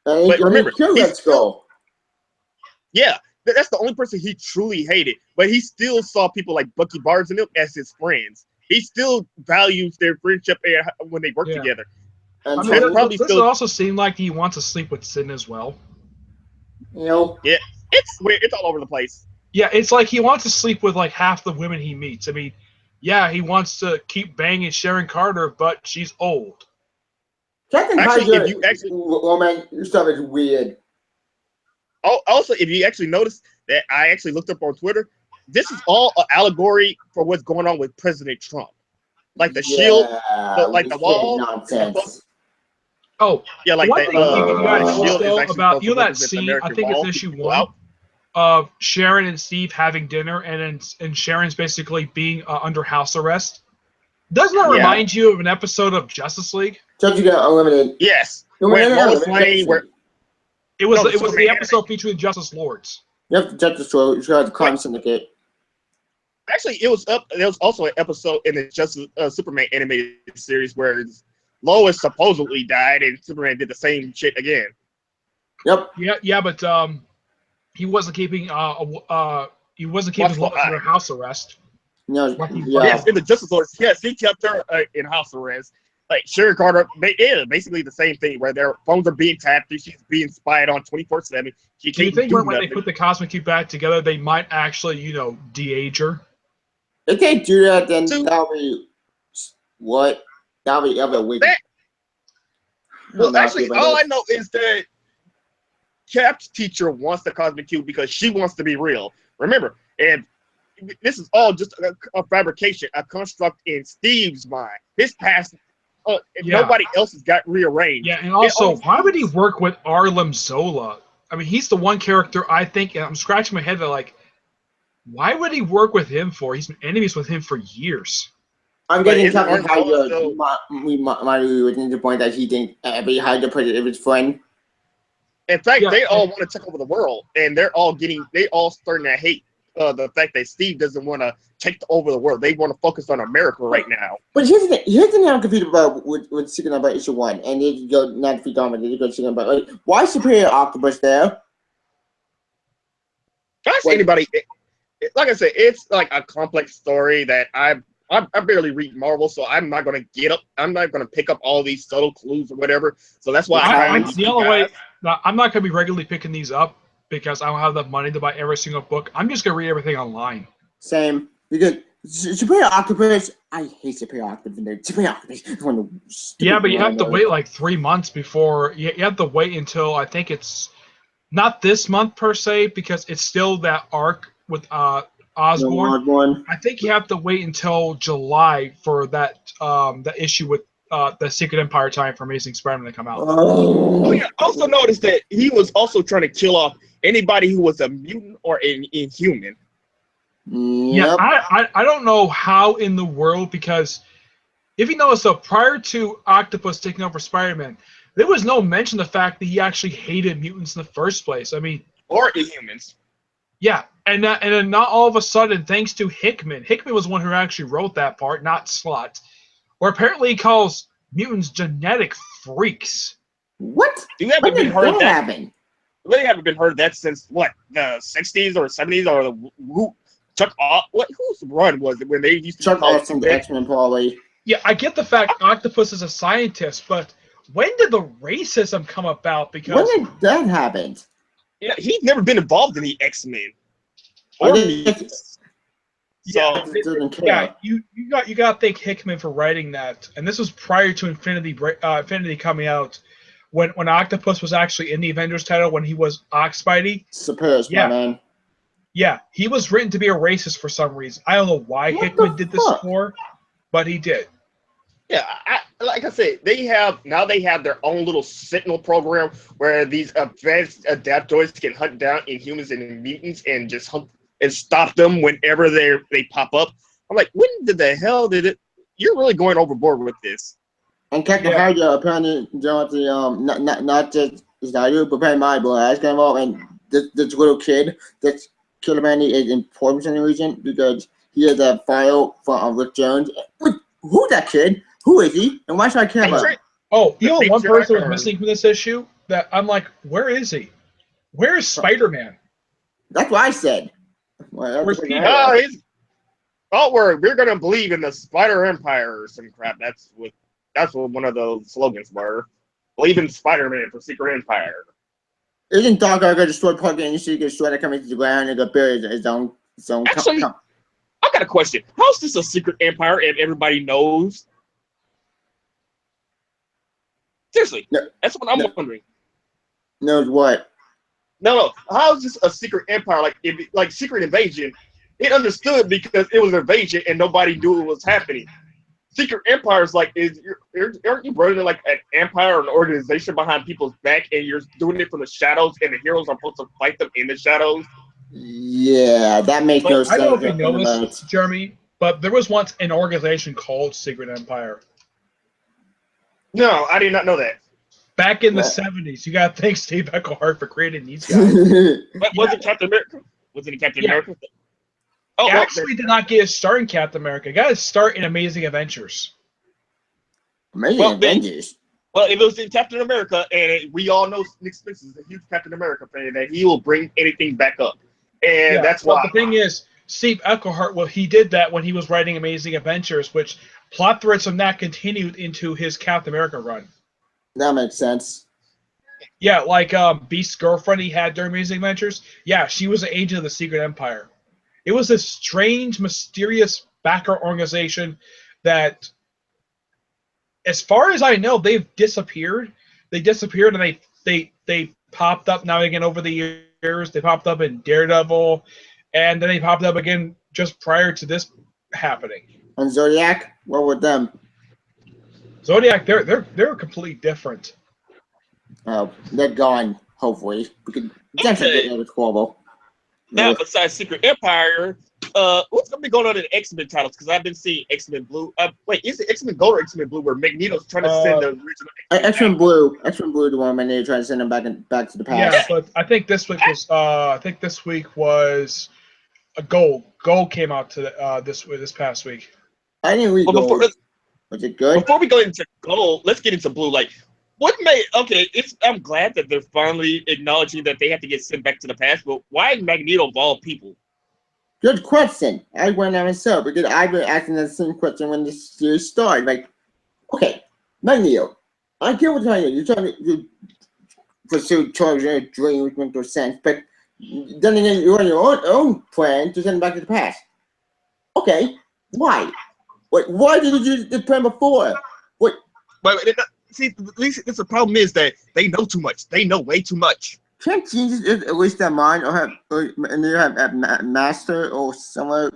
And But remember, he killed he's Red Skull. Yeah, that's the only person he truly hated. But he still saw people like Bucky Barnes and them as his friends. He still values their friendship when they work Yeah. together. And I That's mean, probably this still- also seem like he wants to sleep with Sin as well. you know, It's weird. It's all over the place. Yeah, it's like he wants to sleep with like half the women he meets. I mean, yeah, he wants to keep banging Sharon Carter, but she's old. Captain Actually, Hydra if you actually- woman stuff is weird. Also, if you actually notice that I actually looked up on Twitter, this is all an allegory for what's going on with President Trump. Like the shield, like the this wall. nonsense. Oh, Yeah, like one that. thing you gotta the notice shield is though actually about supposed to that represent the scene, I American think it's wall. issue People one out. of Sharon and Steve having dinner, and Sharon's basically being under house arrest. Doesn't that Yeah. remind you of an episode of Justice League? Judge got unlimited. Yes. No, Where no, no, Lois no, Lane, where It was No, it was the Superman. episode featuring Justice Lords. You have to judge the story. You have the crime syndicate. actually it was up. There was also an episode in the Justice Superman animated series where Lois supposedly died and Superman did the same shit again. Yep. Yeah, but he wasn't keeping Lois Watchful eye. under house arrest. No, Like he- yeah. Yes, in the Justice Lords, yes, he kept her in house arrest. Like Sharon Carter, basically the same thing where their phones are being tapped, she's being spied on 24/7. She Do you can't think do when they nothing. put the Cosmic Cube back together, they might actually, de-age her? If they do that, then So- that'll be what? That'll be other week. That- Well, actually, all I know is that Cap's teacher wants the Cosmic Cube because she wants to be real. Remember, and this is all just a fabrication, a construct in Steve's mind. His past, Yeah. nobody else has got rearranged. Yeah, and also, always- why would he work with Arlem Zola? I mean, he's the one character I think, and I'm scratching my head, that like, why would he work with him for? He's been enemies with him for years. I'm But getting isn't Captain Arnold Hydra. still- Might to the point that he thinks every Hydra put it in his friend. In fact, Yeah. they all want to take over the world, and they all starting to hate the fact that Steve doesn't want to take over the world. They want to focus on America right now. But here's the thing I'm confused about with speaking about issue 1, and they go not to be dominant, they go speaking about like, why is Superior Octopus there? Ask Wait. anybody. Like I said, it's like a complex story that I barely read Marvel, so I'm not gonna get up. I'm not gonna pick up all these subtle clues or whatever. So that's why The only way, I'm not going to be regularly picking these up because I don't have enough money to buy every single book. I'm just going to read everything online. Same. Because Superior Octopus, I hate Superior Octopus. Superior Octopus is one of the stupid Yeah, but you have to ones. wait like 3 months before. You have to wait until I think it's not this month per se because it's still that arc with Osborn. One. I think you have to wait until July for that the issue with the Secret Empire time for Amazing Spider-Man to come out. Oh, yeah. Also noticed that he was also trying to kill off anybody who was a mutant or an inhuman. Yeah, Yep. I don't know how in the world, because if you notice, so prior to Octopus taking over Spider-Man, there was no mention of the fact that he actually hated mutants in the first place. I mean, Or inhumans. yeah, and then not all of a sudden, thanks to Hickman. Hickman was the one who actually wrote that part, not Slott. Where apparently he calls mutants genetic freaks. What? You When haven't did been heard that that. happen? Really haven't been heard that since what, the 60s or 70s, or who Chuck? Whose run was it when they used to Chuck call Austin, the X-Men, probably. Yeah, I get the fact Octopus is a scientist, but when did the racism come about? When Because did that happen? Yeah, he's never been involved in the X-Men I or think- mutants. So Doesn't care. Yeah, you got to thank Hickman for writing that, and this was prior to Infinity coming out, when Octopus was actually in the Avengers title when he was Ox Spidey. Superior's Yeah. my man. Yeah, he was written to be a racist for some reason. I don't know why What Hickman the did this fuck? for, but he did. yeah, like I said, they have their own little Sentinel program where these advanced adaptoids can hunt down Inhumans and mutants and just hunt and stop them whenever they pop up. I'm like, when the hell did it? You're really going overboard with this. And Captain Yeah. Hydra apparently joined the not just Snyder, but apparently my boy has got involved, and this little kid that's Killer Mandy is important in the region because he has a file from Rick Jones. Who's that kid? Who is he? And why should I care about him? Oh, you know, The one picture person I was heard. missing from this issue that I'm like, where is he? Where is Spider-Man? That's what I said. Well, Where's that's Peter? what I- Don't worry, we're gonna believe in the Spider Empire or some crap. That's what one of the slogans were. Believe in Spider-Man for Secret Empire. Isn't Doc Ock destroyed Parker and you see get destroyed coming to the ground and got buried his own Actually, I got a question. How's this a secret empire and everybody knows? Seriously, No, that's what I'm no. wondering. knows what? No. How is this a secret empire? Like Secret Invasion, it understood because it was an invasion and nobody knew what was happening. Secret Empire is like, aren't you running like an empire or an organization behind people's back and you're doing it from the shadows and the heroes are supposed to fight them in the shadows? Yeah, that makes no sense. I don't know if you know about this, Jeremy, but there was once an organization called Secret Empire. No, I did not know that. Back in the Yeah. 70s, you got to thank Steve Eckhart for creating these guys. it. But was it Captain America? Was it Captain Yeah. America? He well, actually did not get his start in Captain America. He got his start in Amazing Adventures. Amazing Well, Avengers. Well, if it was in Captain America, and we all know Nick Spencer is a huge Captain America fan, that he will bring anything back up, and Yeah, that's but why. the thing is, Steve Eckhart, well, he did that when he was writing Amazing Adventures, which plot threads from that continued into his Captain America run. That makes sense. Yeah, like Beast's girlfriend he had during Amazing Adventures. Yeah, she was an agent of the Secret Empire. It was this strange, mysterious backer organization that, as far as I know, they've disappeared. They disappeared and they popped up now again over the years. They popped up in Daredevil, and then they popped up again just prior to this happening. And Zodiac, what with them? Zodiac, they're completely different. They're gone, hopefully. Because Okay. it was horrible. Now, besides Secret Empire, what's gonna be going on in the X-Men titles? Because I've been seeing X-Men Blue. Wait, is it X-Men Gold or X-Men Blue? Where Magneto's trying to send the original X-Men Blue. X-Men Blue, the one when they try to send them back to the past. Yeah, but I think this week was a Gold. Gold came out to this past week. I didn't read Well, Gold. Was it good? Before we go into Gold, let's get into Blue. Like, what made I'm glad that they're finally acknowledging that they have to get sent back to the past. But why Magneto of all people? Good question. I went on myself because I've been asking the same question when this series started. Like, okay, Magneto, I get what you're trying to pursue towards your dream, which makes no sense. But then again, you're on your own plan to send him back to the past. Okay, why? Why did you do the plan before? But see, at least the problem is that they know too much. They know way too much. Can't Jesus at least their mind and they have a master or someone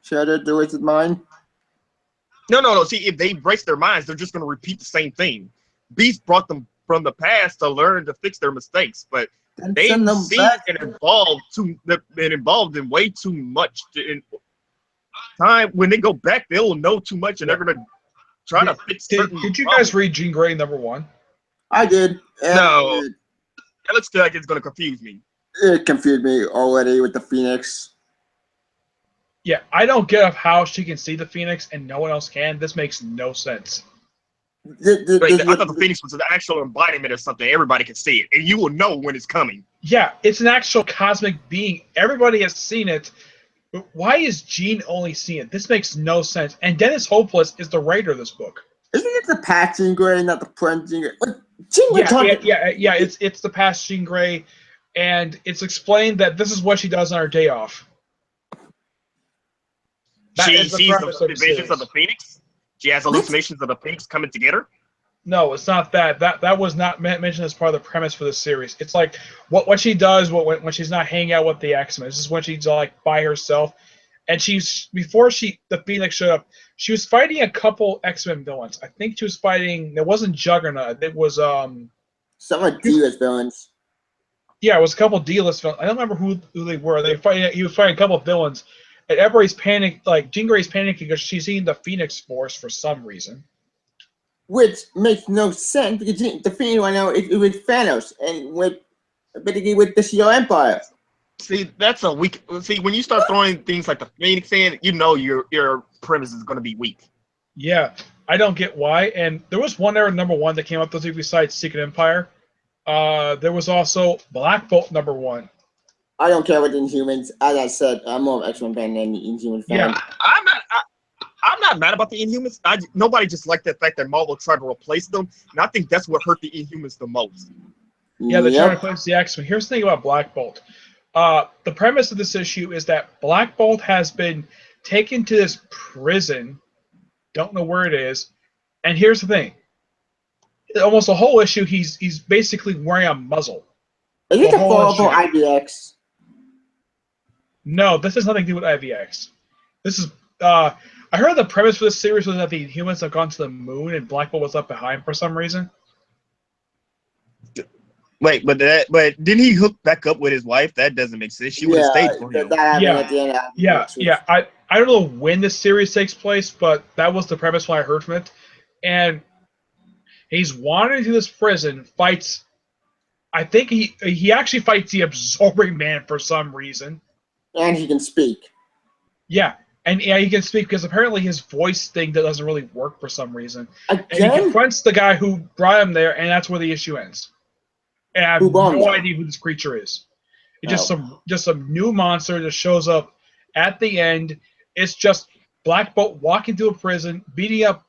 share the waste of mind? No. See, if they embrace their minds, they're just going to repeat the same thing. Beast brought them from the past to learn to fix their mistakes, but they Send them see back. and involved in way too much. In time when they go back, they will know too much, and they're going to try to fix. Did you guys read Jean Grey #1? I did. And No. That looks like it's going to confuse me. It confused me already with the Phoenix. Yeah, I don't get how she can see the Phoenix and no one else can. This makes no sense. I thought the Phoenix was an actual embodiment of something. Everybody can see it, and you will know when it's coming. Yeah, it's an actual cosmic being. Everybody has seen it. But why is Jean only seeing it? This makes no sense. And Dennis Hopeless is the writer of this book. Isn't it the patching gray, not the present Jean Grey? Jean Grey Yeah, it's the past Jean Grey, and it's explained that this is what she does on her day off. That She is the sees premise the of the visions series. of the Phoenix. She has hallucinations of the Phoenix coming together. No, it's not that. That was not mentioned as part of the premise for the series. It's like what she does when she's not hanging out with the X-Men. This is when she's like by herself, and she's before the Phoenix showed up. She was fighting a couple X-Men villains. I think she was fighting. It wasn't Juggernaut. It was Some of Diva's villains. Yeah, it was a couple D-list villains. I don't remember who they were. He was fighting a couple of villains, and everybody's panicked. Like Jean Grey's panicking because she's seen the Phoenix Force for some reason. Which makes no sense because the Phoenix right now is with Thanos and basically with the Shield Empire. See, that's a weak. See, when you start throwing things like the Phoenix in, you know your premise is going to be weak. Yeah, I don't get why. And there was one era #1 that came up this week besides Secret Empire. There was also Black Bolt #1. I don't care about the Inhumans. As I said, I'm more of X-Men fan than the Inhuman fan. Yeah. I'm not mad about the Inhumans. Nobody just liked the fact that Marvel tried to replace them, and I think that's what hurt the Inhumans the most. Yeah, they're trying to replace the X-Men. Here's the thing about Black Bolt. The premise of this issue is that Black Bolt has been taken to this prison. Don't know where it is. And here's the thing. Almost the whole issue, he's basically wearing a muzzle. Is it The the whole fall for issue. IVX? No, this has nothing to do with IVX. This is I heard the premise for this series was that the humans have gone to the moon and Black Bolt was left behind for some reason. Wait, but didn't he hook back up with his wife? That doesn't make sense. She would have stayed for him. That happened Yeah. at the end of Yeah. I don't know when this series takes place, but that was the premise when I heard from it. And he's wandering through this prison, fights. I think he actually fights the Absorbing Man for some reason. And he can speak. Yeah, and yeah, he can speak because apparently his voice thing doesn't really work for some reason. And he Again? confronts the guy who brought him there, and that's where the issue ends. And I have Who brought him no there? idea who this creature is. It's Oh. just some new monster that shows up at the end. It's just Black Bolt walking through a prison, beating up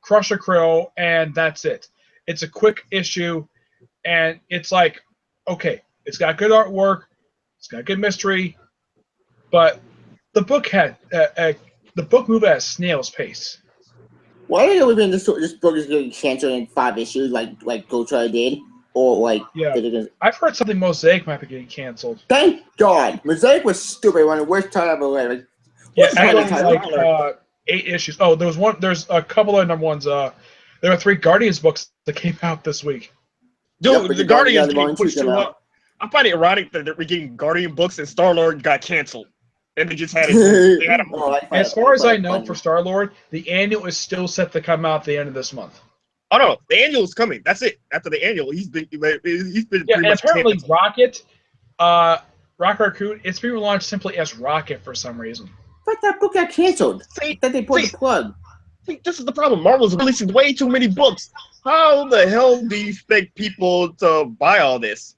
Crusher Crow, and that's it. It's a quick issue, and it's like, okay, it's got good artwork, it's got good mystery, but the book had the book moved at a snail's pace. Why do you think this book is getting canceled in 5 issues like Ghost Rider did? Or like Yeah, I've heard something Mosaic might be getting canceled. Thank God. Mosaic was stupid. One of the worst titles I've ever read. Like, Yeah, what's the actually, title? like 8 issues. Oh, there's a couple of #1s. There were 3 Guardians books that came out this week. Dude, Yep, but the the Guardians Guardians getting one pushed took too them up. I find it ironic that we're getting Guardian books and Star-Lord got canceled. And they just had it. They had a movie. Oh, I find As it- far as I find it know, funny. for Star-Lord, the annual is still set to come out at the end of this month. Oh no, the annual is coming. That's it. After the annual, he's been Yeah, pretty and much apparently canceled. Rocket Raccoon, it's being launched simply as Rocket for some reason. But that book got canceled. See, That they pulled the plug. see, this is the problem. Marvel's releasing way too many books. How the hell do you expect people to buy all this?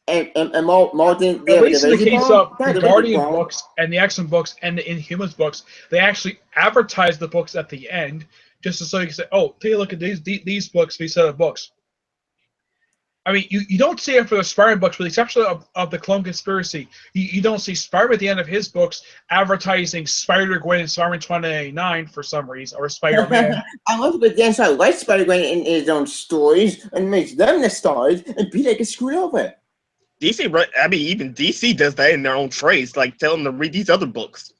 And Martin, At least in the case of the Guardian books. books and the X-Men books and the Inhumans books, they actually advertise the books at the end just so you can say, oh, take a look at these books, these set of books. I mean, you don't see it for the Spider-Man books, with the exception of the Clone Conspiracy. You don't see Spider-Man at the end of his books advertising Spider-Gwen and Spider-Man 2099 for some reason, or Spider-Man. I love it, Dan Slott likes Spider-Man in his own stories and makes them the stars, and Peter gets screwed over. DC, I mean, even DC does that in their own trades, like tell them to read these other books.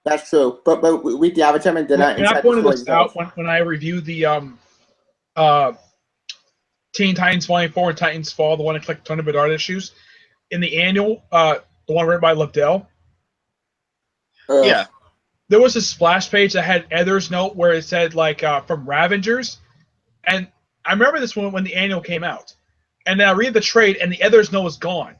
That's true, but with the advertisement, they're not And I inside the pointed stories this out themselves. when I reviewed the Teen Titans Volume 4 and Titans Fall, the one that collected 200 Bedard issues. In the annual, the one written by Liddell, Yeah. there was a splash page that had Ether's note where it said, like, from Ravengers. And I remember this one when the annual came out. And then I read the trade, and the Ether's note was gone.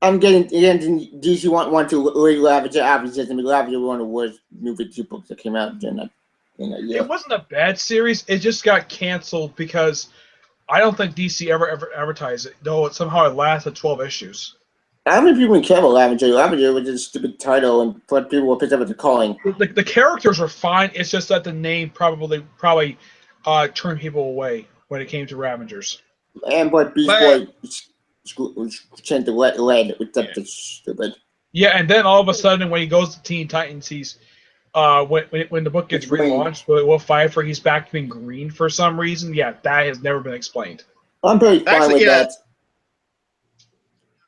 I'm getting DC want to really Ravager averages, and Ravager one of the worst new 52 books that came out during that year. It wasn't a bad series. It just got canceled because I don't think DC ever advertised it, though it somehow it lasted 12 issues. How many people care about Ravager? Ravager was just a stupid title, and people were pissed off at the calling. The characters were fine. It's just that the name probably turned people away when it came to Ravengers. And but Beast But- Boy change the lead. That's stupid. Yeah, and then all of a sudden, when he goes to Teen Titans, he's when the book gets It's green. relaunched, Will Pfeiffer, he's back to being green for some reason. Yeah, that has never been explained. I'm pretty fine Actually, with yeah. that.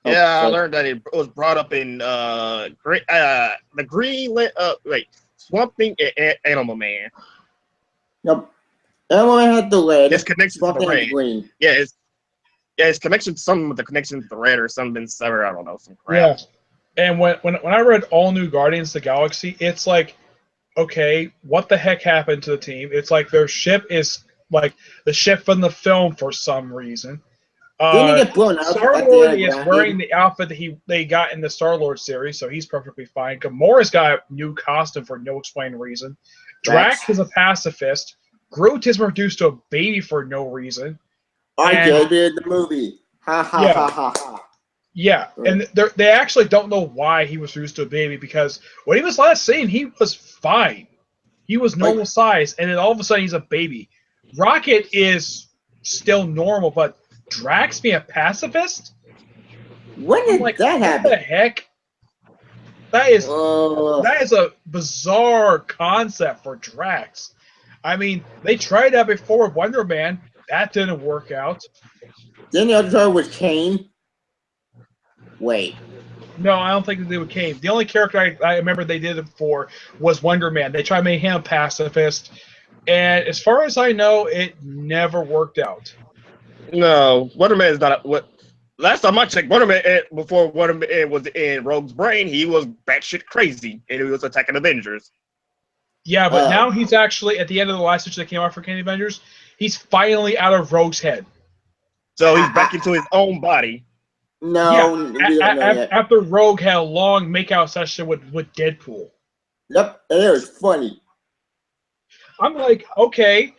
Yeah, I sorry. learned that it was brought up in the Swamp Thing and Animal Man. Yep. Everyone had the lead. His connection to Swamp the Thing had red. green. Yeah, his connection, some with the connection to the red or something been severed. I don't know, some crap. Yeah, and when I read All New Guardians of the Galaxy, it's like, okay, what the heck happened to the team? It's like their ship is like the ship from the film for some reason. Didn't he get blown up? Star-Lord is wearing the outfit that they got in the Star-Lord series, so he's perfectly fine. Gamora's got a new costume for no explained reason. Drax is a pacifist. Groot is reduced to a baby for no reason. I did the movie. Ha ha Yeah. ha ha ha. Yeah, and they actually don't know why he was reduced to a baby, because when he was last seen, he was fine. He was normal size, and then all of a sudden he's a baby. Rocket is still normal, but Drax being a pacifist? When did that happen? What the heck? That is a bizarre concept for Drax. I mean, they tried that before with Wonder Man. That didn't work out. Then the other time was Kane. Wait. No, I don't think they did with Kane. The only character I remember they did it for was Wonder Man. They tried to make him a pacifist, and as far as I know, it never worked out. No, Wonder Man is not what. Last time I checked, Wonder Man before Wonder Man was in Rogue's brain, he was batshit crazy, and he was attacking Avengers. Yeah, but now he's actually at the end of the last issue that came out for Kane Avengers. He's finally out of Rogue's head. So he's back into his own body. No, we don't know yet. After Rogue had a long makeout session with Deadpool. Yep, it was funny. I'm like, okay,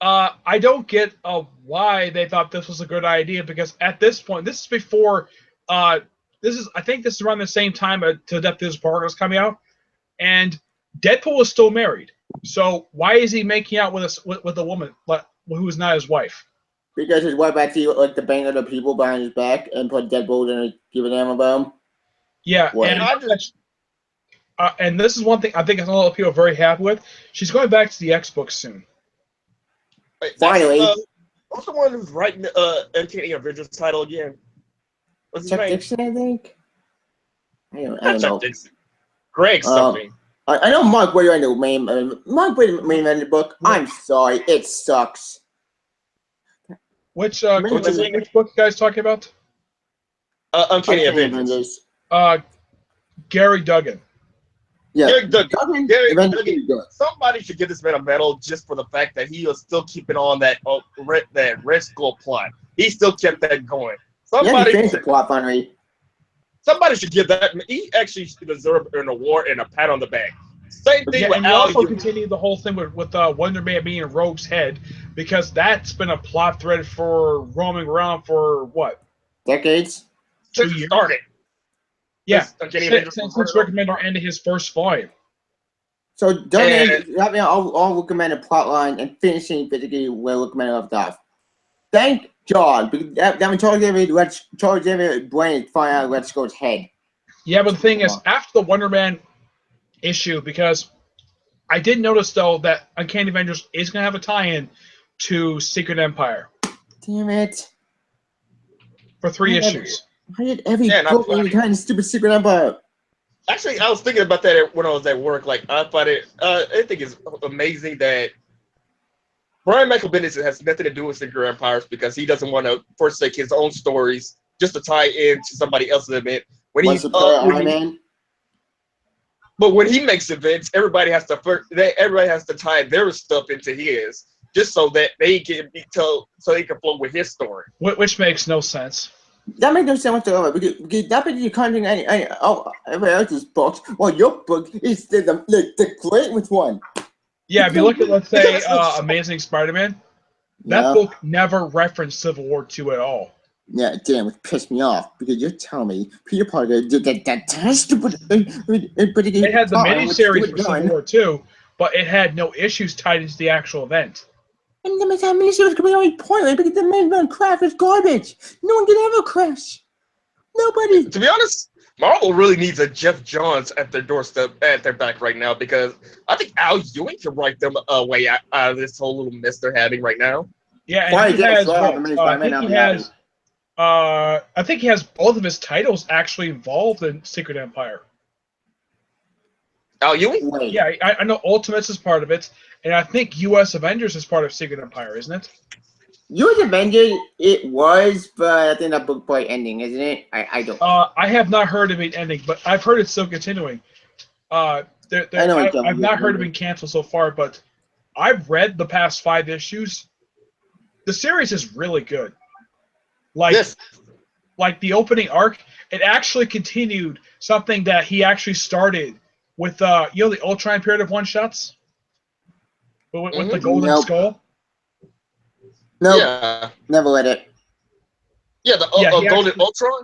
I don't get why they thought this was a good idea, because at this point, this is before, I think this is around the same time to Death Is Park was coming out, and Deadpool was still married. So why is he making out with a woman who is not his wife? Because his wife actually like to bang other people behind his back and put Deadpool in and give an ammo bomb. Yeah, and this is one thing I think a lot of people are very happy with. She's going back to the X-Books soon. Finally. What's the one who's writing the Uncanny Avengers title again? What's his Chuck name? Dixon, I think. I don't know. Dixon. Greg something. I know Mark Waid in the main book. I'm sorry, it sucks. Which book you guys talking about? Uncanny Avengers. Gary Duggan. Yeah. Gary Duggan. Somebody should give this man a medal just for the fact that he was still keeping on that Red Skull plot. He still kept that going. Somebody finished the plot finally. Somebody should give that. He actually deserved an award and a pat on the back. Same thing with and Al. You also continued the whole thing with Wonder Man being in Rogue's head, because that's been a plot thread for roaming around for what? Decades? 2 years. Started. Yeah, since Rick Remender ended his first volume. So having all recommended plot line and finishing physically where recommended left off. Thank God, because that Charles David brain find out Red Skull's head. Yeah, but the thing is, after the Wonder Man issue, because I did notice though that Uncanny Avengers is going to have a tie-in to Secret Empire. Damn it! For 3 issues. Why did every book any kind of stupid Secret Empire? Actually, I was thinking about that when I was at work. Like, I think it's amazing that Brian Michael Bendis has nothing to do with Secret Empires, because he doesn't want to forsake his own stories just to tie into somebody else's event. But when he makes events, everybody has to tie their stuff into his, just so that they can so they can flow with his story. Which makes no sense. That makes no sense whatsoever, because that means you can't do everybody else's books. Well, your book is the greatest one. Yeah, if you look at, let's say, Amazing Spider-Man, that book never referenced Civil War II at all. Yeah, damn, it pissed me off, because you're telling me Peter Parker did that stupid. It had the miniseries for Civil War II, but it had no issues tied into the actual event. And the miniseries could be only pointless because the main craft is garbage. No one can ever crash. Nobody. To be honest, Marvel really needs a Jeff Johns at their doorstep, at their back right now, because I think Al Ewing can write them a way out of this whole little mess they're having right now. Yeah, Why and he did has. Rob What, and Mace I Spider-Man think not he be has. I think he has both of his titles actually involved in Secret Empire. Al Ewing? Wait. Yeah, I know Ultimates is part of it, and I think U.S. Avengers is part of Secret Empire, isn't it? U.S. Avengers, it was, but I think that book probably ending, isn't it? I don't. I have not heard of it ending, but I've heard it's still continuing. I know it's I've not heard it being canceled so far, but I've read the past 5 issues. The series is really good. Yes. Like the opening arc, it actually continued something that he actually started with, the Ultron period of one-shots? With the Golden Nope. Skull? Nope. Yeah. Never read it. Yeah, the Golden Ultron?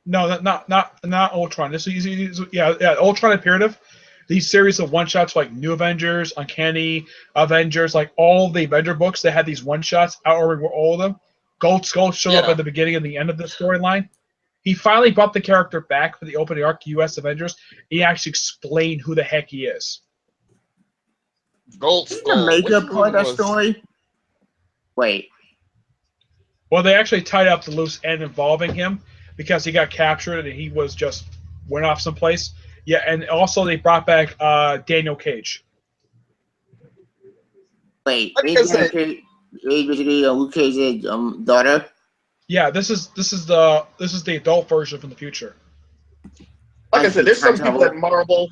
No, not Ultron. This is Ultron Imperative. These series of one shots like New Avengers, Uncanny Avengers, like all the Avenger books that had these one shots outlining all of them. Gold Skull showed up at the beginning and the end of the storyline. He finally brought the character back for the opening arc, U.S. Avengers. He actually explained who the heck he is. Gold Skull. Isn't the major part of that story? Wait. Well, they actually tied up the loose end involving him because he got captured and he was just went off someplace. Yeah, and also they brought back Daniel Cage. Wait. Like I said, Is basically Luke Cage's daughter? Yeah, this is the adult version from the future. Like I said, there's some people at Marvel.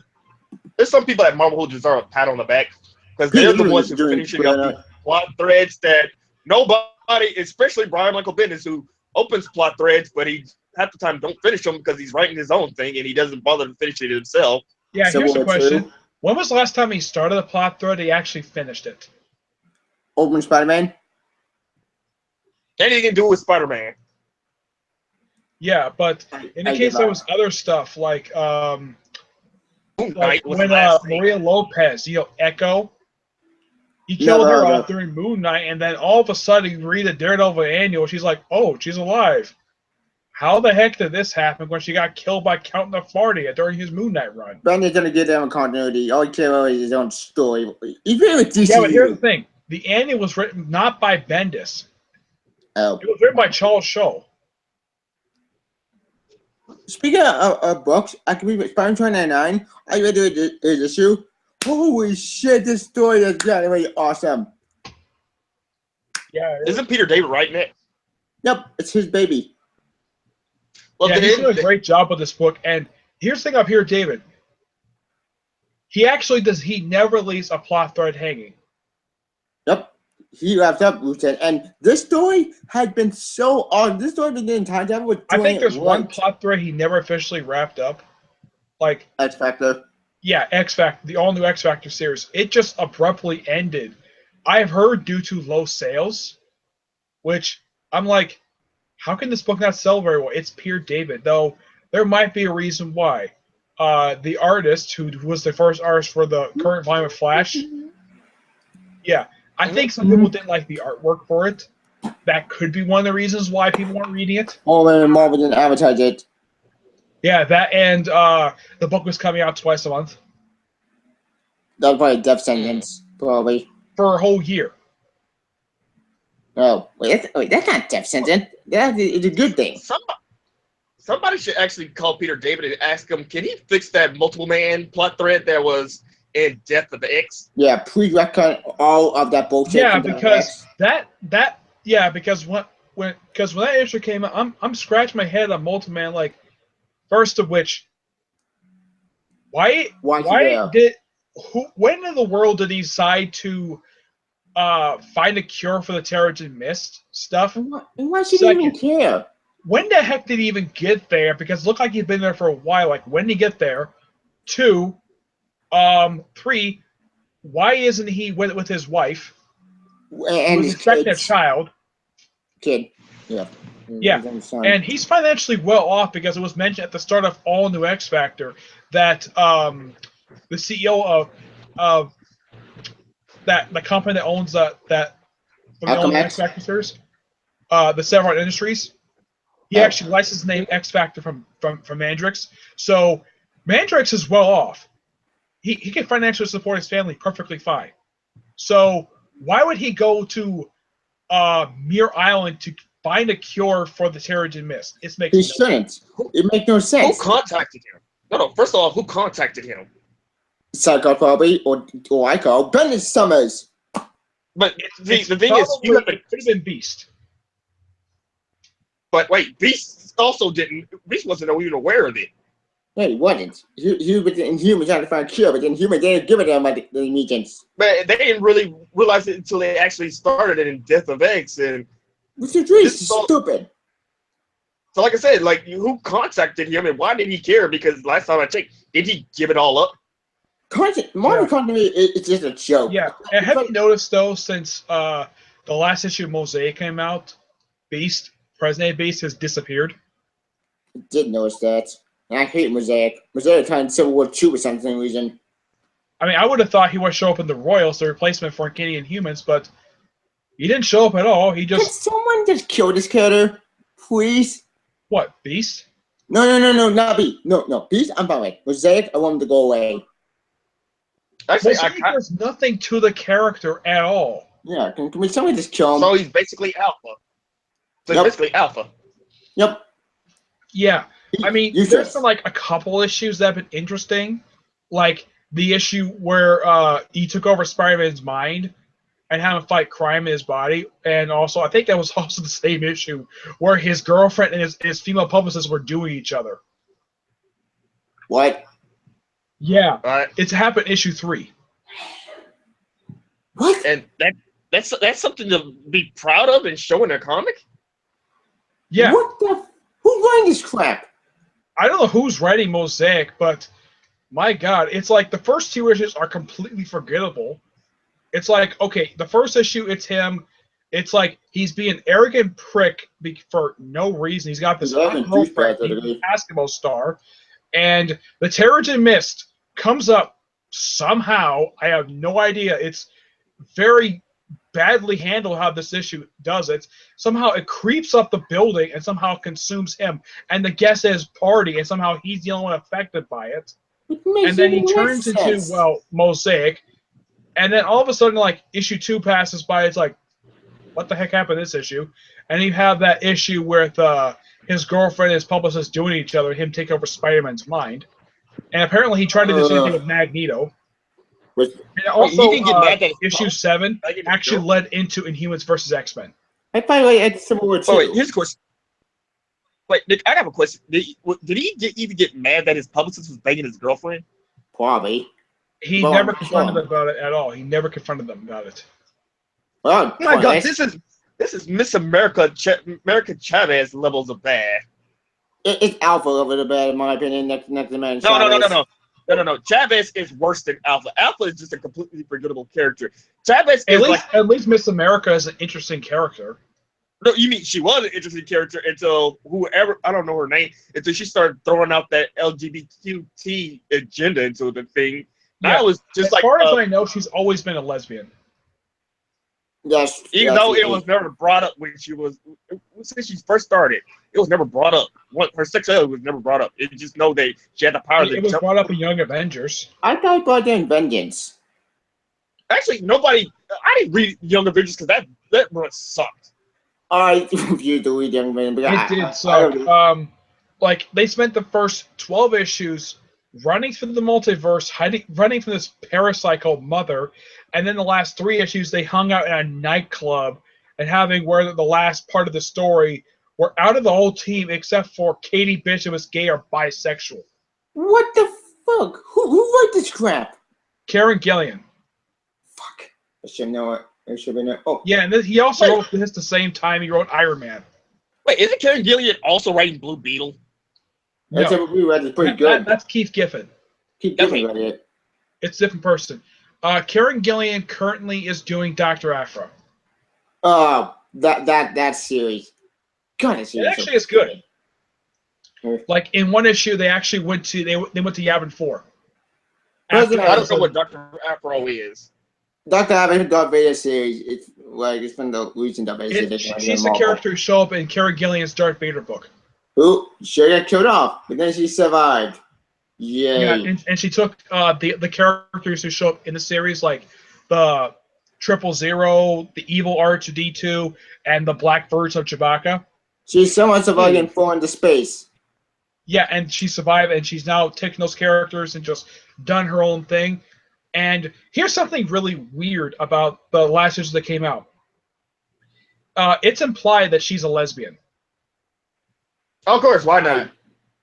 There's some people at Marvel who deserve a pat on the back because they're the ones who are finishing up the plot threads that nobody, especially Brian Michael Bendis, who opens plot threads, but he half the time don't finish them because he's writing his own thing and he doesn't bother to finish it himself. Yeah, here's the question: when was the last time he started a plot thread? He actually finished it. Open Spider-Man. Anything to do with Spider-Man. Yeah, but in the case there was other stuff like when Maria Lopez, Echo, he killed her off during Moon Knight, and then all of a sudden you read a Daredevil annual, she's like, oh, she's alive. How the heck did this happen when she got killed by Count Nefardia during his Moon Knight run? Bendis gonna get them a continuity. All he cares about is his own story. He's really with DC. Yeah, but here's the thing: the annual was written not by Bendis. Oh. It was written by Charles Shaw. Speaking of books, I can read Spider-Man 299. I read his issue. Holy shit, this story is really awesome. Yeah. Isn't Peter David writing it? Yep, it's his baby. Well, yeah, he's doing a great job with this book. And here's the thing up here, David. He never leaves a plot thread hanging. Yep. He wraps up Lieutenant. And this story had been so on. This story the entire time was I think there's one plot thread he never officially wrapped up. Like X Factor. Yeah, X Factor, the all new X Factor series. It just abruptly ended. I've heard due to low sales, which I'm like, how can this book not sell very well? It's Peter David, though there might be a reason why. The artist who was the first artist for the current volume of Flash, yeah, I think some people didn't like the artwork for it. That could be one of the reasons why people weren't reading it. Oh, and Marvel didn't advertise it. Yeah, that and the book was coming out twice a month. That was probably a death sentence, probably. For a whole year. Oh, wait, that's not death sentence. It's a good thing. Somebody should actually call Peter David and ask him, can he fix that multiple man plot thread that was in Death of the X? Yeah, please record all of that bullshit. Yeah, because because when that issue came out, I'm scratching my head on multiple man. Like, first of which, when in the world did he decide to find a cure for the Terrigen Mist stuff? Why should he even care? When the heck did he even get there? Because it looked like he'd been there for a while. Like, when did he get there? 2, 3, why isn't he with his wife? And he's expecting a child. Kid. Yeah. Yeah. And he's financially well off because it was mentioned at the start of All New X Factor that the CEO of that the company that owns that from the Alchemax? old X Factor series, the Severon Industries. He Oh. actually licensed the name X Factor from Mandrix. So Mandrix is well off. He can financially support his family perfectly fine. So why would he go to Muir Island to find a cure for the Terrigen Mist? It makes He no shouldn't. It makes no Who sense. contacted him? No. First of all, who contacted him? Psycho probably, or I call Bennett Summers. But the thing probably, is, you have to. it could have been Beast. But wait, Beast also didn't. Beast wasn't even aware of it. No, he wasn't. He was in humans trying to find a cure, but then humans didn't give it to him like the mutants. But they didn't really realize it until they actually started it in Death of X. And Which is really So- stupid. so, like I said, like who contacted him and why did he care? Because last time I checked, did he give it all up? Marvel Yeah. Continuity is just a joke. Yeah, and have you noticed though, since the last issue of Mosaic came out, Beast, Present Day Beast, has disappeared. Did notice that. And I hate Mosaic. Mosaic turned Civil War 2 for some reason. I mean, I would have thought he would show up in the Royals, the replacement for Canadian Humans, but he didn't show up at all. He Can just someone just kill this character? Please? what? Beast? No, not Beast. No. Beast, I'm fine with. Mosaic, I want him to go away. Actually, Mosaic does nothing to the character at all. Yeah, can we someone just kill him? so he's basically Alpha. So he's Yep. basically Alpha. Yep. Yeah, I mean, Useless. there's been like a couple issues that have been interesting, like the issue where he took over Spider-Man's mind and had him fight crime in his body, and also I think that was also the same issue where his girlfriend and his female publicist were doing each other. What? Yeah, Right. it's happened issue 3. What? And that's something to be proud of and show in a comic. Yeah, What the? Who's writing this crap? I don't know who's writing Mosaic, but my God, it's like the first 2 issues are completely forgettable. It's like, okay, the first issue, it's him. It's like he's being an arrogant prick for no reason. He's got this He's arrogant girlfriend, douchebag, he's literally. a basketball star, and the Terrigen Mist comes up somehow. I have no idea. It's very badly handled how this issue does it. Somehow it creeps up the building and somehow consumes him and the guests at his party, and somehow he's the only one affected by it. It makes And then he no turns sense. into, Mosaic. And then all of a sudden, like, issue 2 passes by. It's like, what the heck happened this issue? And you have that issue with his girlfriend and his publicist doing each other, him take over Spider-Man's mind. And apparently he tried to do the same thing with Magneto. Which- And also, he didn't get mad that issue 7 I get it, actually Joe. led into Inhumans versus X-Men. I by the way, at Civil War 2. Oh, wait, here's a question. Wait, Nick, I have a question. Did he even get mad that his publicist was banging his girlfriend? Probably. He Well, never I'm confronted sure. them about it at all. He never confronted them about it. Well, Oh my God, it's, this is Miss America America Chavez levels of bad. it's Alpha a little bit, in my opinion. Next to man. No. Chavez is worse than Alpha. Alpha is just a completely forgettable character. Chavez is At least Miss America is an interesting character. no, you mean she was an interesting character until whoever, I don't know her name, until she started throwing out that LGBTQT agenda into the thing. That was just As far as I know, she's always been a lesbian. Yes. even though it was never brought up when since she first started, it was never brought up. Her sexuality was never brought up. It just know that she had the power It was brought up in Young Avengers. I thought about in Vengeance. Actually, I didn't read Young Avengers because that run sucked. I reviewed the Weed Young Man, but It did suck. Like, they spent the first 12 issues running through the multiverse, running from this parasite called Mother, and then the last 3 issues they hung out in a nightclub and having where the last part of the story were out of the whole team except for Katie Bishop was gay or bisexual. What the fuck? Who wrote this crap? Karen Gillian. Fuck. I should know it. I should have known. Oh, Yeah, and he also wrote this the same time he wrote Iron Man. Wait, isn't Karen Gillian also writing Blue Beetle? that's No, what we read. It's pretty good. that's Keith Giffen. Keep giving about it. It's a different person. Karen Gillian currently is doing Dr. Aphra. That series. God, that series. It actually is good. Like in one issue, they actually went to Yavin 4. President- I don't know what Dr. Afro is. Dr. Abbott, Darth Vader series, it's been the reason Darth Vader She's the character who showed up in Kara Gillian's Darth Vader book. Who should get killed off, but then she survived. Yay. Yeah, and she took the characters who show up in the series, like the 000, the evil R2D2, and the black version of Chewbacca. She's someone surviving and falling into space. Yeah, and she survived, and she's now taken those characters and just done her own thing. And here's something really weird about the last issues that came out. It's implied that she's a lesbian. Of course, why not?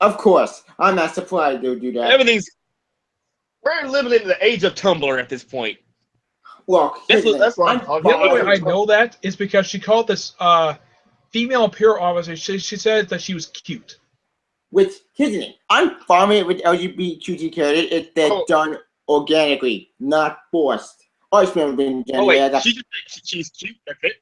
Of course. I'm not surprised they'll do that. We're living in the age of Tumblr at this point. Look, that's what I'm talking about. The about. way I know that is because she called this female imperial officer. She said that she was cute. Which, here's the thing. I'm fine with LGBTQ characters if they're done organically, not forced. Or she's she's cute. That's it.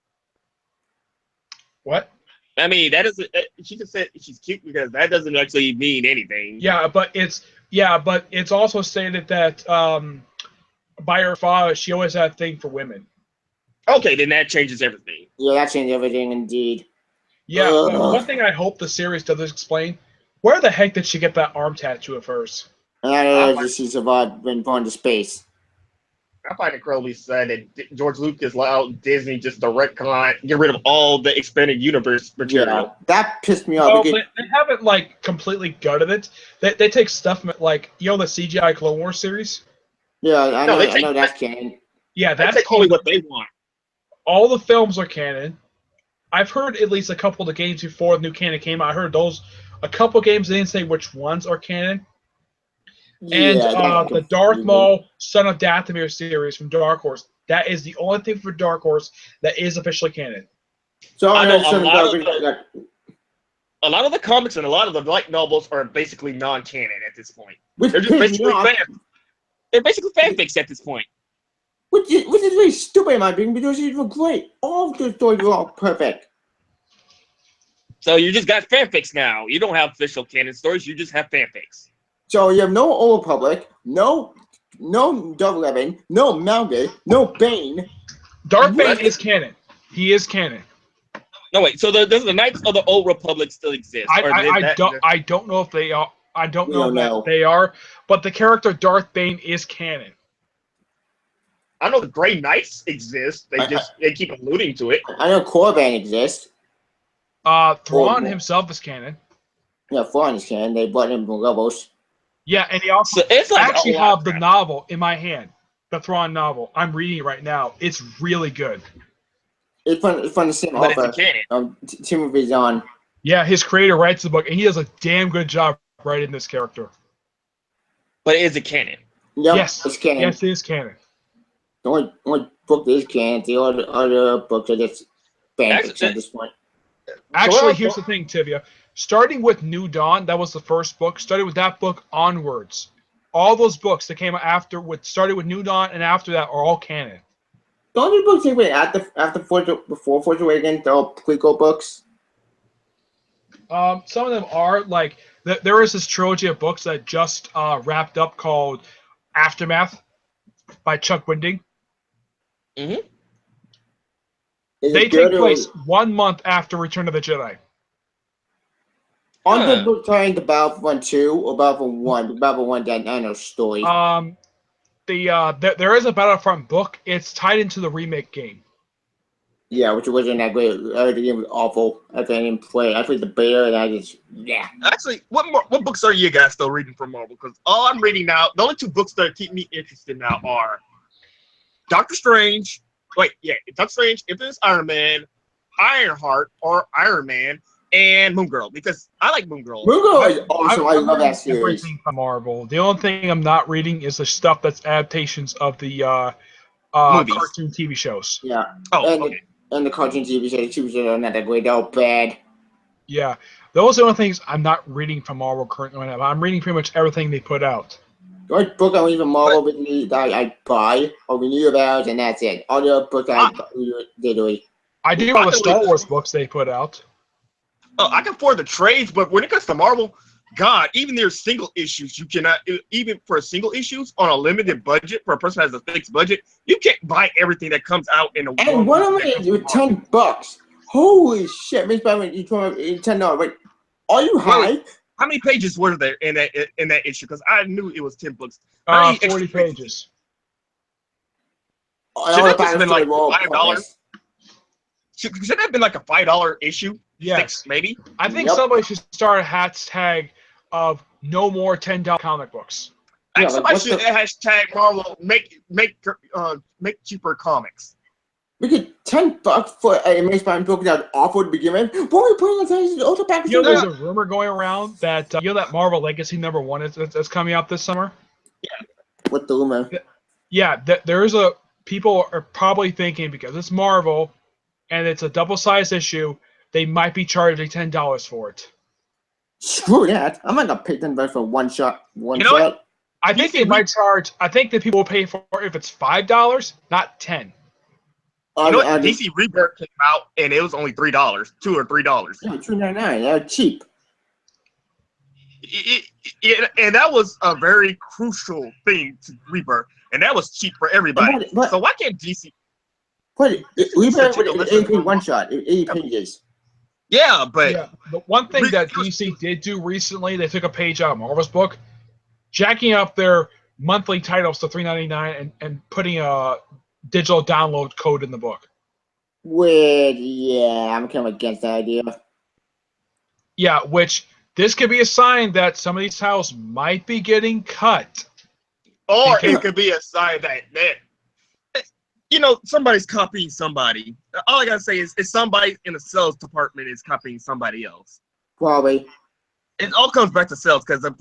What? I mean, that doesn't. She just said she's cute because that doesn't actually mean anything. Yeah, but it's also stated that by her father, she always had a thing for women. Okay, then that changes everything. Yeah, that changes everything indeed. Yeah, but one thing I hope the series does explain: where the heck did she get that arm tattoo of hers? And I don't know if she survived when born to space. I find it incredibly sad that George Lucas allowed Disney just to retcon, get rid of all the expanded universe material. Yeah, that pissed me off. Well, they haven't like completely gutted it. They take stuff from it, like the CGI Clone Wars series. Yeah, I know that's canon. Yeah, that's totally what they want. All the films are canon. I've heard at least a couple of the games before the new canon came out. I heard a couple of games. They didn't say which ones are canon. And the Darth Maul Son of Dathomir series from Dark Horse, that is the only thing for Dark Horse that is officially canon. So I know a lot of the comics and a lot of the light novels are basically non-canon at this point. They're just basically fanfics at this point. Which is really stupid in my opinion because these were great. All of the stories were all perfect. So you just got fanfics now. You don't have official canon stories. You just have fanfics. So you have no Old Republic, no Double 11, no Malgate, no Bane. Darth Bane is canon. He is canon. No wait. So the Knights of the Old Republic still exist. I don't know if they are. I don't know if they are. But the character Darth Bane is canon. I know the Grey Knights exist. They keep alluding to it. I know Corban exists. Thrawn himself is canon. Yeah, Thrawn is canon. They brought him from Rebels. Yeah, and he also I actually have the novel in my hand, the Thrawn novel. I'm reading it right now. It's really good. It's from the same author. Timothy Zahn. Yeah, his creator writes the book, and he does a damn good job writing this character. But is it canon? Yep, yes, it's canon. Yes, it is canon. The only book that is canon. The other books are just fanfics at this point. Actually, here's the thing, Tivia. Starting with New Dawn, that was the first book. Starting with that book onwards, all those books that came after, started with New Dawn, and after that are all canon. The only books they went before Force Awakens, they're all prequel books. Some of them are like there is this trilogy of books that just wrapped up called Aftermath by Chuck Winding. Mm-hmm. They take place 1 month after Return of the Jedi. On the book trying to Battlefront 2 or Battlefront 1? Battlefront 1 I know story. There is a Battlefront book. It's tied into the remake game. Yeah, which wasn't that great. The game was awful. I didn't play. I played the beta and I just Actually, what books are you guys still reading from Marvel? Because all I'm reading now, the only two books that keep me interested now are Doctor Strange. Doctor Strange, Infamous Iron Man, Ironheart or Iron Man, and Moon Girl, because I like Moon Girl. Moon Girl is awesome. I love that series. Everything from Marvel. The only thing I'm not reading is the stuff that's adaptations of the cartoon TV shows. Yeah. Okay. And the cartoon TV shows are not that great. They're all bad. Yeah. Those are the only things I'm not reading from Marvel currently right now. I'm reading pretty much everything they put out. The only book I read from Marvel that I buy or renew about, and that's it. All the other books I literally. I do all the Star Wars books they put out. Oh, I can afford the trades, but when it comes to Marvel, God, even their single issues, you cannot, even for single issues on a limited budget, for a person who has a fixed budget, you can't buy everything that comes out in a And one of them is with $10. Holy shit, Miss Batman, you told me $10. Wait, are you high? How many pages were there in that issue? Because I knew it was 10 books. 40 pages. Should that have been like $5? Should that have been like a $5 issue? Yes. 6, maybe. I think somebody should start a hashtag of no more $10 comic books. Yeah, somebody should hashtag Marvel make cheaper comics. We get $10 for a Amazing Spider-Man book that awful to begin with. What are we putting on the ultra package? You know, there's a rumor going around that that Marvel Legacy #1 that's coming out this summer. Yeah. What the rumor? Yeah, there's people are probably thinking because it's Marvel and it's a double-sized issue, they might be charging $10 for it. Screw that! I'm not gonna pay $10 for one shot. What? I think they might charge. I think that people will pay for if it's $5, not $10. DC Rebirth came out and it was only $3, $2 or $3. Yeah, $2.99. They're cheap. And that was a very crucial thing to Rebirth, and that was cheap for everybody. So why can't DC? But Rebirth was 80 one shot, 80 pages. Yeah, but the one thing that DC did do recently, they took a page out of Marvel's book, jacking up their monthly titles to $3.99 and putting a digital download code in the book. Weird, yeah, I'm kind of against that idea. Yeah, which this could be a sign that some of these titles might be getting cut. Or it could be a sign that somebody's copying somebody. All I gotta say is somebody in the sales department is copying somebody else. Probably. It all comes back to sales because it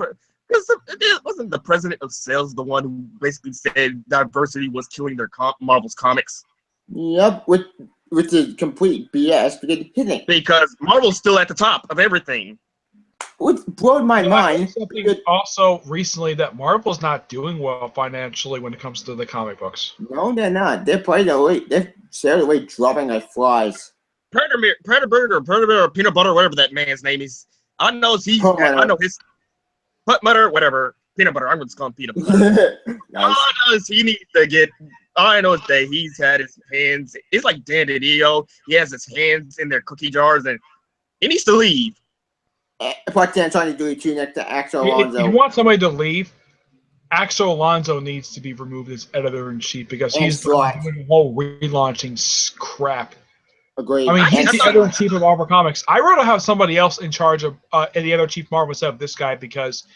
wasn't the president of sales the one who basically said diversity was killing their Marvel's comics. Yep, which is complete BS because Marvel's still at the top of everything. What blew my mind. Also, recently, that Marvel's not doing well financially when it comes to the comic books. No, they're not. They're seriously dropping like flies. Predator or Peanut Butter, whatever that man's name is. I know his butter, whatever. Peanut Butter. I'm just calling Peanut Butter. Nice. All I know is he needs to get. All I know is that he's had his hands. It's like Dan DiDio. He has his hands in their cookie jars, and he needs to leave. But then trying to do it too next to Axel Alonso. If you want somebody to leave, Axel Alonso needs to be removed as editor-in-chief because he's doing the whole relaunching crap. Agreed. I mean, he's the editor-in-chief of Marvel Comics. I rather have somebody else in charge of the editor-in-chief Marvel instead of this guy because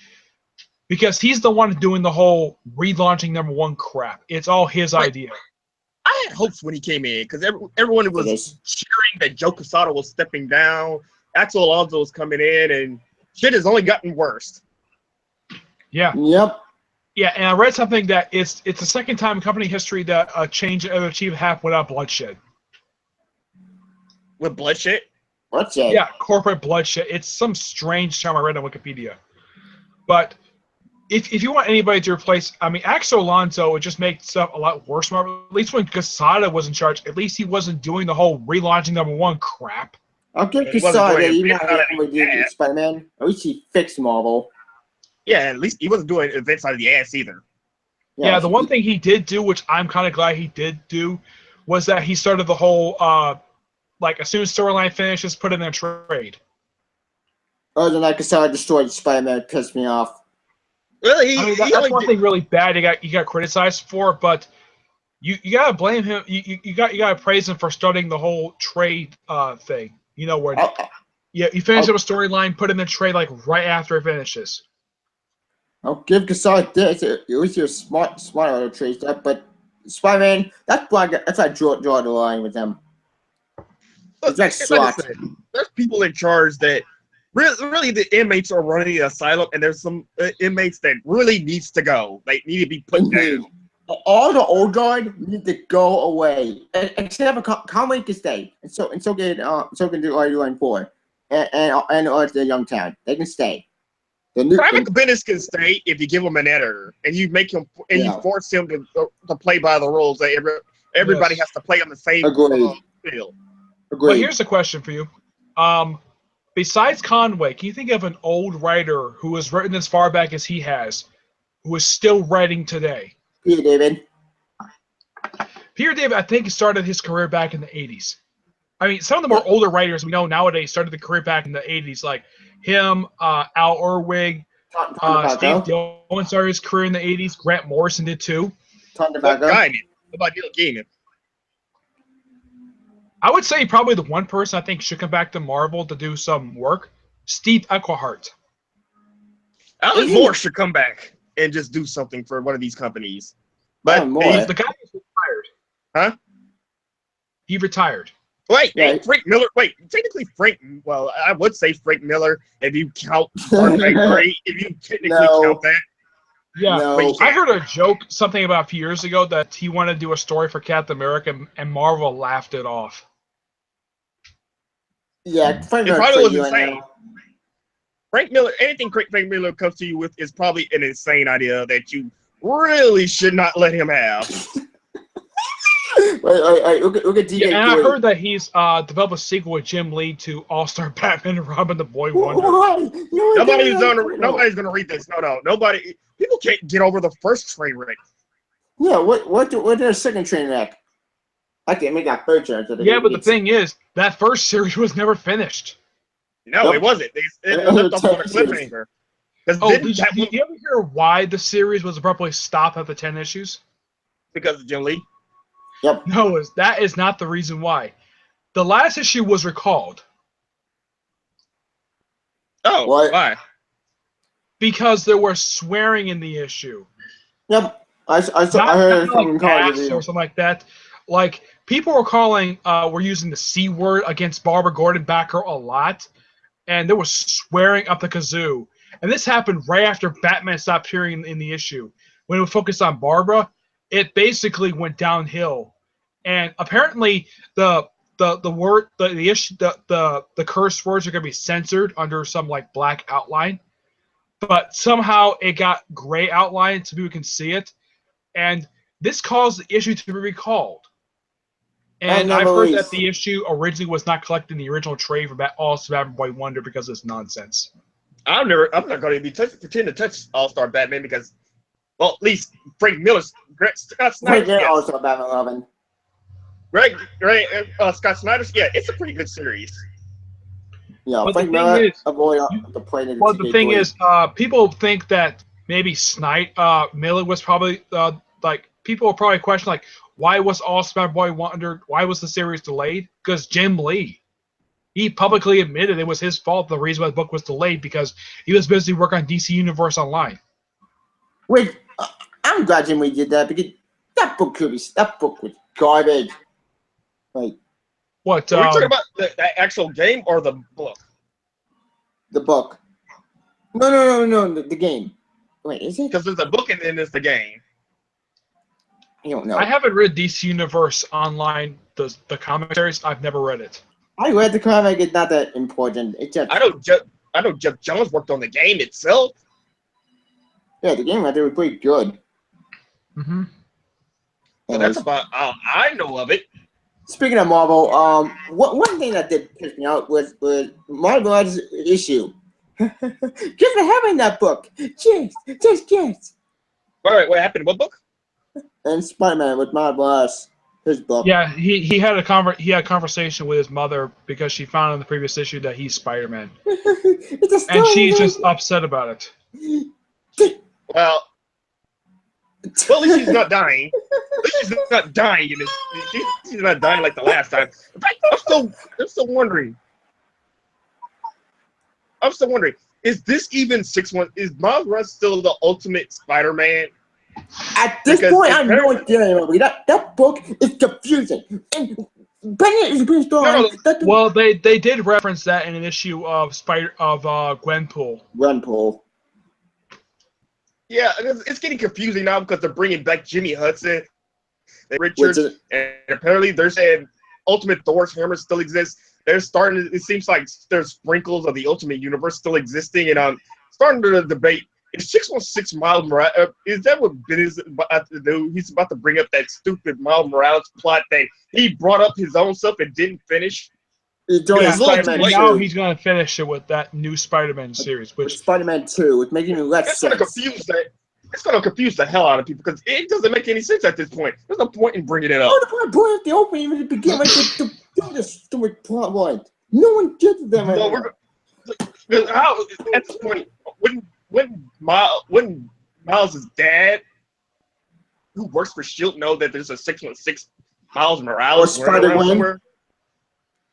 he's the one doing the whole relaunching #1 crap. It's all his idea. I had hopes when he came in because everyone was cheering that Joe Quesada was stepping down. Axel Alonso was coming in, and shit has only gotten worse. Yeah. Yep. Yeah, and I read something that it's the second time in company history that a change in editor-in-chief happened without bloodshed. With bloodshed? Bloodshed? Yeah, corporate bloodshed. It's some strange term I read on Wikipedia. But if you want anybody to replace, I mean, Axel Alonso would just make stuff a lot worse. At least when Quesada was in charge, at least he wasn't doing the whole relaunching #1 crap. I'll give Quesada that even though he did Spider-Man, at least he fixed Marvel. Yeah, at least he wasn't doing events out of the ass either. Yeah, the one thing he did do, which I'm kind of glad he did do, was that he started the whole, as soon as storyline finishes, put in a trade. Other than that, Quesada destroyed Spider-Man, pissed me off. Really? That's one thing really bad he got criticized for, but you gotta blame him. You gotta praise him for starting the whole trade thing. You know where? You finish up a storyline, put in a trade right after it finishes. I'll give Quesada this. It was your smart trade stuff, but Spider-Man, that's why I draw the line with them. There's people in charge that really the inmates are running the asylum, and there's some inmates that really needs to go. They need to be put down. All the old guard need to go away, except for Conway can stay, and so can do Line 4, and the Youngtown. They can stay. Private Business can stay if you give him an editor and you make him you force him to play by the rules that everybody has to play on the same field. Agreed. But here's a question for you: besides Conway, can you think of an old writer who has written as far back as he has, who is still writing today? Peter David. Peter David, I think, started his career back in the 80s. I mean, some of the more older writers we know nowadays started the career back in the 80s, like him, Al Irwig, Steve Dillon started his career in the 80s. Grant Morrison did too. Tom What DeBacco. guy did? What about Neil Gaiman? I would say probably the one person I think should come back to Marvel to do some work, Steve Eichelhart. Alan Moore should come back and just do something for one of these companies. But Alan Moore. The guy is retired. Huh? He retired. Wait, Yeah. Frank Miller. Wait, technically Frank. Well, I would say Frank Miller if you count Dark Knight 3. If you technically count that. Yeah, No. I heard a joke something about a few years ago that he wanted to do a story for Captain America, and Marvel laughed it off. Yeah, Frank It Miller probably was crazy right insane. now. Frank Miller. Anything Frank Miller comes to you with is probably an insane idea that you really should not let him have. Wait, look at DK. Yeah, and I heard that he's developed a sequel with Jim Lee to All-Star Batman and Robin the Boy Wonder. Why? Nobody's gonna read this. No. Nobody. People can't get over the first train wreck. Yeah, what their second train wreck? I can't make that third train. Yeah, but the thing is, that first series was never finished. No, Nope. it wasn't. It left off on a cliffhanger. Oh, did you ever hear why the series was abruptly stopped after 10 issues? Because of Jim Lee. Yep. No, that is not the reason why. The last issue was recalled Oh, What? why? because there was swearing in the issue. Yep. I Not heard it from like college. ass or something like that. Like, people were using the C word against Barbara Gordon Backer a lot, and there was swearing up the kazoo. And this happened right after Batman stopped appearing in the issue. When it was focused on Barbara, it basically went downhill. And apparently the curse words are gonna be censored under some like black outline. But somehow it got gray outline so people can see it. And this caused the issue to be recalled. And I've heard that the issue originally was not collected in the original trade for All-Star Batman Boy Wonder because it's nonsense. I'm not going to be pretend to touch All-Star Batman because, well, at least Frank Miller's Scott Snyder's. Frank also Batman 11. Scott Snyder's. Yeah, it's a pretty good series. Yeah, But Frank the thing Miller is- avoid the plane of Well, the thing is, people think that maybe Miller was probably people will probably question like, why was All-Star Boy Wonder? Why was the series delayed? Because Jim Lee, he publicly admitted it was his fault. The reason why the book was delayed because he was busy working on DC Universe Online. Wait, I'm glad Jim Lee did that because that book was garbage. Like What? Are we talking about the actual game or the book? the book. No, the game. Wait, is it? Because there's a book and then there's the game. I don't know. I haven't read DC Universe Online, the comic series. I've never read it. I read the comic. It's not that important. It's just I know Jeff Jones worked on the game itself. yeah, the game I think was pretty good. Mm-hmm. So that's about all I know of it. Speaking of Marvel, one thing that did piss me out was Marvel's issue. Just for having that book. Just. All right, what happened? What book? And Spider-Man with Marvel's his book. Yeah, he had a conversation with his mother because she found in the previous issue that he's Spider-Man, It's a story. and she's just upset about it. Well, at least she's not dying. At least she's not dying in this. She's not dying like the last time. In fact, I'm still wondering. Is this even 6-1? Is Miles Morales still the ultimate Spider-Man? At this Because point, I'm apparently- no idea anymore. That book is confusing. And Bennett is being No, Well, they did reference that in an issue of Gwenpool. Gwenpool. Yeah, it's getting confusing now because they're bringing back Jimmy Hudson and Richards, and apparently they're saying Ultimate Thor's hammer still exists. They're starting. It seems like there's sprinkles of the Ultimate Universe still existing, and I'm starting to debate. Is 616 Miles Morales? Is that what Ben is about to do? He's about to bring up that stupid Miles Morales plot that he brought up his own self and didn't finish. He's doing Yeah, a it's a little Spider-Man too And late. now 2. he's going to finish it with that new Spider-Man series, With which Spider-Man 2, it's making less It's gonna sense. confuse the hell out of people because it doesn't make any sense at this point. There's no point in bringing it up. Oh, the point at the opening even to begin with the stupid plot line. No one gets them No, anymore. how at this point when Miles' dad, who works for Shield, know that there's a 616 Miles Morales Or running around Spider-Man. somewhere.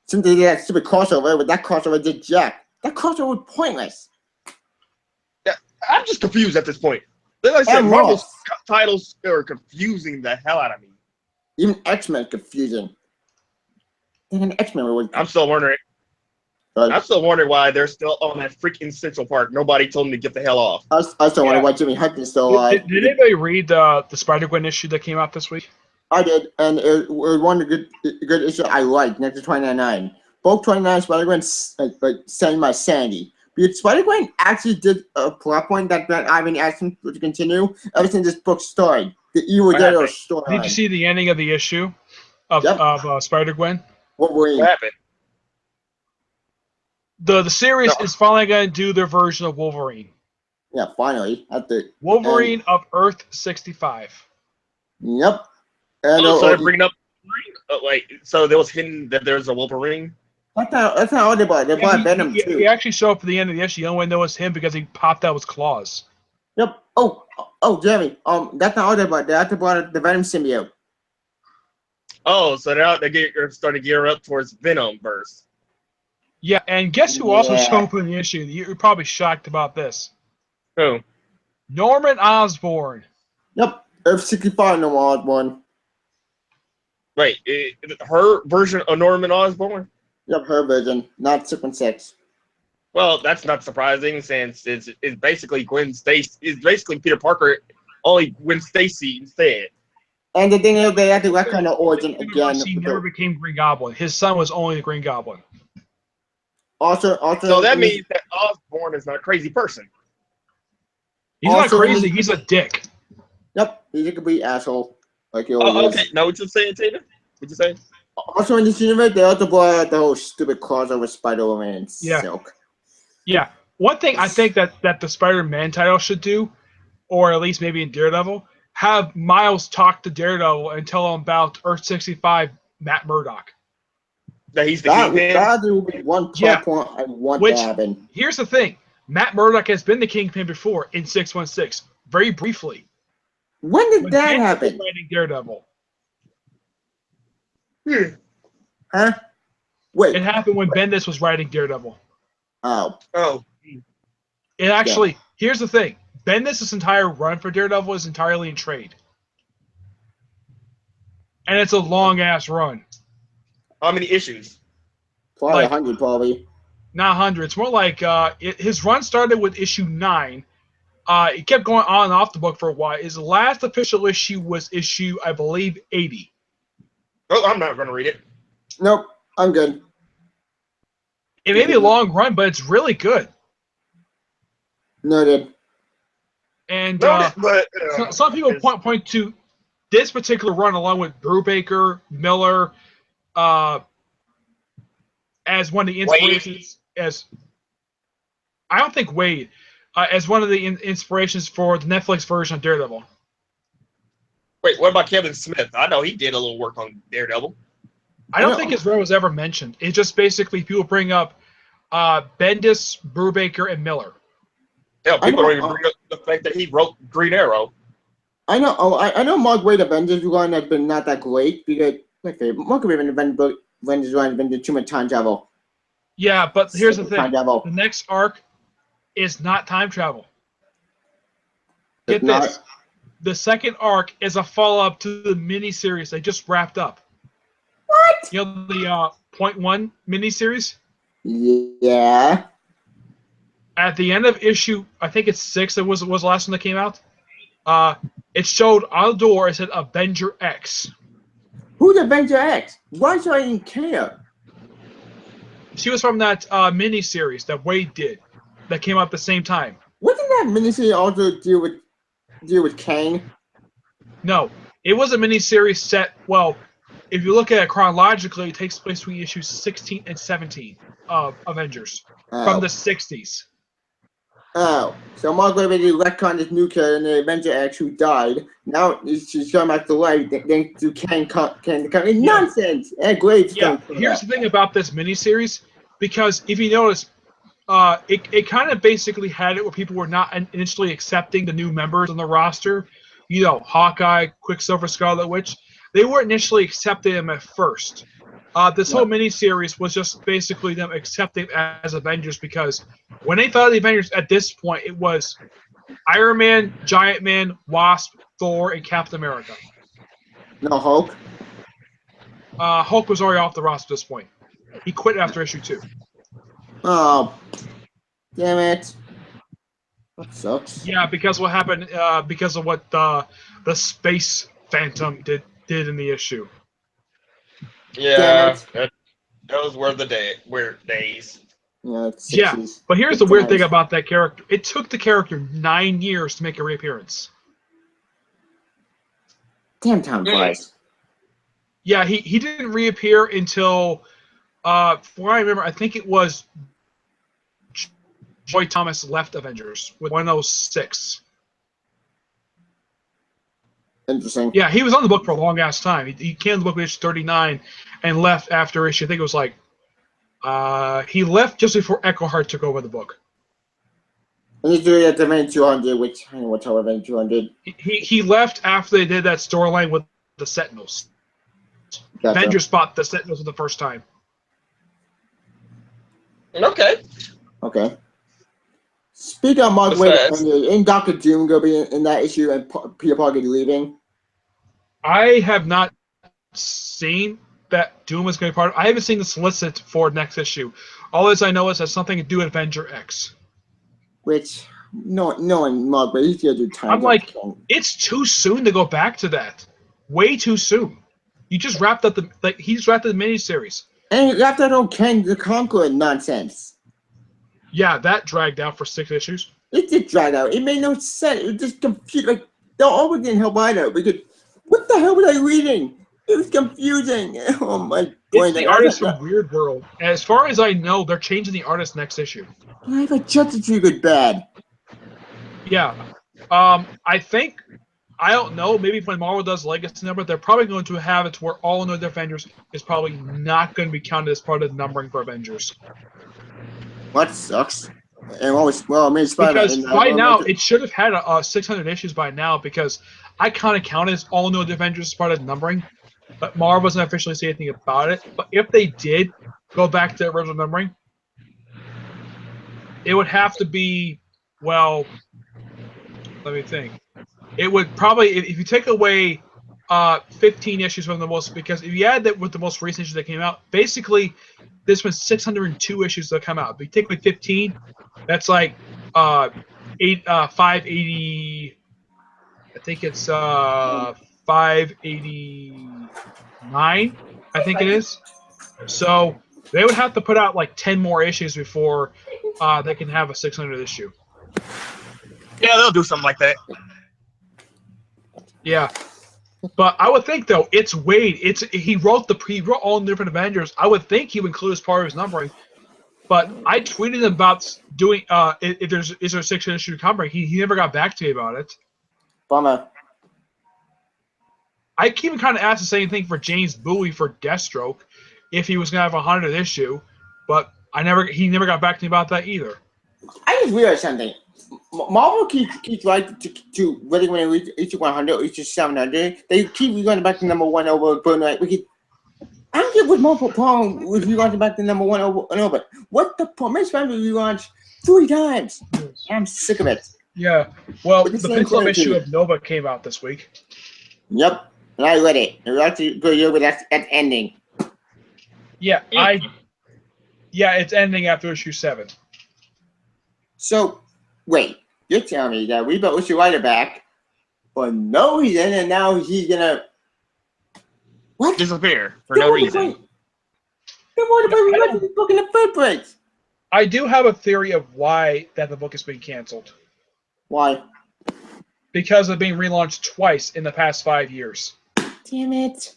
Since they did that stupid crossover, but that crossover did jack. That crossover was pointless. Yeah, I'm just confused at this point. Like I said, And Marvel's lost. titles are confusing the hell out of me. Even X-Men confusing. Even X-Men was. I'm still wondering why they're still on that freaking Central Park. Nobody told them to get the hell off. I also wonder Yeah. why Jimmy Hudson's still alive. did anybody read the Spider-Gwen issue that came out this week? I did, and it was one of the good issues I liked, next to 2099. Both 29 Spider-Gwen sang my sanity. Because Spider-Gwen actually did a plot point that I've been asking to continue ever since this book started. The Evil What Daredevil happened? storyline. Did you see the ending of the issue of, Yep. Spider-Gwen? Wolverine. What happened? The series No. is finally going to do their version of Wolverine. Yeah, finally. Wolverine of Earth 65. Yep. And So they're bringing up so there was hidden that there's a Wolverine. that's how they bought. They bought Venom too. He actually showed up at the end of the issue. You only way to know it's him because he popped out with claws. Yep. Oh, Jeremy. That's not all they bought. They actually bought the Venom symbiote. Oh, so now they're starting to gear up towards Venom verse. Yeah, and guess who also Yeah. showed up in the issue? You're probably shocked about this. Who? Norman Osborn. Yep. Earth 65 no more one. Wait, her version of Norman Osborn? Yep, her version, not 616. Well, that's not surprising since it's basically Gwen Stacy. It's basically Peter Parker, only Gwen Stacy instead. And the thing is, they had to retcon the origin again. He never became Green Goblin. His son was only the Green Goblin. Also, So that means that Osborn is not a crazy person. He's not Also, crazy. He's a dick. Yep, he's a complete asshole. Like he always Oh, is. okay. Now what you saying, Tina? What you saying? Also, in this universe, they also brought out the whole stupid crossover Spider-Man and Yeah. Silk. Yeah. One thing I think that the Spider-Man title should do, or at least maybe in Daredevil, have Miles talk to Daredevil and tell him about Earth 65, Matt Murdock. That he's the That Kingpin? would be one plot Yeah. point I want Which- to happen. Here's the thing. Matt Murdock has been the Kingpin before in 616, very briefly. When did When that Bendis was happen? writing Daredevil. Huh? Wait. It happened when Bendis was writing Daredevil. Oh. Oh. It actually, here's the thing. Bendis' entire run for Daredevil is entirely in trade. And it's a long-ass run. How many issues? Probably Like- 100, probably. Not 100. It's more like his run started with issue 9. It kept going on and off the book for a while. His last official issue was issue, I believe, 80. Oh, I'm not going to read it. Nope, I'm good. It may be a long run, but it's really good. Noted. And No, but some people point to this particular run along with Brubaker, Miller, as one of the inspirations. I don't think Wade, as one of the inspirations for the Netflix version of Daredevil. Wait, what about Kevin Smith? I know he did a little work on Daredevil. I don't think his run was ever mentioned. It's just basically people bring up Bendis, Brubaker, and Miller. Hell, people know, don't even bring up the fact that he wrote Green Arrow. I know. Oh, I know. Mark Waid Avengers one has been not that great because Mark Waid Avengers one has been too much time travel. Yeah, but here's the Time thing: travel. the next arc is not time travel. Get It's not- this: the second arc is a follow-up to the miniseries they just wrapped up. What? You know the Point One miniseries. Yeah. At the end of issue, I think it's 6. It was the last one that came out. It showed on the door. It said Avenger X. Who's Avenger X? Why should I even care? She was from that miniseries that Wade did, that came out at the same time. Wasn't that miniseries also deal with Kang? No, it was a miniseries set. Well, if you look at it chronologically, it takes place between issues 16 and 17 of Avengers from the 60s. Oh, so Margaret already retconned this new character in the Avenger X who died. Now she's coming back to life thanks to Ken. Nonsense! And Gravestone. Yeah, here's the thing about this miniseries, because if you notice, it kind of basically had it where people were not initially accepting the new members on the roster. You know, Hawkeye, Quicksilver, Scarlet Witch. They weren't initially accepting them at first. This whole miniseries was just basically them accepting as Avengers, because when they thought of the Avengers at this point, it was Iron Man, Giant Man, Wasp, Thor, and Captain America. No Hulk? Hulk was already off the roster at this point. He quit after issue 2. Oh, damn it. That sucks. Yeah, because what happened, because of what the Space Phantom did in the issue. Yeah, those were the weird days. Yeah, but here's the weird thing about that character. It took the character 9 years to make a reappearance. Damn time flies. Yeah, he didn't reappear until, from what I remember, I think it was Joy Thomas left Avengers with 106. Interesting. Yeah, he was on the book for a long ass time. He came to the book with issue 39 and left after issue, I think it was like, he left just before Echoheart took over the book. And he's doing it at the Event 200, which I don't know what's how Event 200. He left after they did that storyline with the Sentinels. Gotcha. Avengers fought the Sentinels for the first time. Okay. Speaking of Mark Waid, ain't Dr. Doom going to be in that issue and Peter Parker leaving? I have not seen that Doom is going to be part of. I haven't seen the solicit for next issue. All as I know is it has something to do with Avenger X. Which, no one, Mark Waid, he's going to do time. I'm like, it's too soon to go back to that. Way too soon. You just wrapped up he's wrapped up the miniseries. And he wrapped up on Ken the Conqueror nonsense. Yeah, that dragged out for 6 issues. It did drag out. It made no sense. It was just confused. Like, the always didn't help either. Because, what the hell was I reading? It was confusing. Oh my god. It's the artist from Weird World. As far as I know, they're changing the artist next issue. I have a Justice League good bad. Yeah. I think, I don't know, maybe when Marvel does Legacy number, they're probably going to have it to where all of the Avengers is probably not going to be counted as part of the numbering for Avengers. What sucks? And always, well, I mean, because by now it should have had 600 issues by now, because I kind of counted as all new Avengers as part of the numbering, but Marvel doesn't officially say anything about it. But if they did go back to the original numbering, it would have to be, well, let me think. It would probably, if you take away 15 issues from the most, because if you add that with the most recent issues that came out, basically there's been 602 issues that come out. If you take away 15, that's like 580. I think it's 589. I think it is. So they would have to put out like 10 more issues before they can have a 600 issue. Yeah, they'll do something like that. Yeah, but I would think though it's Wade. He wrote all the different Avengers. I would think he would include as part of his numbering. But I tweeted about doing if there a 600 issue numbering. He never got back to me about it. Bummer. I even kind of asked the same thing for James Bowie for Deathstroke, if he was gonna have a 100th issue, but he never got back to me about that either. I just realized something. Marvel keeps right to whether when they reach issue 100 or issue 700, they keep going back to number 1 over Burn Right. I don't get what Marvel problem with you going back to number 1 over and over. What the problem? Family relaunched 3 times. I'm sick of it. Yeah. Well, the Pink Club issue of Nova came out this week. Yep. And I read it. And that's good, but that's ending. Yeah, it's ending after issue 7. So, wait, you're telling me that we got Usher Ryder back, but no reason, and now he's gonna what? Disappear for no reason. Then what about we read the book in the first place? I do have a theory of why that the book is being canceled. Why? Because of being relaunched twice in the past 5 years. Damn it.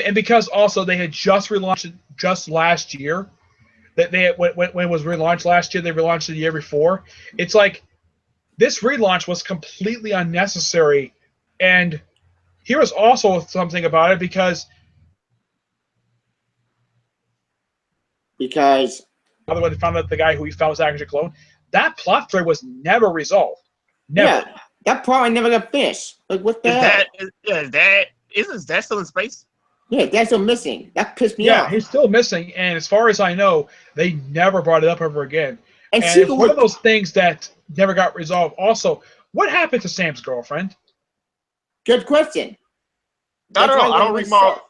and because also they had just relaunched it just last year. That they when it was relaunched last year, they relaunched it the year before. It's like this relaunch was completely unnecessary, and here was also something about it because by the way, they found out the guy who he found was actually a clone. That plot thread was never resolved. Never. Yeah, that part never got finished. Like, what the Is hell? isn't that still in space? Yeah, that's still missing. That pissed me Yeah, off. he's still missing, and as far as I know, they never brought it up ever again. And And she it's one of was those things that never got resolved. Also, what happened to Sam's girlfriend? good question. I don't That's know. why I don't it read was Marvel.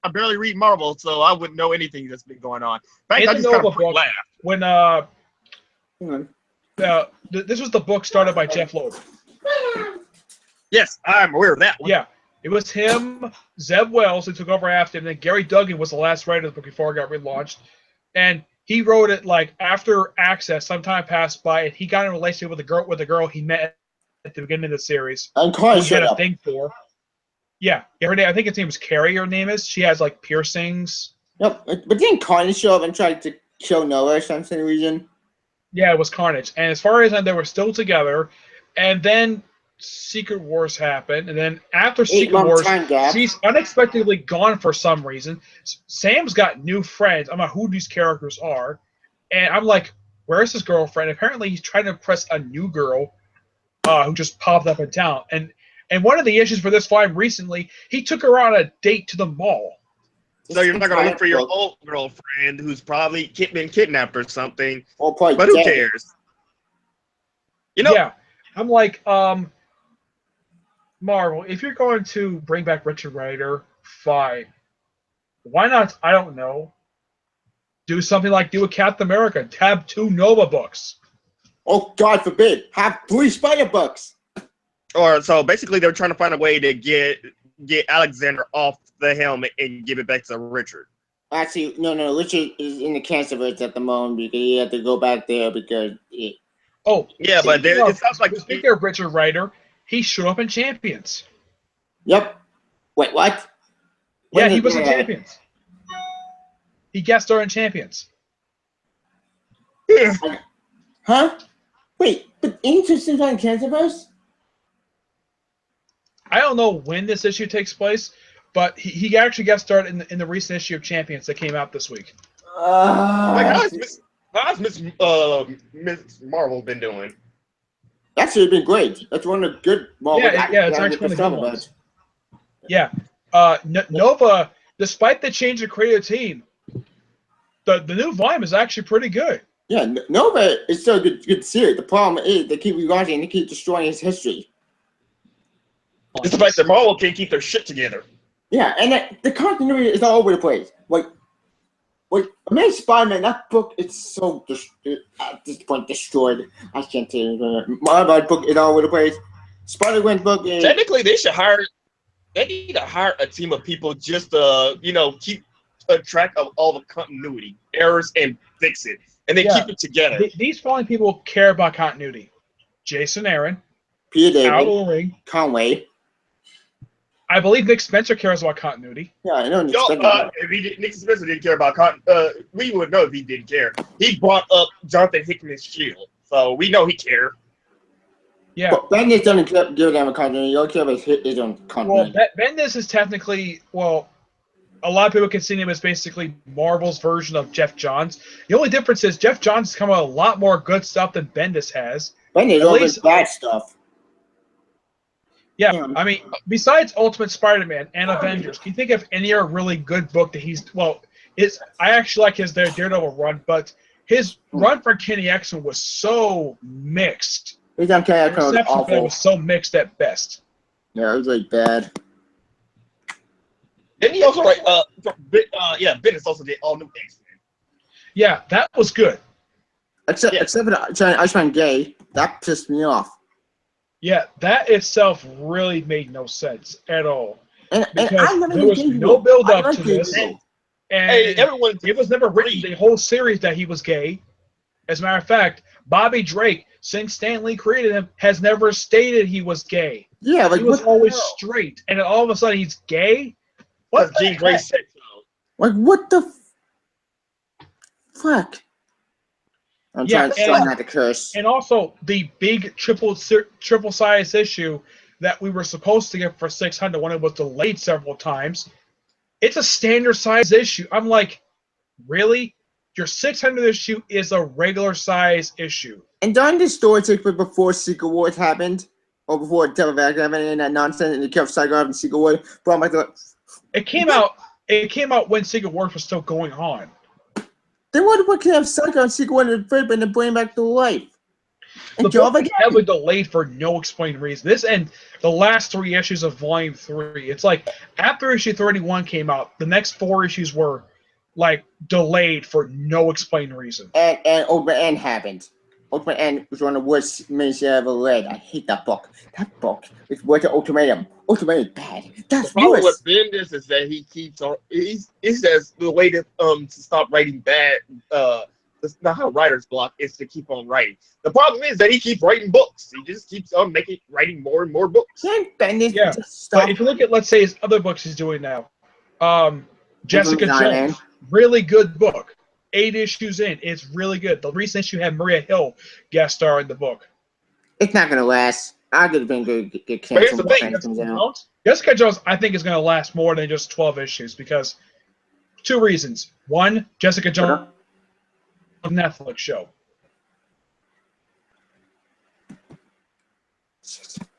I barely read Marvel, so I wouldn't know anything that's been going on. In fact, In I the just kind Nova of book, laughed. when Hang on. this was the book started by Jeff Loeb. Yes, I'm aware of that one. Yeah, it was him, Zeb Wells, who took over after him. Then Gary Duggan was the last writer of the book before it got relaunched, and he wrote it like after Access. Some time passed by, and he got in a relationship with a girl he met at the beginning of the series. And Who Carly he showed had a up. thing for. Yeah, her name. I think its name was Carrie. Her name is. She has like piercings. Yep. But didn't Carly show up and try to kill Noah for some reason? Yeah, it was Carnage. And as far as I know, they were still together. And then Secret Wars happened. And then after Secret 8-month Wars, time gap. she's unexpectedly gone for some reason. Sam's got new friends. I don't know who these characters are. And I'm like, where's his girlfriend? Apparently, he's trying to impress a new girl who just popped up in town. And one of the issues for this volume recently, he took her on a date to the mall. So you're not going to look for your old girlfriend who's probably been kidnapped or something. Or probably But who dead. cares? You know, Yeah, I'm like, Marvel, if you're going to bring back Richard Rider, fine. Why not, I don't know, do something like do a Captain America, have 2 Nova books. Oh, God forbid. Have 3 Spider books. or so basically they're trying to find a way to get Alexander off the helmet and give it back to Richard. Actually, no. Richard is in the Cancerverse at the moment because he had to go back there because it. Oh, Yeah, but it sounds like speaking of Richard Rider, he showed up in Champions. Yep. Wait, what? Yeah, When he did was in that- Champions. He guest starred in Champions. Huh? Wait, but ain't he still on Cancerverse? I don't know when this issue takes place, but he actually guest starred in the recent issue of Champions that came out this week. Like, how's Miss Marvel been doing? That should have been great. That's one of the good Marvel. Yeah, it's actually one of the good ones. Yeah, Nova, despite the change of creative team, the new volume is actually pretty good. Yeah, Nova is still a good series. The problem is they keep rewriting and they keep destroying his history. Despite the Marvel can't keep their shit together. Yeah, and the continuity is all over the place. Like Amazing Spider-Man, that book is so at this point destroyed. I can't tell you. My book is all over the place. Spider-Gwen's book is Technically, they need to hire a team of people just to, keep a track of all the continuity errors and fix it, and they keep it together. These following people care about continuity. Jason Aaron, Peter Al David, Ring, Conway. I believe Nick Spencer cares about continuity. Yeah, I know. If Nick Spencer didn't care about we would know if he didn't care. He brought up Jonathan Hickman's shield, so we know he cared. Yeah. But Bendis doesn't give them a continuity. You don't care about his own continuity. Well, Bendis is technically, a lot of people consider him as basically Marvel's version of Jeff Johns. The only difference is Jeff Johns has come out with a lot more good stuff than Bendis has. Bendis always bad stuff. Yeah, I mean, besides Ultimate Spider-Man and Avengers, can you think of any other really good book that I actually like his Daredevil run, but his run for Kenny Exum was so mixed. His on Kenny Exum was awful. It was so mixed at best. Yeah, it was like bad. Didn't he also write? Bendis also did all new X-Men. Yeah, that was good. Except for the Iceman Gay, that pissed me off. Yeah, that itself really made no sense at all. And because there was no build up to this. And everyone, it was never written the whole series that he was gay. As a matter of fact, Bobby Drake, since Stan Lee created him, has never stated he was gay. Yeah, like he was always straight. And then all of a sudden he's gay? Because Jean Grey said so. Like, what the fuck? I'm trying not to curse. And also, the big triple size issue that we were supposed to get for 600 when it was delayed several times, it's a standard size issue. I'm like, really? Your 600 issue is a regular size issue. And don't this story take place before Secret Wars happened? Or before Devil Vac happened and that nonsense and it kept cycling having Secret Wars? But I'm like, it came out when Secret Wars was still going on. Then what can have Cycle and Secret Wars and then bring back to life? And the book was heavily delayed for no explained reason. This and the last 3 issues of Volume 3. It's like after issue 31 came out, the next 4 issues were like delayed for no explained reason. And Open End happened. Open End was one of the worst minis I ever read. I hate that book. That book is worth an ultimatum. Ultimatum is bad. That's the problem worse. with Bendis is that he keeps on. He says the way to stop writing bad. That's not how writer's block is to keep on writing. The problem is that he keeps writing books. He just keeps on writing more and more books. Can't Bendis just stop? stop? If you look at, let's say, his other books he's doing now, Jessica Jones, really good book. 8 issues in, it's really good. The recent issue had Maria Hill guest star in the book. It's not gonna last. I could have been good. Get canceled. But here's the thing. Jessica Jones, I think, is going to last more than just 12 issues because 2 reasons. One, Jessica Jones, Netflix show.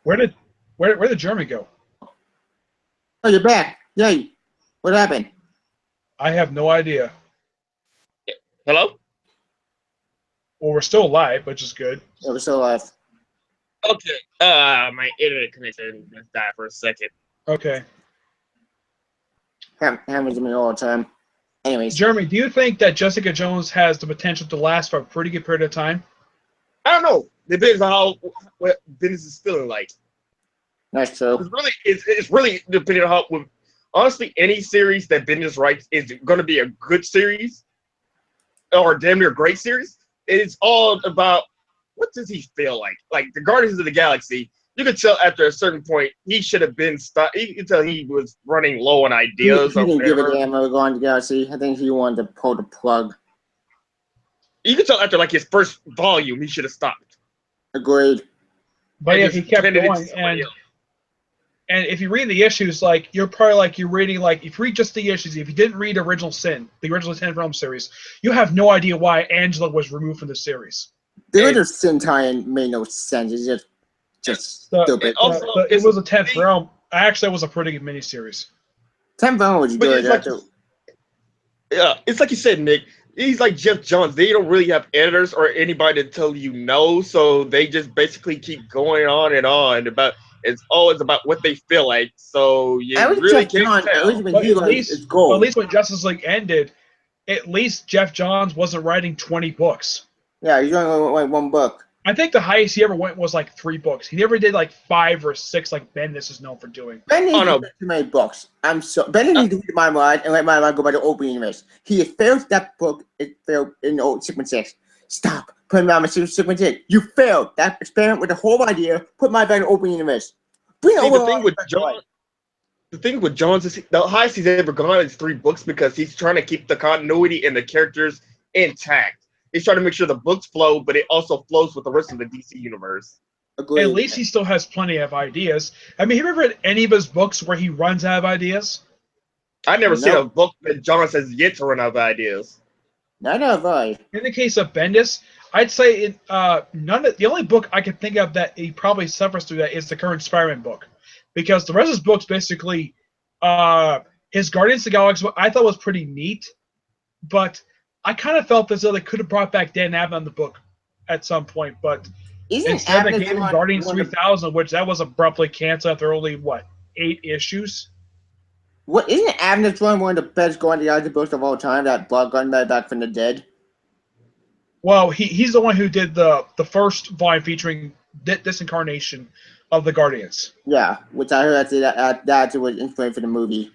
Where did Jeremy go? Oh, you're back. Yay. What happened? I have no idea. Hello? Well, we're still live, which is good. Yeah, we're still alive. Okay. My internet connection just died for a second. Okay. Happens to me all the time. Anyways. Jeremy, do you think that Jessica Jones has the potential to last for a pretty good period of time? I don't know. Depends on what business is feeling like. That's true. It's really depending on how. Honestly, any series that Bendis writes is going to be a good series or damn near great series. It's all about what does he feel like. Like the Guardians of the Galaxy, you could tell after a certain point he should have been stopped. You could tell he was running low on ideas. He didn't give a damn about Guardians of the Galaxy. I think he wanted to pull the plug. You could tell after like his first volume he should have stopped. Agreed. But yeah, he kept going, and if you read the issues, like you're probably like you're reading like if you read just the issues, if you didn't read Original Sin, the original 10 film series, you have no idea why Angela was removed from the series. The original Sin tie-in made no sense. It's just stupid. It was a 10th realm. Actually, it was a pretty good miniseries. 10th realm was good. Yeah, it's like you said, Nick. He's like Jeff Johns. They don't really have editors or anybody to tell you no, so they just basically keep going on and on about. It's always about what they feel like, so you really can't tell. At least when Justice League ended, at least Jeff Johns wasn't writing 20 books. Yeah, he's only like 1 book. I think the highest he ever went was like 3 books. He never did like 5 or 6 like Bendis is known for doing. Bendis needs too many books. Bendis needs to read my mind and let my mind go by the opening universe. He has failed that book. It failed in the old 616. Stop putting my 616. You failed that experiment with the whole idea. Put my back in the opening universe. The thing with Johns is the highest he's ever gone is 3 books because he's trying to keep the continuity and the characters intact. He's trying to make sure the books flow, but it also flows with the rest of the DC universe. Agreed. At least he still has plenty of ideas. I mean, have you ever read any of his books where he runs out of ideas? I never seen a book that Johns has yet to run out of ideas. Not have I. In the case of Bendis, I'd say the only book I can think of that he probably suffers through that is the current Spider-Man book, because the rest of his books basically, his Guardians of the Galaxy book I thought was pretty neat, but I kind of felt as though they could have brought back Dan Abnett on the book at some point, but instead they gave him Guardians 3000, which that was abruptly canceled after only 8 issues. What isn't Abnett's one of the best Guardians of the Galaxy books of all time? That brought Gunman back from the dead. Well, he's the one who did the first volume featuring this incarnation of the Guardians. Yeah, which I heard that was inspired for the movie.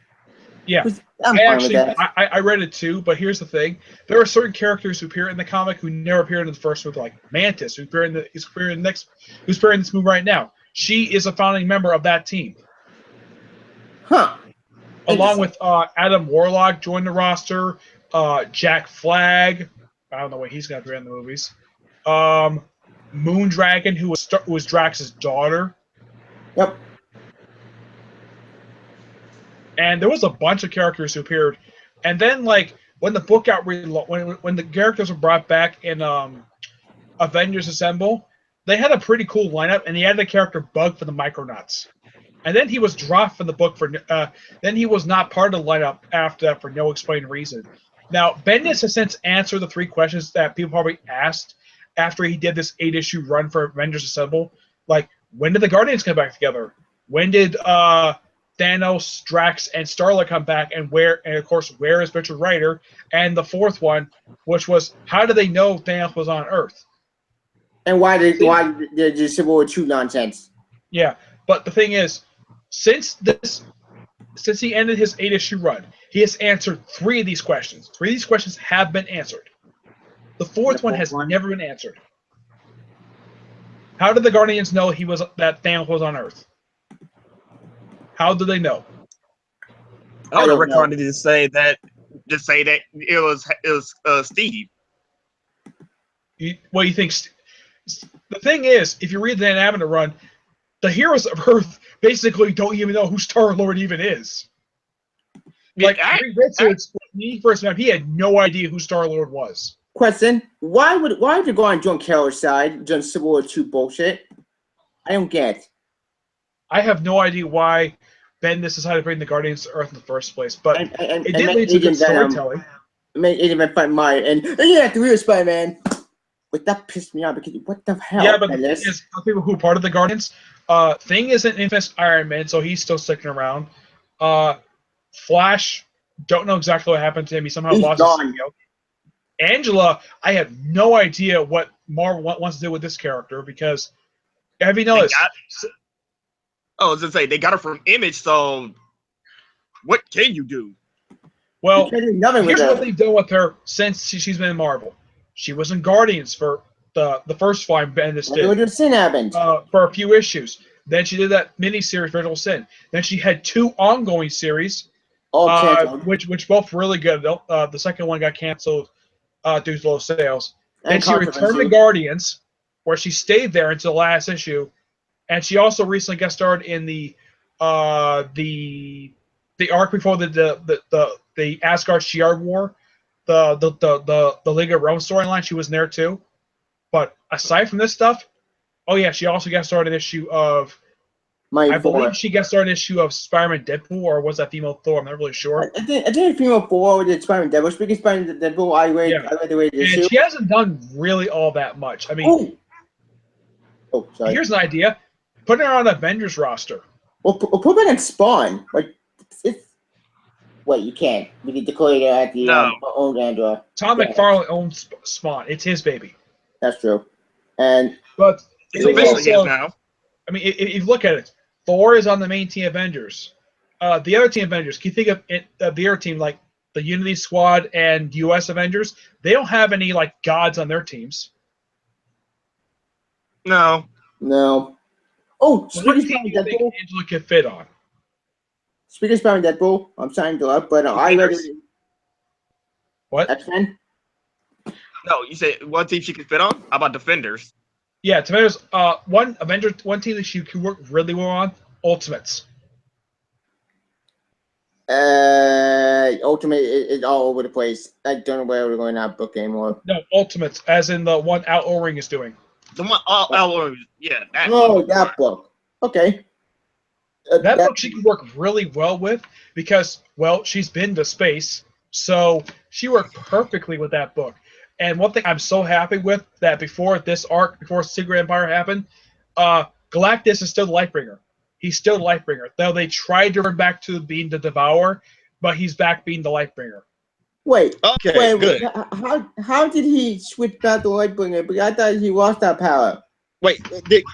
Yeah, I read it too, but here's the thing: there are certain characters who appear in the comic who never appeared in the first movie, like Mantis, who's appearing in this movie right now. She is a founding member of that team. Huh. along with Adam Warlock joined the roster. Jack Flag, I don't know what he's going to be in the movies. Moondragon, who was Drax's daughter. Yep. And there was a bunch of characters who appeared. And then, like, when the book got when the characters were brought back in Avengers Assemble, they had a pretty cool lineup, and he had the character Bug for the Micronauts. And then he was dropped from the book for. Then he was not part of the lineup after that for no explained reason. Now, Bendis has since answered the 3 questions that people probably asked after he did this 8-issue run for Avengers Assemble. Like, when did the Guardians come back together? When did Thanos, Drax, and Starla come back? And of course, where is Richard Rider? And the 4th one, which was, how did they know Thanos was on Earth? And why did the Civil War 2 nonsense? Yeah, but the thing is, since he ended his 8-issue run, he has answered 3 of these questions. 3 of these questions have been answered. The 4th one has never been answered. How did the Guardians know that Thanos was on Earth? How did they know? I would have recommended to say that it was Steve. What do you think? The thing is, if you read the Dan Abnett run, the heroes of Earth basically don't even know who Star-Lord even is. Like, Richards, when he first met him, he had no idea who Star-Lord was. Question: why would you go on John Carroll's side, John Civil War 2 bullshit? I don't get. I have no idea why Bendis decided to bring the Guardians to Earth in the first place, but it did lead to good storytelling. Make Agent Venom fight and yeah, the real Spider-Man. But that pissed me off because what the hell? Yeah, but the thing is, people who are part of the Guardians, Thing is an infamous Iron Man, so he's still sticking around. Flash, don't know exactly what happened to him. He somehow lost his CEO. Angela, I have no idea what Marvel wants to do with this character because, have you noticed? I was going to say, they got her from Image, so what can you do? Well, here's what they've done with her since she's been in Marvel. She was in Guardians for the first fight Bendis did. Sin happened. For a few issues. Then she did that mini-series, Original Sin. Then she had 2 ongoing series, which both really good. The second one got canceled due to low sales. Then she returned to Guardians, where she stayed there until the last issue. And she also recently got started in the arc before the Asgard Shi'ar War, the League of Rome storyline. She was in there too. But aside from this stuff, oh yeah, she also got started an issue of. I believe she got started an issue of Spider-Man Deadpool, or was that female Thor? I'm not really sure. I think female Thor with Spider-Man Deadpool. Speaking of Spider-Man Deadpool, I read the issue. And she hasn't done really all that much. I mean, sorry. Here's an idea. Put her on Avengers roster. Well, put her in Spawn. Like, wait, you can't. We need to call it at the own Andor. Tom McFarlane owns Spawn. It's his baby. That's true. But it's officially his now. I mean, if you look at it, Thor is on the main team Avengers. The other team Avengers, can you think of the other team like the Unity Squad and U.S. Avengers? They don't have any like gods on their teams. No. Oh, what team do you think Angela could fit on? Speaking of Spider-Man Deadpool, I'm signing to up, but I read it. What? X-Men? No, you said one team she could fit on? How about Defenders? Yeah, Defenders. One team that she could work really well on. Ultimates. Ultimate is all over the place. I don't know where we're going to have book anymore. No, Ultimates, as in the one Al O-Ring is doing. The one Al O-Ring, yeah. That book. Okay. That book she can work really well with because, well, she's been to space, so she worked perfectly with that book. And one thing I'm so happy with that before this arc, before Secret Empire happened, Galactus is still the Lightbringer. He's still the Lightbringer. Though they tried to turn back to being the Devourer, but he's back being the Lightbringer. Wait, good. How did he switch back to Lightbringer? Because I thought he lost that power. Wait, did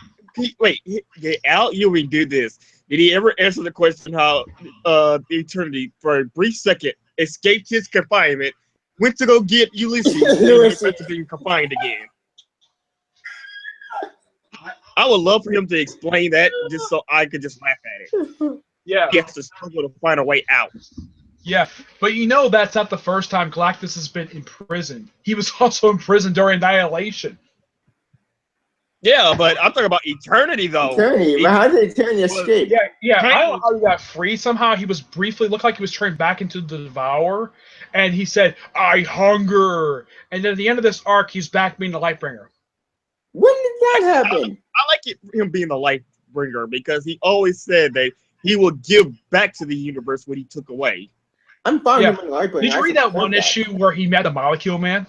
Al Ewing do this? Did he ever answer the question how Eternity, for a brief second, escaped his confinement, went to go get Ulysses, and to being confined again? I would love for him to explain that just so I could just laugh at it. Yeah. he has to struggle to find a way out. Yeah, but you know that's not the first time Galactus has been imprisoned. He was also imprisoned during Annihilation. Yeah, but I'm talking about Eternity though. Eternity. How did Eternity escape? Yeah. I don't know Titans- how he got free. Somehow he was briefly looked like he was turned back into the Devourer, and he said, "I hunger." And then at the end of this arc, he's back being the Lightbringer. When did that happen? I like him being the life bringer because he always said that he will give back to the universe what he took away. I'm fine Yeah. with the Lightbringer. Did you I read that support one issue where he met the Molecule Man?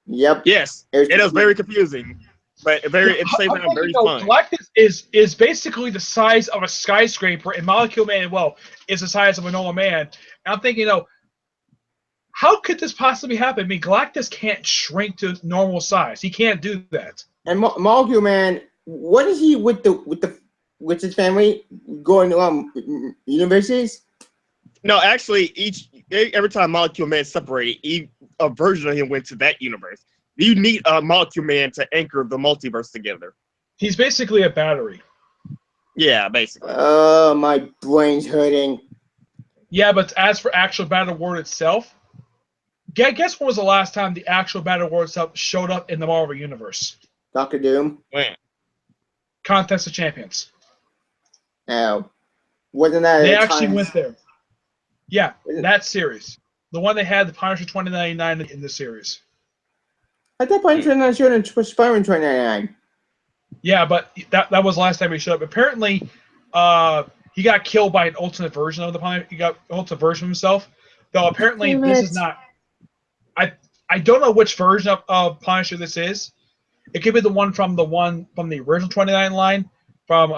Yep. Yes, it was very confusing, but very at the same I'm time very thinking, fun. Galactus is basically the size of a skyscraper, and Molecule Man, well, is the size of a normal man. And I'm thinking, how could this possibly happen? I mean, Galactus can't shrink to normal size. He can't do that. And Molecule Man, what is he with his family going universities? No, actually, every time Molecule Man separated, a version of him went to that universe. You need a Molecule Man to anchor the multiverse together. He's basically a battery. Yeah, basically. Oh, my brain's hurting. Yeah, but as for actual Battle World itself, guess when was the last time the actual Battle World itself showed up in the Marvel Universe? Doctor Doom. When? Contest of Champions. Oh, wasn't that? They actually went there. Yeah, that series. The one they had, the Punisher 2099 in the series. I thought Punisher not showed in Spider-Man 2099. Yeah, but that was the last time he showed up. Apparently, he got killed by an alternate version of the Punisher. He got an alternate version of himself. Though apparently this is not. I don't know which version of Punisher this is. It could be the one from the original 29 line, from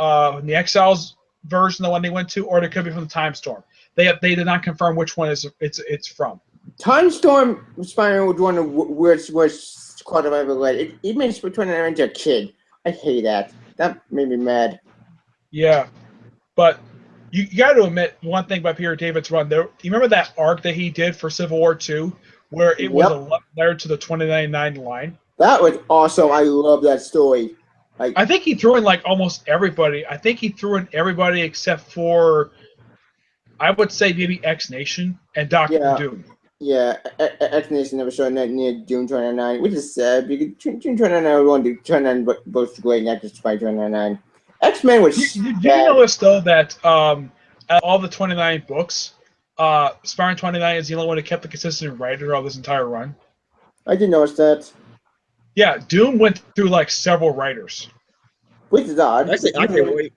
the Exiles version, the one they went to, or it could be from the Time Storm. They did not confirm which one it's from. Time Storm Spider-Man was one of the worst quad I've ever read. It made Spider-Man 29 into a kid. I hate that. That made me mad. Yeah, but you got to admit one thing about Peter David's run. You remember that arc that he did for Civil War II, where it was a letter to the 2099 line? That was awesome. I love that story. I think he threw in like almost everybody. I think he threw in everybody except for, I would say, maybe X Nation and Doctor Doom. Yeah, X Nation never showed that near June 29, which is sad because June 29 was one to turn on both great, not just by 29. X-Men was. Did you notice though that out of all the 29 books, Spider-Man 29 is the only one who kept the consistent writer of this entire run? I did notice that. Yeah, Doom went through like several writers. Which is odd. Actually, I can't wait.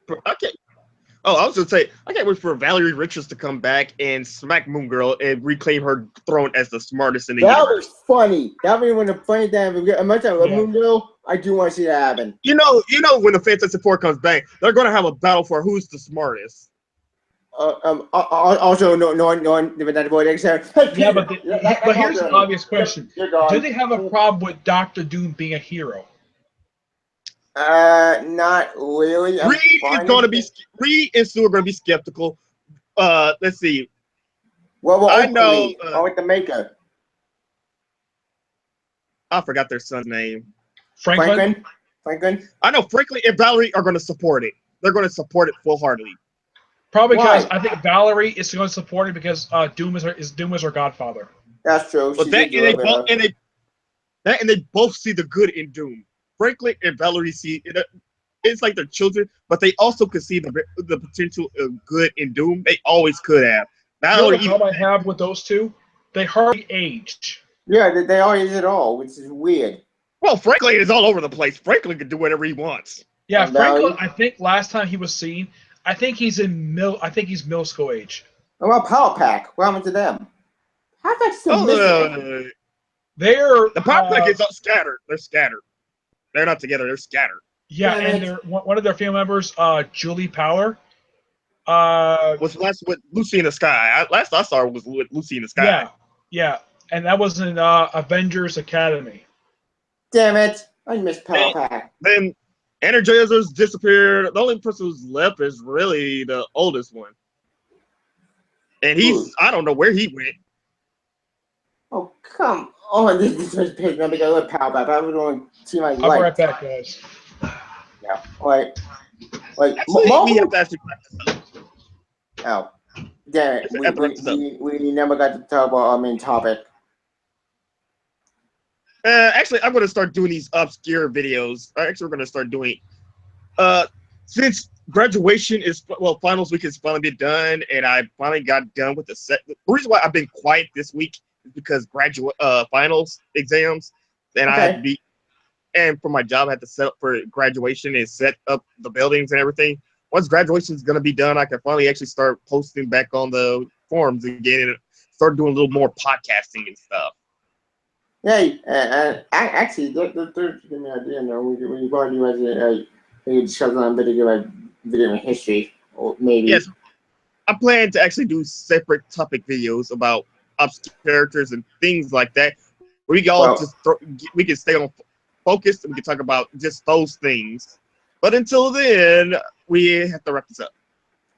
Oh, I was gonna say I can't wait for Valerie Richards to come back and smack Moon Girl and reclaim her throne as the smartest in the universe. That was funny. That was one of the funny things. Much I love Moon Girl, I do want to see that happen. You know, when the Fantastic Four comes back, they're gonna have a battle for who's the smartest. Also, no one, that avoid except. Yeah, but here's an obvious question: do they have a problem with Doctor Doom being a hero? Not really. Reed and Sue are gonna be skeptical. Let's see. Well, I know. With the maker. I forgot their son's name. Franklin. I know Franklin and Valerie are gonna support it. They're gonna support it full-heartedly. Probably because I think Valerie is going to support it because Doom is her godfather. That's true. But they both see the good in Doom. Franklin and Valerie see it. It's like their children, but they also could see the potential of good in Doom. They always could have. Valerie, you know what problem I have with those two? They hardly age. Yeah, they don't age at all, which is weird. Well, Franklin is all over the place. Franklin can do whatever he wants. Yeah, Franklin. I think last time he was seen, I think he's middle school age. What about Power Pack? What happened to them? Power Pack's still missing. The Power Pack is scattered. They're scattered. They're not together. They're scattered. Yeah, and one of their family members, Julie Power, was last with Lucy in the Sky. Last I saw was with Lucy in the Sky. Yeah, and that was in Avengers Academy. Damn it! I missed Power Pack. Then Energizers disappeared. The only person who's left is really the oldest one, and I don't know where he went. Oh come on! This was pissed me off because I love Power Pack. I would want to see my life. I'll be right back, guys. Yeah, like Actually, we have to ask you Oh, damn it. That wraps us up. We never got to talk about our main topic. Actually, I'm gonna start doing these obscure videos. Actually, we're gonna start doing. Since graduation is finals week has finally been done, and I finally got done with the set. The reason why I've been quiet this week is because finals exams, and I had to be. And for my job, I had to set up for graduation and set up the buildings and everything. Once graduation is going to be done, I can finally actually start posting back on the forums again and start doing a little more podcasting and stuff. Hey, actually, give me an idea. Now, when you go to do you discuss on video history, or maybe. Yes, I plan to actually do separate topic videos about obscure characters and things like that. Where we can all we can stay on focused and we can talk about just those things. But until then, we have to wrap this up.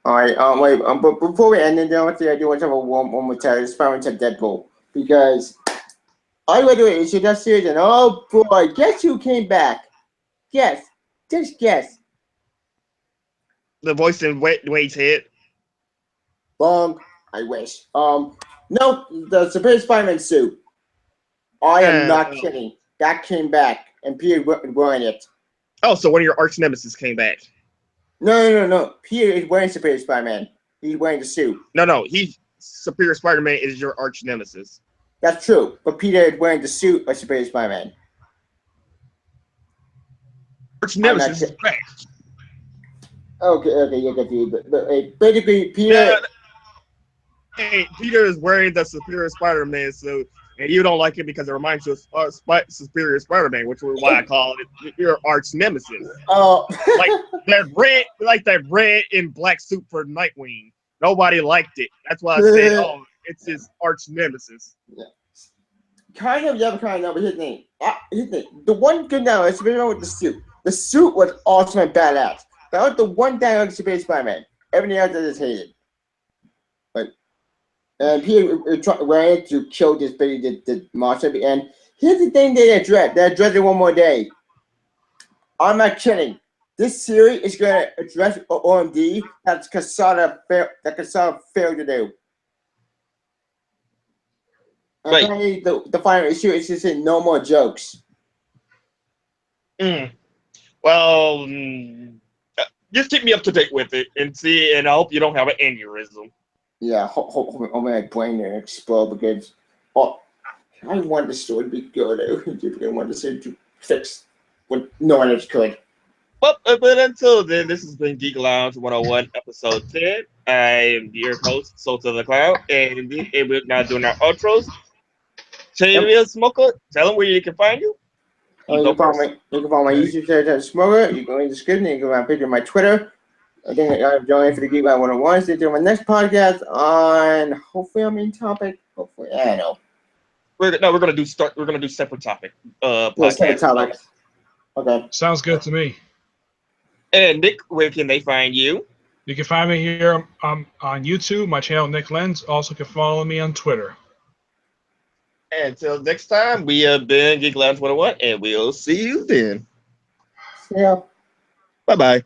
All right. Wait. But before we end it, I do want to have one more time. It's probably to Deadpool because all you want to do is you just series and oh boy, guess who came back? Guess. Just guess. The voice in Wade's head. Wrong. I wish. No, the Superior Spider-Man suit. I am not kidding. That came back, and Peter wearing it. Oh, so one of your arch nemesis came back. No. Peter is wearing Superior Spider-Man. He's wearing the suit. No. Superior Spider-Man is your arch nemesis. That's true, but Peter is wearing the suit of Superior Spider-Man. Arch nemesis is back. Okay, you confused. But basically, Peter. Hey, Peter is wearing the Superior Spider-Man suit, and you don't like it because it reminds you of Superior Spider-Man, which is why I call it your arch nemesis. Oh, like that red and black suit for Nightwing. Nobody liked it. That's why I said, oh, it's his arch nemesis. Yeah. Kind of, yeah, kind of. But his name. The one good now is with the suit. The suit was awesome and badass. That was the one thing on Superior Spider-Man. Everything else I just hated. And Peter ran to kill the monster. And here's the thing they addressed. They addressed it one more day. I'm not kidding. This series is going to address OMD that Quesada failed to do. Right. Apparently, the final issue is just saying no more jokes. Well, just keep me up to date with it and see, and I hope you don't have an aneurysm. Yeah, hopefully my brain will explode because I want the story to be good. I want the story to fix what no one else could. But until then, this has been Geek Lounge 101, episode 10. I am your host, Sota the Clown, and we're now doing our outros. Smoker, tell them where you can find you. You can find my YouTube channel, Smoker. You can go in the description. You can find a picture of my Twitter. I think I'm joining for the Geek Lounge 101. Stay tuned to my next podcast on hopefully our main topic. Hopefully, I don't know. We're gonna do separate topic. Separate topics. Okay. Sounds good to me. And Nick, where can they find you? You can find me here on YouTube, my channel Nick Lenz. Also can follow me on Twitter. Until next time, we have been Geek Lounge 101, and we'll see you then. Yeah. Bye-bye.